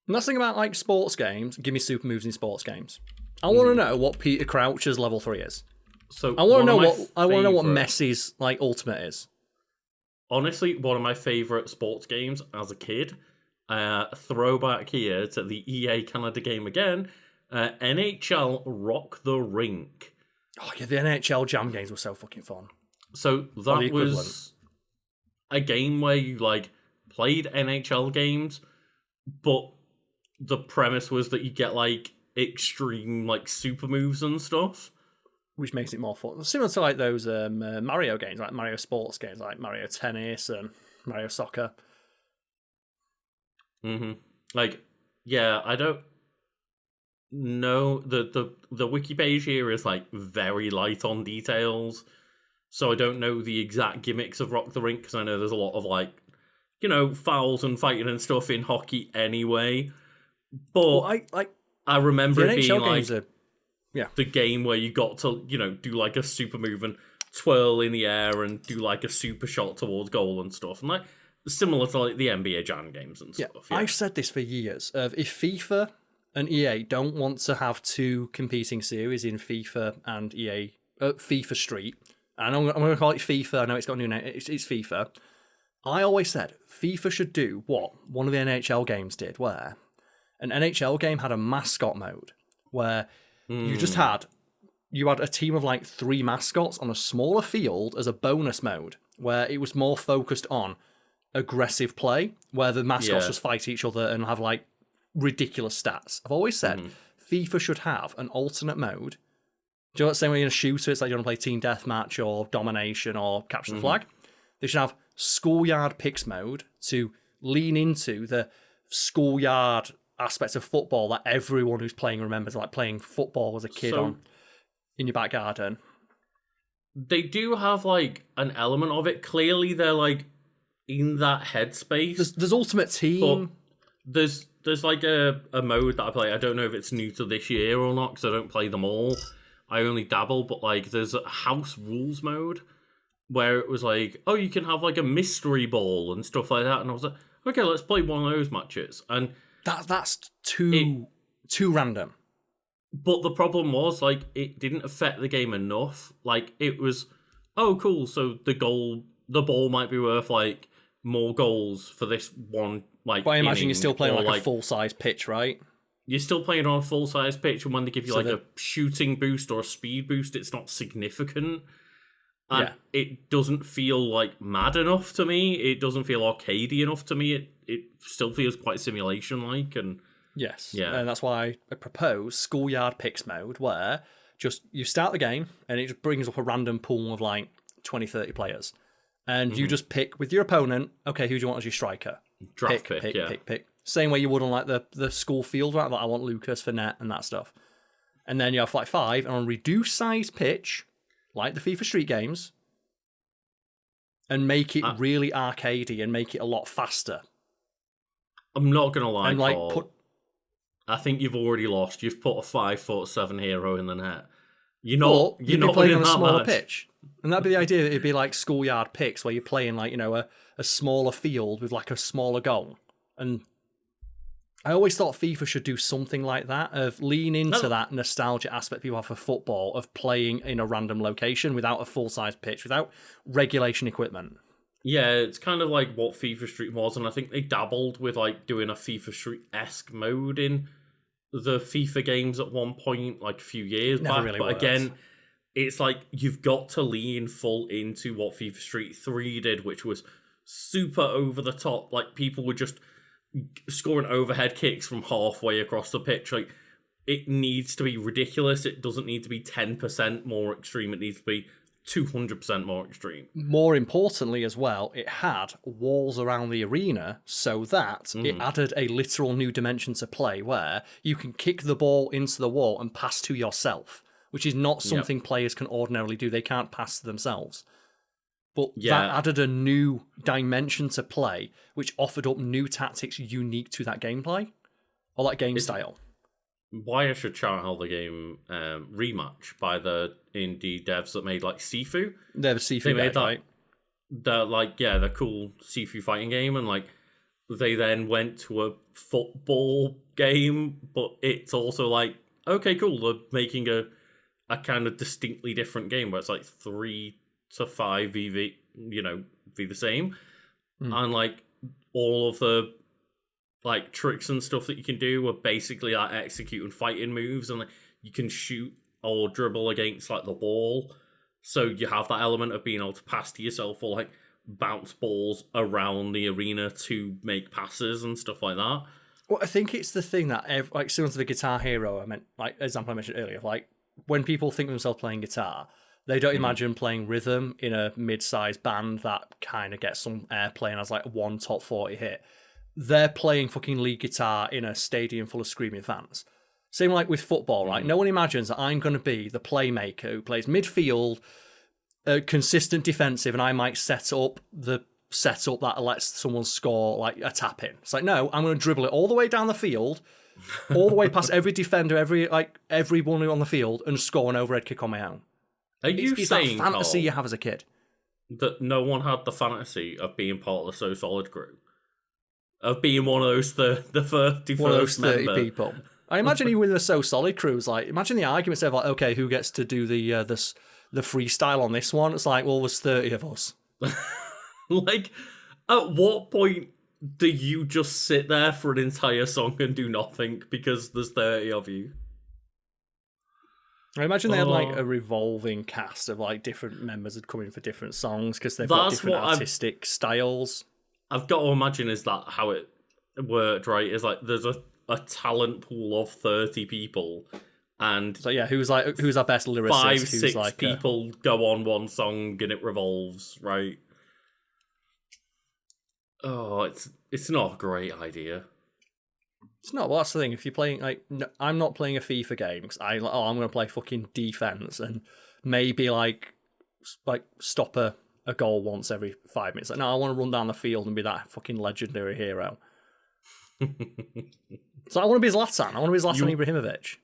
And that's the thing about like sports games. Give me super moves in sports games. I want to know what Peter Crouch's level 3 is. So I want to know what Messi's like ultimate is. Honestly, one of my favorite sports games as a kid. Throwback here to the EA Canada game again. NHL Rock the Rink. Oh yeah, the NHL Jam games were so fucking fun. So that was a game where you like played NHL games, but the premise was that you get like extreme like super moves and stuff, which makes it more fun. Similar to like those Mario games, like Mario sports games, like Mario Tennis and Mario Soccer. Like, yeah, I don't know. The wiki page here is like very light on details, so I don't know the exact gimmicks of Rock the Rink because I know there's a lot of like, you know, fouls and fighting and stuff in hockey anyway. But I remember it being like the game where you got to, you know, do like a super move and twirl in the air and do like a super shot towards goal and stuff, and like similar to like the NBA Jam games and stuff. Yeah. I've said this for years. If FIFA and EA don't want to have two competing series in FIFA and EA, FIFA Street, and I'm going to call it FIFA. I know it's got a new name. It's FIFA. I always said FIFA should do what one of the NHL games did, where an NHL game had a mascot mode, where you had a team of like 3 mascots on a smaller field as a bonus mode, where it was more focused on aggressive play, where the mascots just fight each other and have like ridiculous stats. I've always said FIFA should have an alternate mode. Do you know what I'm saying? When you're in a shooter, it's like you want to play team deathmatch or domination or capture the flag. They should have schoolyard picks mode to lean into the schoolyard aspects of football that everyone who's playing remembers, like playing football as a kid in your back garden. They do have like an element of it. Clearly, they're like in that headspace. There's Ultimate Team. There's like a mode that I play. I don't know if it's new to this year or not because I don't play them all. I only dabble, but like there's a house rules mode where it was like, oh, you can have like a mystery ball and stuff like that, and I was like, okay, let's play one of those matches. And that's too random. But the problem was like it didn't affect the game enough. Like it was, oh cool, so the ball might be worth like more goals for this one. Like, but I imagine you're still playing like a full size pitch, right? You're still playing on a full size pitch, and when they give you a shooting boost or a speed boost, it's not significant. And it doesn't feel like mad enough to me. It doesn't feel arcadey enough to me. It still feels quite simulation like. And yes, and that's why I propose schoolyard picks mode, where just you start the game and it just brings up a random pool of like 20, 30 players, and you just pick with your opponent. Okay, who do you want as your striker? Draft pick. Same way you would on like the school field, right? Like I want Lucas for net and that stuff. And then you have like 5 and on reduced size pitch, like the FIFA Street games, and make it really arcadey and make it a lot faster. I'm not gonna lie, and Karl. I think you've already lost. You've put a 5'7" hero in the net. You're not playing on a that smaller much. pitch. And that'd be the idea. It'd be like schoolyard picks where you're playing like, a smaller field with like a smaller goal. And I always thought FIFA should do something like that, of lean into that nostalgia aspect people have for football, of playing in a random location without a full-size pitch, without regulation equipment. Yeah, it's kind of like what FIFA Street was, and I think they dabbled with like doing a FIFA Street-esque mode in the FIFA games at one point, like a few years back. Really but worked. Again, it's like you've got to lean full into what FIFA Street 3 did, which was super over the top. Like, people were just scoring overhead kicks from halfway across the pitch. Like, it needs to be ridiculous. It doesn't need to be 10% more extreme. It needs to be 200% more extreme. More importantly as well, it had walls around the arena so that it added a literal new dimension to play where you can kick the ball into the wall and pass to yourself, which is not something players can ordinarily do. They can't pass to themselves. But that added a new dimension to play, which offered up new tactics unique to that gameplay or that game style. Why I should shout out the game Rematch by the indie devs that made like Sifu. They're the Sifu guys, right? The cool Sifu fighting game, and like they then went to a football game, but it's also like, okay, cool, they're making a kind of distinctly different game where it's like 3 to 5 VV, be the same. And like all of the like tricks and stuff that you can do are basically like executing fighting moves, and like, you can shoot or dribble against like the wall. So you have that element of being able to pass to yourself or like bounce balls around the arena to make passes and stuff like that. Well, I think it's the thing that like similar to the Guitar Hero, example I mentioned earlier, like when people think of themselves playing guitar, they don't imagine playing rhythm in a mid-sized band that kind of gets some airplay and has like one top 40 hit. They're playing fucking lead guitar in a stadium full of screaming fans. Same like with football, right? No one imagines that I'm going to be the playmaker who plays midfield, consistent defensive, and I might set up the setup that lets someone score like a tap in. It's like, no, I'm going to dribble it all the way down the field, all the way past every defender, everyone on the field, and score an overhead kick on my own. Are you saying, that fantasy Karl, you have as a kid? that no one had the fantasy of being part of the So Solid crew? Of being one of those the 31st One of those 30 member? people. I imagine even with the So Solid crews, like, imagine the arguments of like, okay, who gets to do the freestyle on this one? It's like, well, there's 30 of us. Like, at what point do you just sit there for an entire song and do nothing because there's 30 of you? I imagine they had like a revolving cast of like different members had come in for different songs because they've got different artistic styles. I've got to imagine is that how it worked, right? Is like there's a talent pool of 30 people, and so yeah, who's our best lyricist? 5-6 people go on one song and it revolves, right? Oh, it's not a great idea. It's not. Well, that's the thing. If you're playing, like, no, I'm not playing a FIFA game because I'm going to play fucking defense and maybe like stop a goal once every 5 minutes. Like, no, I want to run down the field and be that fucking legendary hero. So I want to be Zlatan. I want to be Zlatan Ibrahimovic.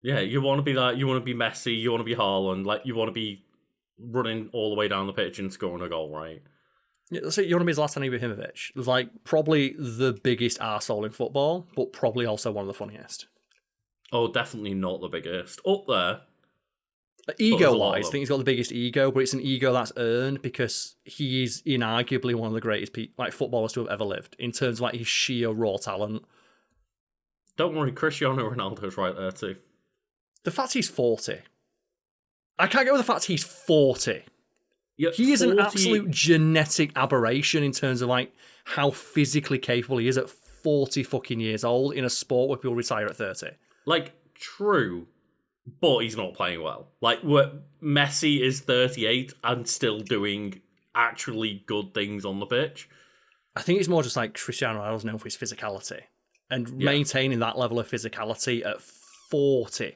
Yeah, you want to be that. You want to be Messi. You want to be Haaland. Like, you want to be running all the way down the pitch and scoring a goal, right? Yeah, so you want to be Zlatan Ibrahimovic. Like, probably the biggest arsehole in football, but probably also one of the funniest. Oh, definitely not the biggest. Up there. Ego-wise, I think he's got the biggest ego, but it's an ego that's earned because he is inarguably one of the greatest footballers to have ever lived in terms of like his sheer raw talent. Don't worry, Cristiano Ronaldo's right there too. The fact he's 40. I can't get over the fact he's 40. Yeah, he is an absolute genetic aberration in terms of like how physically capable he is at 40 fucking years old in a sport where people retire at 30. Like, true, but he's not playing well. Like, Messi is 38 and still doing actually good things on the pitch. I think it's more just like Cristiano Ronaldo's known for his physicality and maintaining that level of physicality at 40.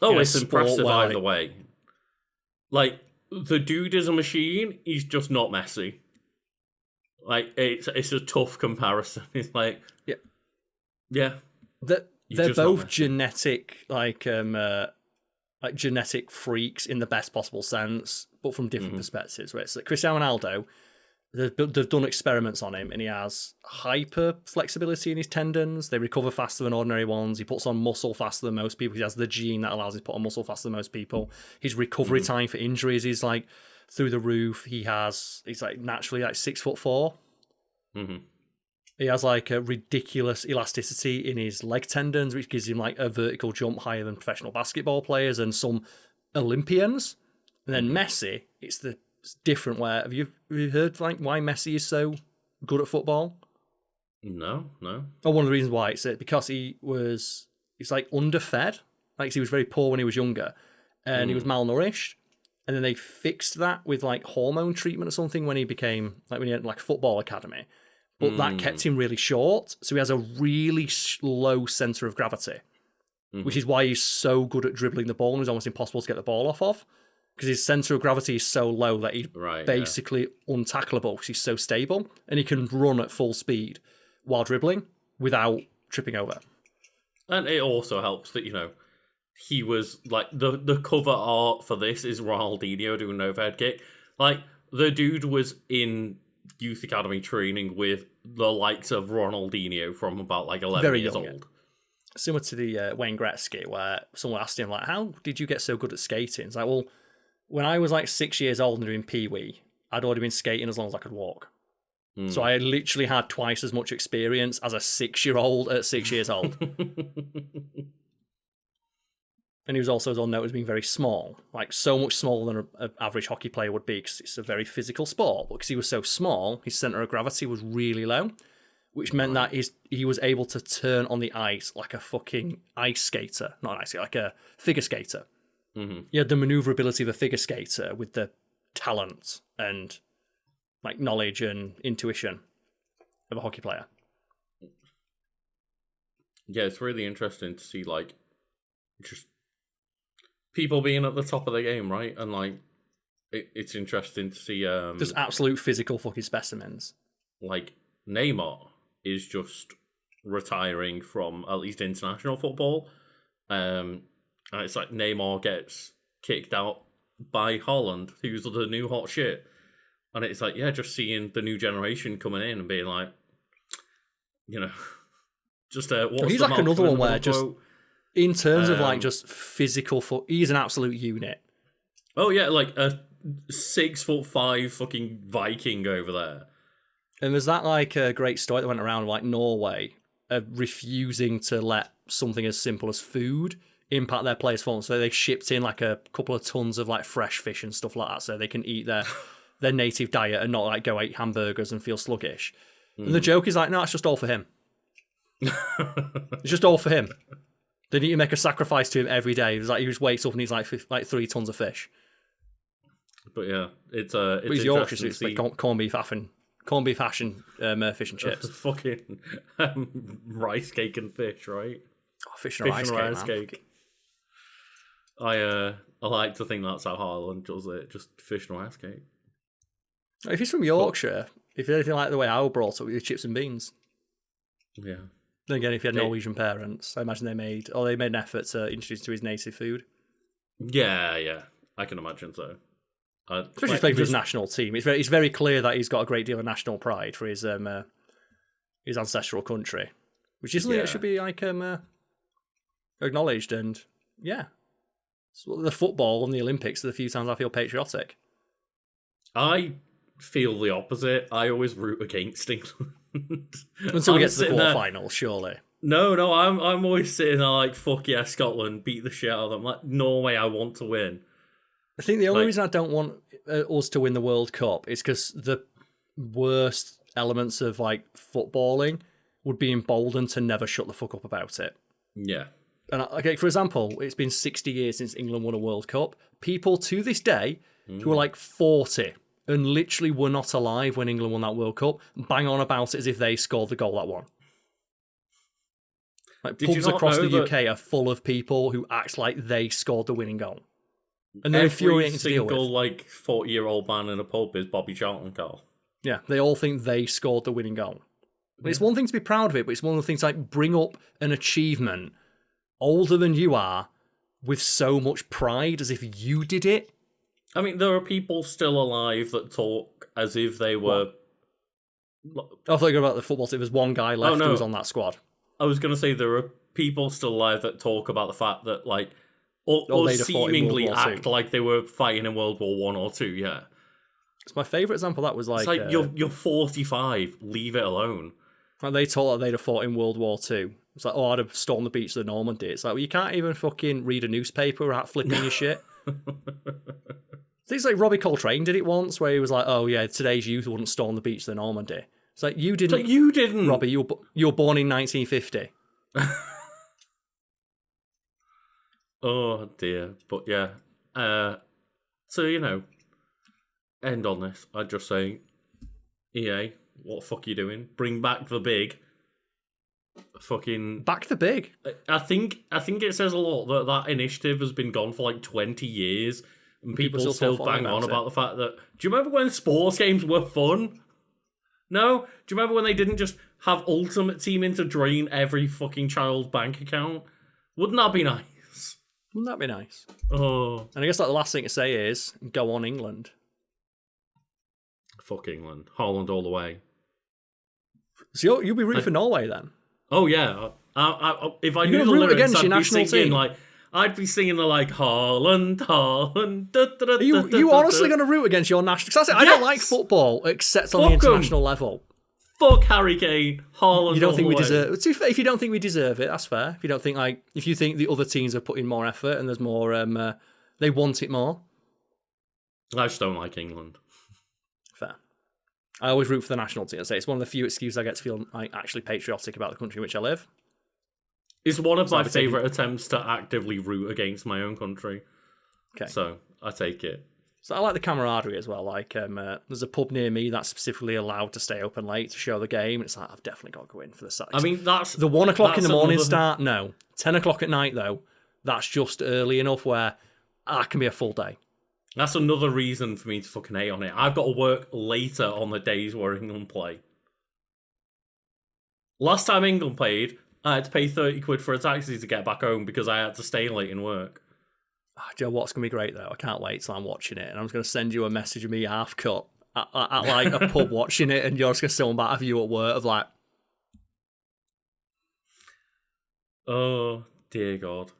Oh, it's impressive either way. Like, the dude is a machine. He's just not Messi. Like, it's a tough comparison. It's like, yeah. They're both genetic, like, like genetic freaks in the best possible sense, but from different perspectives. Right? So Cristiano Ronaldo, they've done experiments on him, and he has hyper flexibility in his tendons. They recover faster than ordinary ones. He puts on muscle faster than most people. He has the gene that allows him to put on muscle faster than most people. His recovery time for injuries is like through the roof. He's like naturally like 6'4". He has like a ridiculous elasticity in his leg tendons, which gives him like a vertical jump higher than professional basketball players and some Olympians. And then Messi, it's different. Where have you heard like why Messi is so good at football? No. Oh, one of the reasons why it's because he's like underfed. Like he was very poor when he was younger, and he was malnourished. And then they fixed that with like hormone treatment or something when he had like a football academy. But that kept him really short. So he has a really low center of gravity, which is why he's so good at dribbling the ball and it's almost impossible to get the ball off of. Because his center of gravity is so low that he's basically untackleable because he's so stable. And he can run at full speed while dribbling without tripping over. And it also helps that, he was like the cover art for this is Ronaldinho doing an overhead kick. Like the dude was in youth academy training with the likes of Ronaldinho from about like 11 years old. Yeah. Similar to the Wayne Gretzky, where someone asked him like, "How did you get so good at skating?" It's like, well, when I was like 6 years old and doing Pee-wee, I'd already been skating as long as I could walk. So I literally had twice as much experience as a 6-year-old at 6 years old. And he was also known as being very small, like so much smaller than an average hockey player would be, because it's a very physical sport. But because he was so small, his center of gravity was really low, which meant that he was able to turn on the ice like a fucking ice skater, not an ice skater, like a figure skater. He had the maneuverability of a figure skater with the talent and like knowledge and intuition of a hockey player. Yeah, it's really interesting to see like just people being at the top of the game, right? And like it's interesting to see just absolute physical fucking specimens. Like Neymar is just retiring from at least international football. And it's like Neymar gets kicked out by Holland, who's the new hot shit. And it's like, yeah, just seeing the new generation coming in and being like, just what's he's the like another one where just in terms of like just physical he's an absolute unit. Oh yeah, like a 6'5" fucking Viking over there. And there's that like a great story that went around like Norway refusing to let something as simple as food impact their players' form. So they shipped in like a couple of tons of like fresh fish and stuff like that, so they can eat their native diet and not like go eat hamburgers and feel sluggish. And the joke is like, no, it's just all for him. It's just all for him. They need to make a sacrifice to him every day. It's like he just wakes up and he's like 3 tons of fish. But yeah, it's he's Yorkshire, so it's like corned beef hashing, fish and chips. Fucking rice cake and fish, right? Oh, fish and rice cake. I like to think that's how Haaland does it, just fish and rice cake. If he's from Yorkshire, if he's anything like the way I was brought up with chips and beans. Yeah. Then again, if he had Norwegian parents, I imagine they made an effort to introduce him to his native food. Yeah, I can imagine so. Especially playing for his national team. It's very clear that he's got a great deal of national pride for his ancestral country, which is something that should be like acknowledged. And yeah, so the football and the Olympics are the few times I feel patriotic. I feel the opposite. I always root against England. Until we get to the quarterfinals, surely. No, I'm always sitting there like, fuck yeah, Scotland, beat the shit out of them. Like, Norway, I want to win. I think the only reason I don't want us to win the World Cup is because the worst elements of like footballing would be emboldened to never shut the fuck up about it. Yeah. And okay, for example, it's been 60 years since England won a World Cup. People to this day who are like 40 and literally were not alive when England won that World Cup bang on about it as if they scored the goal that won. Like pubs across the UK are full of people who act like they scored the winning goal. And they're infuriating to deal with. Every single like 40-year-old man in a pub is Bobby Charlton, Karl. Yeah, they all think they scored the winning goal. But it's one thing to be proud of it, but it's one of the things like bring up an achievement older than you are with so much pride as if you did it. I mean, there are people still alive that talk as if they were... I thought about the football team. There's one guy left who was on that squad. I was going to say there are people still alive that talk about the fact that, like, or seemingly act like they were fighting in World War One or Two, yeah. It's my favourite example. That was like... It's like, you're 45, leave it alone. And they told that they'd have fought in World War Two. It's like, I'd have stormed the beach of the Normandy. It's like, well, you can't even fucking read a newspaper without flipping your shit. Things like Robbie Coltrane did it once, where he was like, oh yeah, today's youth wouldn't storm the beach of the Normandy. It's like, you didn't. It's like, you didn't. Robbie, you were born in 1950. Oh dear. But yeah. So, end on this. I'd just say, EA, what the fuck are you doing? Bring back the big. Fucking back the big. I think it says a lot that initiative has been gone for like 20 years and people still bang on about the fact that... Do you remember when sports games were fun? No? Do you remember when they didn't just have Ultimate Team in to drain every fucking child's bank account? Wouldn't that be nice? Wouldn't that be nice? Oh. And I guess like the last thing to say is, go on England. Fuck England. Holland all the way. So you'll be rooting for Norway then? Oh yeah. If I knew the lyrics, against your national team. I'd be singing the like Holland, Holland. Are you honestly going to root against your national? Because I don't like football except on the international level. Fuck Harry Kane, Holland. You don't think we deserve? If you don't think we deserve it, that's fair. If you don't think if you think the other teams have put in more effort and there's more, they want it more. I just don't like England. Fair. I always root for the national team. I say it's one of the few excuses I get to feel actually patriotic about the country in which I live. It's one of my favourite attempts to actively root against my own country. Okay. So, I take it. So I like the camaraderie as well. Like, there's a pub near me that's specifically allowed to stay open late to show the game. It's like, I've definitely got to go in for the side. I mean, that's... The 1 o'clock in the morning start, no. 10 o'clock at night, though, that's just early enough where that can be a full day. That's another reason for me to fucking hate on it. I've got to work later on the days where England play. Last time England played, I had to pay 30 quid for a taxi to get back home because I had to stay late in work. Oh, do you know what's going to be great, though? I can't wait till I'm watching it. And I'm just going to send you a message of me half cut at like a pub watching it, and you're just going to sit on back of you at work of like... Oh, dear God.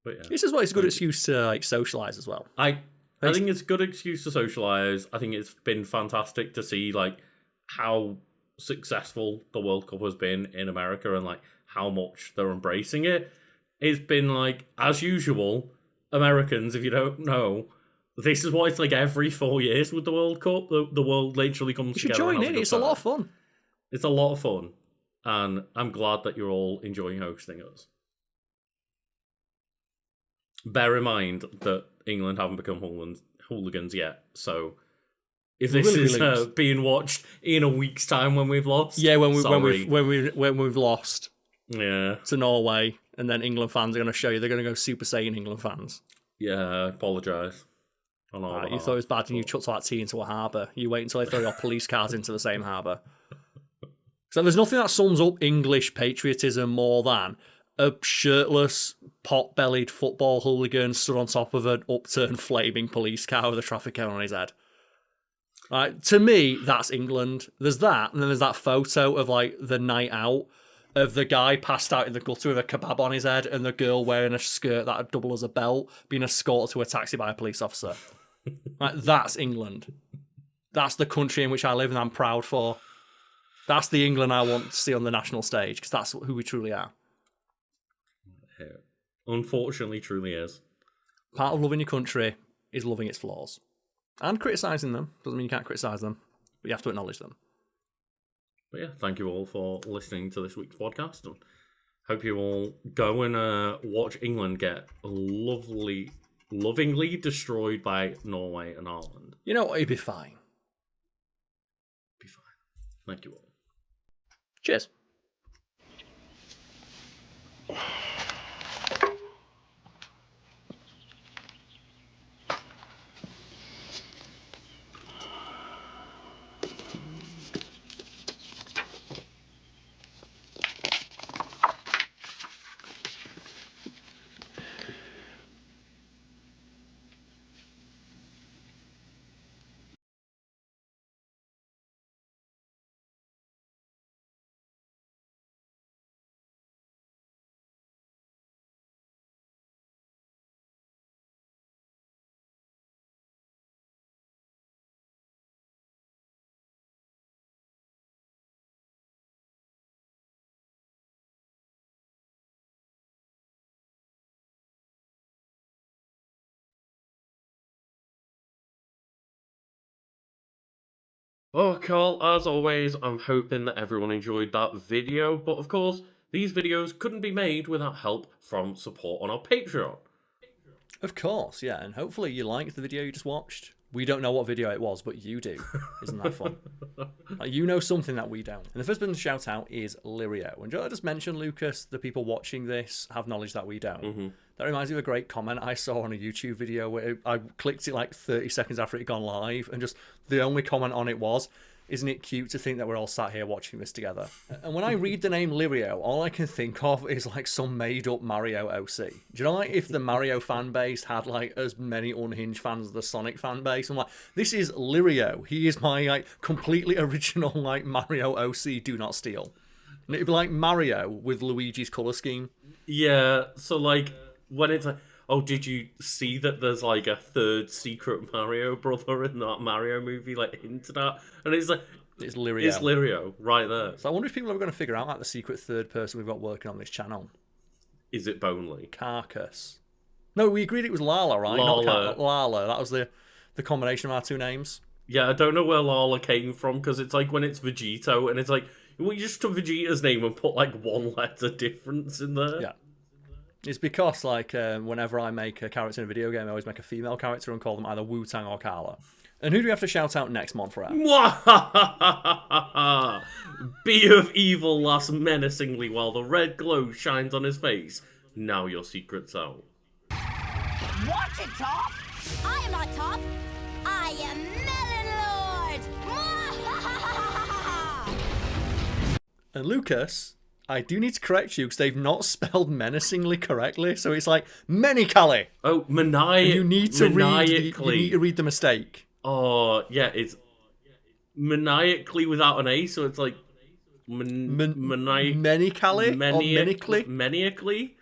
But yeah. This is why it's a good excuse to like socialise as well. I think it's a good excuse to socialise. I think it's been fantastic to see like how successful the World Cup has been in America and like how much they're embracing it. It's been like, as usual, Americans, if you don't know, this is why it's like every 4 years with the World Cup, the world literally comes together. You should join in. It's a lot of fun. It's a lot of fun. And I'm glad that you're all enjoying hosting us. Bear in mind that England haven't become hooligans yet, so if this is being watched in a week's time when we've lost, when we've lost, to Norway, and then England fans are going to show you they're going to go Super Saiyan England fans. Yeah, I apologise. You thought it was bad and you chucked that tea into a harbour. You wait until they throw your police cars into the same harbour. So there's nothing that sums up English patriotism more than a shirtless, pot-bellied football hooligan stood on top of an upturned flaming police car with a traffic cone on his head. Right, to me, that's England. There's that, and then there's that photo of like the night out of the guy passed out in the gutter with a kebab on his head and the girl wearing a skirt that would double as a belt being escorted to a taxi by a police officer. Right, that's England. That's the country in which I live and I'm proud for. That's the England I want to see on the national stage because that's who we truly are. Unfortunately, truly is. Part of loving your country is loving its flaws. And criticising them. Doesn't mean you can't criticise them, but you have to acknowledge them. But yeah, thank you all for listening to this week's podcast. And hope you all go and watch England get lovingly destroyed by Norway and Ireland. You know what? It'd be fine. Be fine. Thank you all. Cheers. Well, Carl, as always, I'm hoping that everyone enjoyed that video, but of course, these videos couldn't be made without help from support on our Patreon. Of course, yeah, and hopefully you liked the video you just watched. We don't know what video it was, but you do. Isn't that fun? You know something that we don't. And the first person to shout out is Lirio. And I just mentioned, Lucas, the people watching this have knowledge that we don't. Mm-hmm. That reminds me of a great comment I saw on a YouTube video where I clicked it like 30 seconds after it had gone live, and just the only comment on it was, "Isn't it cute to think that we're all sat here watching this together?" And when I read the name Lirio, all I can think of is like some made-up Mario OC. Do you know, like, if the Mario fan base had like as many unhinged fans as the Sonic fan base? I'm like, this is Lirio. He is my like completely original like Mario OC. Do not steal. And it'd be like Mario with Luigi's color scheme. Yeah, so like when it's like, oh, did you see that there's like a third secret Mario brother in that Mario movie, like hinted at? And it's like, it's Lirio. It's Lirio right there. So I wonder if people are going to figure out like the secret third person we've got working on this channel. Is it Bonely? Carcass. No, we agreed it was Lala, right? Lala. Not Lala. That was the combination of our two names. Yeah, I don't know where Lala came from, because it's like when it's Vegito, and it's like, well, you just took Vegeta's name and put like one letter difference in there. Yeah. It's because, like, whenever I make a character in a video game, I always make a female character and call them either Wu-Tang or Karla. And who do we have to shout out next month, Rap? Be of evil laughs menacingly while the red glow shines on his face. Now your secret's out. Watch it, Top! I am not Top. I am Melon Lord! And Lucas, I do need to correct you because they've not spelled menacingly correctly. So it's like Menically. Oh, maniacally. You need to read the mistake. Oh, yeah, it's maniacally without an A, so it's like maniacally.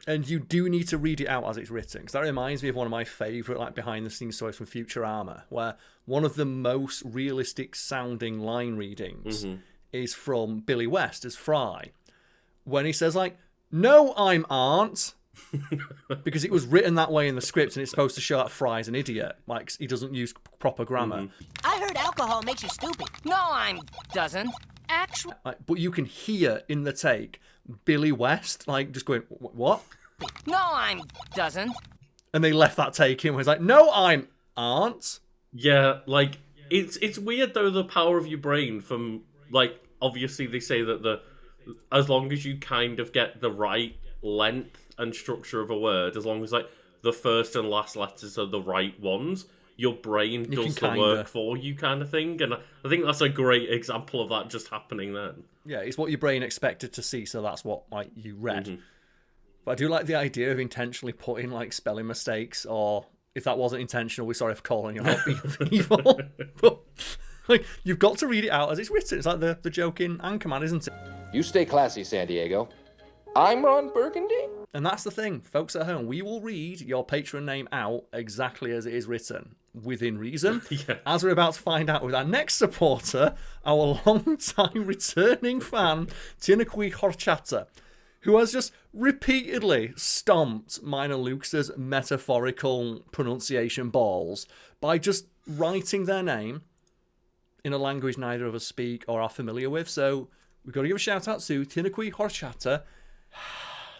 And you do need to read it out as it's written, because that reminds me of one of my favourite like behind the scenes stories from Futurama, where one of the most realistic sounding line readings is from Billy West as Fry, when he says like, "No, I'm aren't," because it was written that way in the script, and it's supposed to show that Fry's an idiot, like he doesn't use proper grammar. I heard alcohol makes you stupid. No, I'm doesn't. Actually, but you can hear in the take Billy West like just going, "What?" No, I'm doesn't. And they left that take in where it's like, "No, I'm aren't." Yeah, like it's weird though, the power of your brain from like, obviously they say that as long as you kind of get the right length and structure of a word, as long as like the first and last letters are the right ones, your brain does the work for you, kind of thing. And I think that's a great example of that just happening then. Yeah, it's what your brain expected to see, so that's what like you read. But I do like the idea of intentionally putting like spelling mistakes, or if that wasn't intentional, we're sorry for calling you out being evil. But like, you've got to read it out as it's written. It's like the joke in Anchorman, isn't it? You stay classy, San Diego. I'm Ron Burgundy. And that's the thing, folks at home. We will read your Patreon name out exactly as it is written, within reason. Yeah. As we're about to find out with our next supporter, our long-time returning fan, Tinakwi Horchata, who has just repeatedly stomped mine and Lucas's metaphorical pronunciation balls by just writing their name in a language neither of us speak or are familiar with. So we've got to give a shout out to Tinakwi Horchata.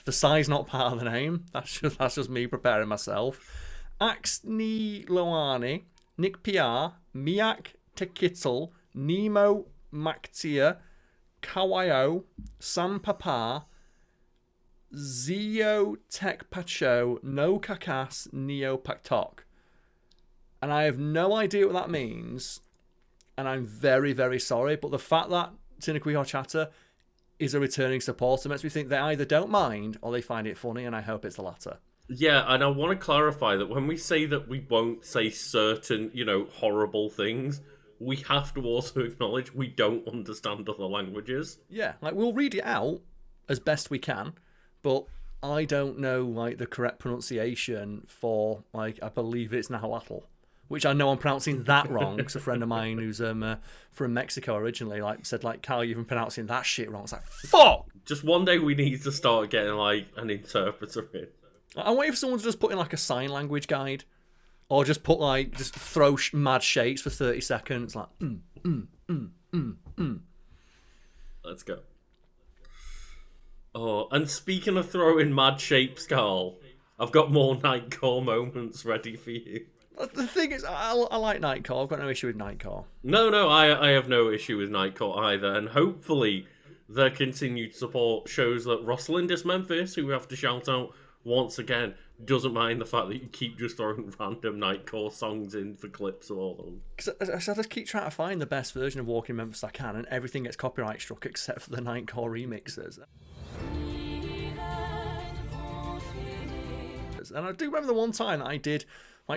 The size not part of the name. That's just me preparing myself. Axni Loani, Nick Piar, Miak Tekitl, Nemo Maktia, Kawaio, Sam Papa, Zio Tek Pacho, No Kakas, Neo Paktok. And I have no idea what that means. And I'm very, very sorry. But the fact that Tinakwi Horchata is a returning supporter makes me think they either don't mind or they find it funny, and I hope it's the latter. Yeah, and I want to clarify that when we say that we won't say certain, horrible things, we have to also acknowledge we don't understand other languages. Yeah, like, we'll read it out as best we can, but I don't know, like, the correct pronunciation for, like, I believe it's Nahuatl, which I know I'm pronouncing that wrong, because a friend of mine who's from Mexico originally said, Karl, you've been pronouncing that shit wrong. It's like, fuck! Just one day we need to start getting, like, an interpreter in. I wait for someone to just put in, like, a sign language guide, or just put, like, just throw mad shapes for 30 seconds, like, Let's go. Oh, and speaking of throwing mad shapes, Karl, I've got more Nightcore moments ready for you. The thing is, I like Nightcore. I've got no issue with Nightcore. No, I have no issue with Nightcore either, and hopefully their continued support shows that Rosalind Memphis, who we have to shout out once again, doesn't mind the fact that you keep just throwing random Nightcore songs in for clips of all of them. Because I just keep trying to find the best version of Walking Memphis I can, and everything gets copyright struck except for the Nightcore remixes. And I do remember the one time that I did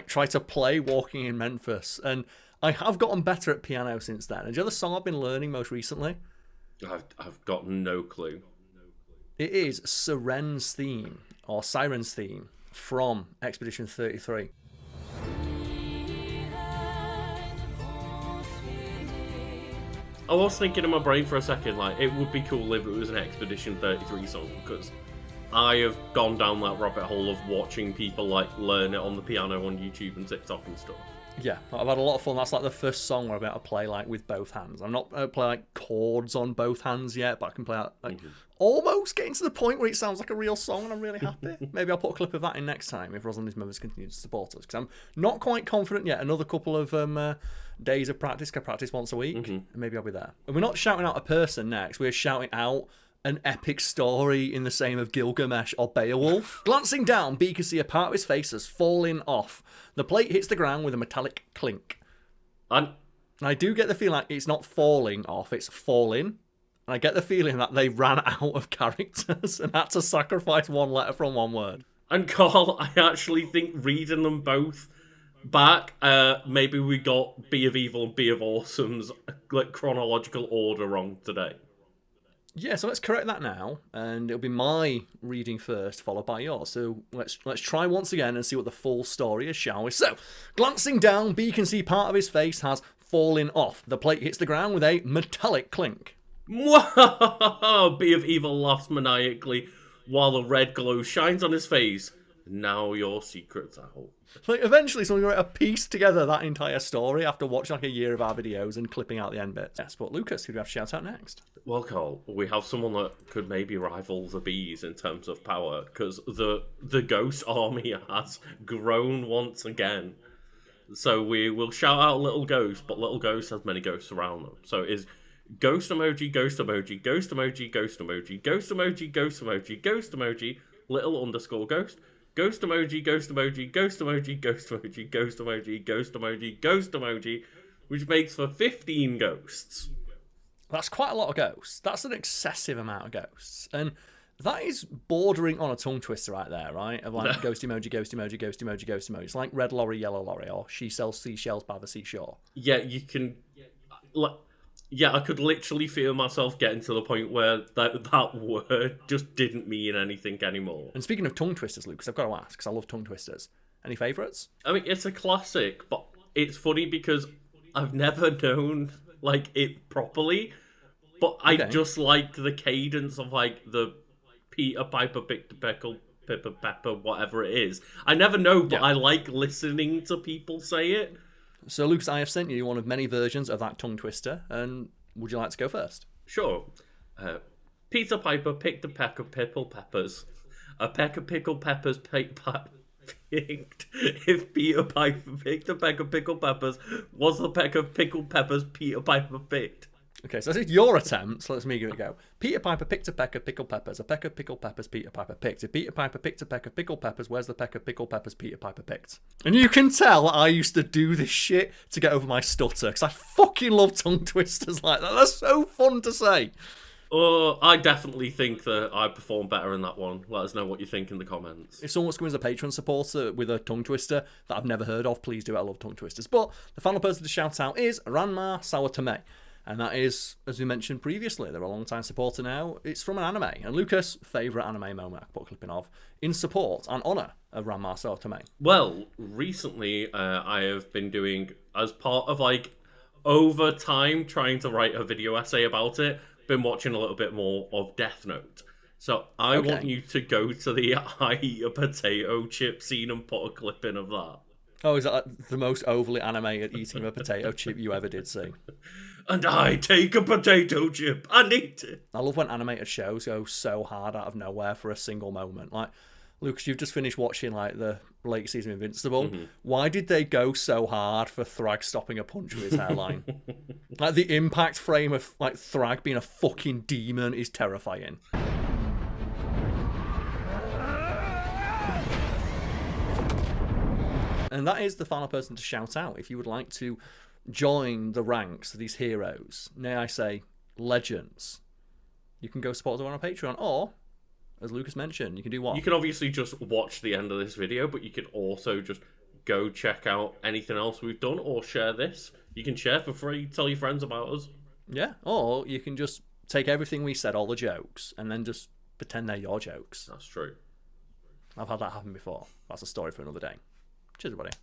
try to play Walking in Memphis, and I have gotten better at piano since then. And the other song I've been learning most recently? I've got no clue. It is Siren's theme, or Siren's theme, from Expedition 33. I was thinking in my brain for a second, like, it would be cool if it was an Expedition 33 song, because I have gone down that rabbit hole of watching people, like, learn it on the piano on YouTube and TikTok and stuff. Yeah, I've had a lot of fun. That's like the first song where I'm able to play like with both hands. I'm not able to play like chords on both hands yet, but I can play like almost getting to the point where it sounds like a real song, and I'm really happy. Maybe I'll put a clip of that in next time if Rosalind's members continue to support us, because I'm not quite confident yet. Another couple of days of practice. I practice once a week, and maybe I'll be there. And we're not shouting out a person next. We're shouting out an epic story in the same of Gilgamesh or Beowulf. Glancing down, B can see a part of his face has fallen off. The plate hits the ground with a metallic clink. And I do get the feeling like it's not falling off, it's falling. And I get the feeling that they ran out of characters and had to sacrifice one letter from one word. And Karl, I actually think reading them both back, maybe we got B of Evil and B of Awesome's like chronological order wrong today. Yeah, so let's correct that now, and it'll be my reading first, followed by yours. So let's try once again and see what the full story is, shall we? So, glancing down, B can see part of his face has fallen off. The plate hits the ground with a metallic clink. B of Evil laughs maniacally while the red glow shines on his face. Now your secret's out. Like, eventually someone will piece together that entire story after watching like a year of our videos and clipping out the end bits. Yes, but Lucas, who do we have to shout out next? Well, Karl, we have someone that could maybe rival the bees in terms of power, because the ghost army has grown once again. So we will shout out Little Ghost, but Little Ghost has many ghosts around them. So it is ghost emoji, ghost emoji, ghost emoji, ghost emoji, ghost emoji, ghost emoji, ghost emoji, little underscore ghost, ghost emoji, ghost emoji, ghost emoji, ghost emoji, ghost emoji, ghost emoji, ghost emoji, which makes for 15 ghosts. That's quite a lot of ghosts. That's an excessive amount of ghosts. And that is bordering on a tongue twister right there, right? Of like ghost emoji, ghost emoji, ghost emoji, ghost emoji. It's like red lorry, yellow lorry, or she sells seashells by the seashore. Yeah, you can... Yeah, I could literally feel myself getting to the point where that word just didn't mean anything anymore. And speaking of tongue twisters, Lucas, I've got to ask, because I love tongue twisters. Any favourites? I mean, it's a classic, but it's funny because I've never known like it properly, but I just like the cadence of like the Peter Piper picked a peckle, Pipper Pepper, whatever it is. I never know, but I like listening to people say it. So, Lucas, I have sent you one of many versions of that tongue twister, and would you like to go first? Sure. Peter Piper picked a peck of pickled peppers. A peck of pickled peppers picked. If Peter Piper picked a peck of pickled peppers, was the peck of pickled peppers Peter Piper picked? Okay, so this is your attempt, so let's me give it a go. Peter Piper picked a peck of pickled peppers. A peck of pickled peppers Peter Piper picked. If Peter Piper picked a peck of pickled peppers, where's the peck of pickled peppers Peter Piper picked? And you can tell I used to do this shit to get over my stutter, because I fucking love tongue twisters like that. They're so fun to say. I definitely think that I performed better in that one. Let us know what you think in the comments. If someone wants to come as a Patreon supporter with a tongue twister that I've never heard of, please do. I love tongue twisters. But the final person to shout out is Ranma Sawatame. And that is, as we mentioned previously, they're a long-time supporter now. It's from an anime. And Lucas, favourite anime moment I could put a clipping of, in support and honour of Ranma Sawatame. Well, recently I have been doing, as part of like, over time trying to write a video essay about it, been watching a little bit more of Death Note. So I want you to go to the I Eat a Potato Chip scene and put a clip in of that. Oh, is that like the most overly animated eating of a potato chip you ever did see? And I take a potato chip and eat it. I love when animated shows go so hard out of nowhere for a single moment. Like, Lucas, you've just finished watching like the late season of Invincible. Why did they go so hard for Thrag stopping a punch with his hairline? Like, the impact frame of like Thrag being a fucking demon is terrifying. And that is the final person to shout out. If you would like to join the ranks of these heroes, nay, I say legends, you can go support them on our Patreon, or, as Lucas mentioned, you can do what? You can obviously just watch the end of this video, but you can also just go check out anything else we've done or share this. You can share for free, tell your friends about us. Yeah, or you can just take everything we said, all the jokes, and then just pretend they're your jokes. That's true. I've had that happen before. That's a story for another day. Cheers, everybody.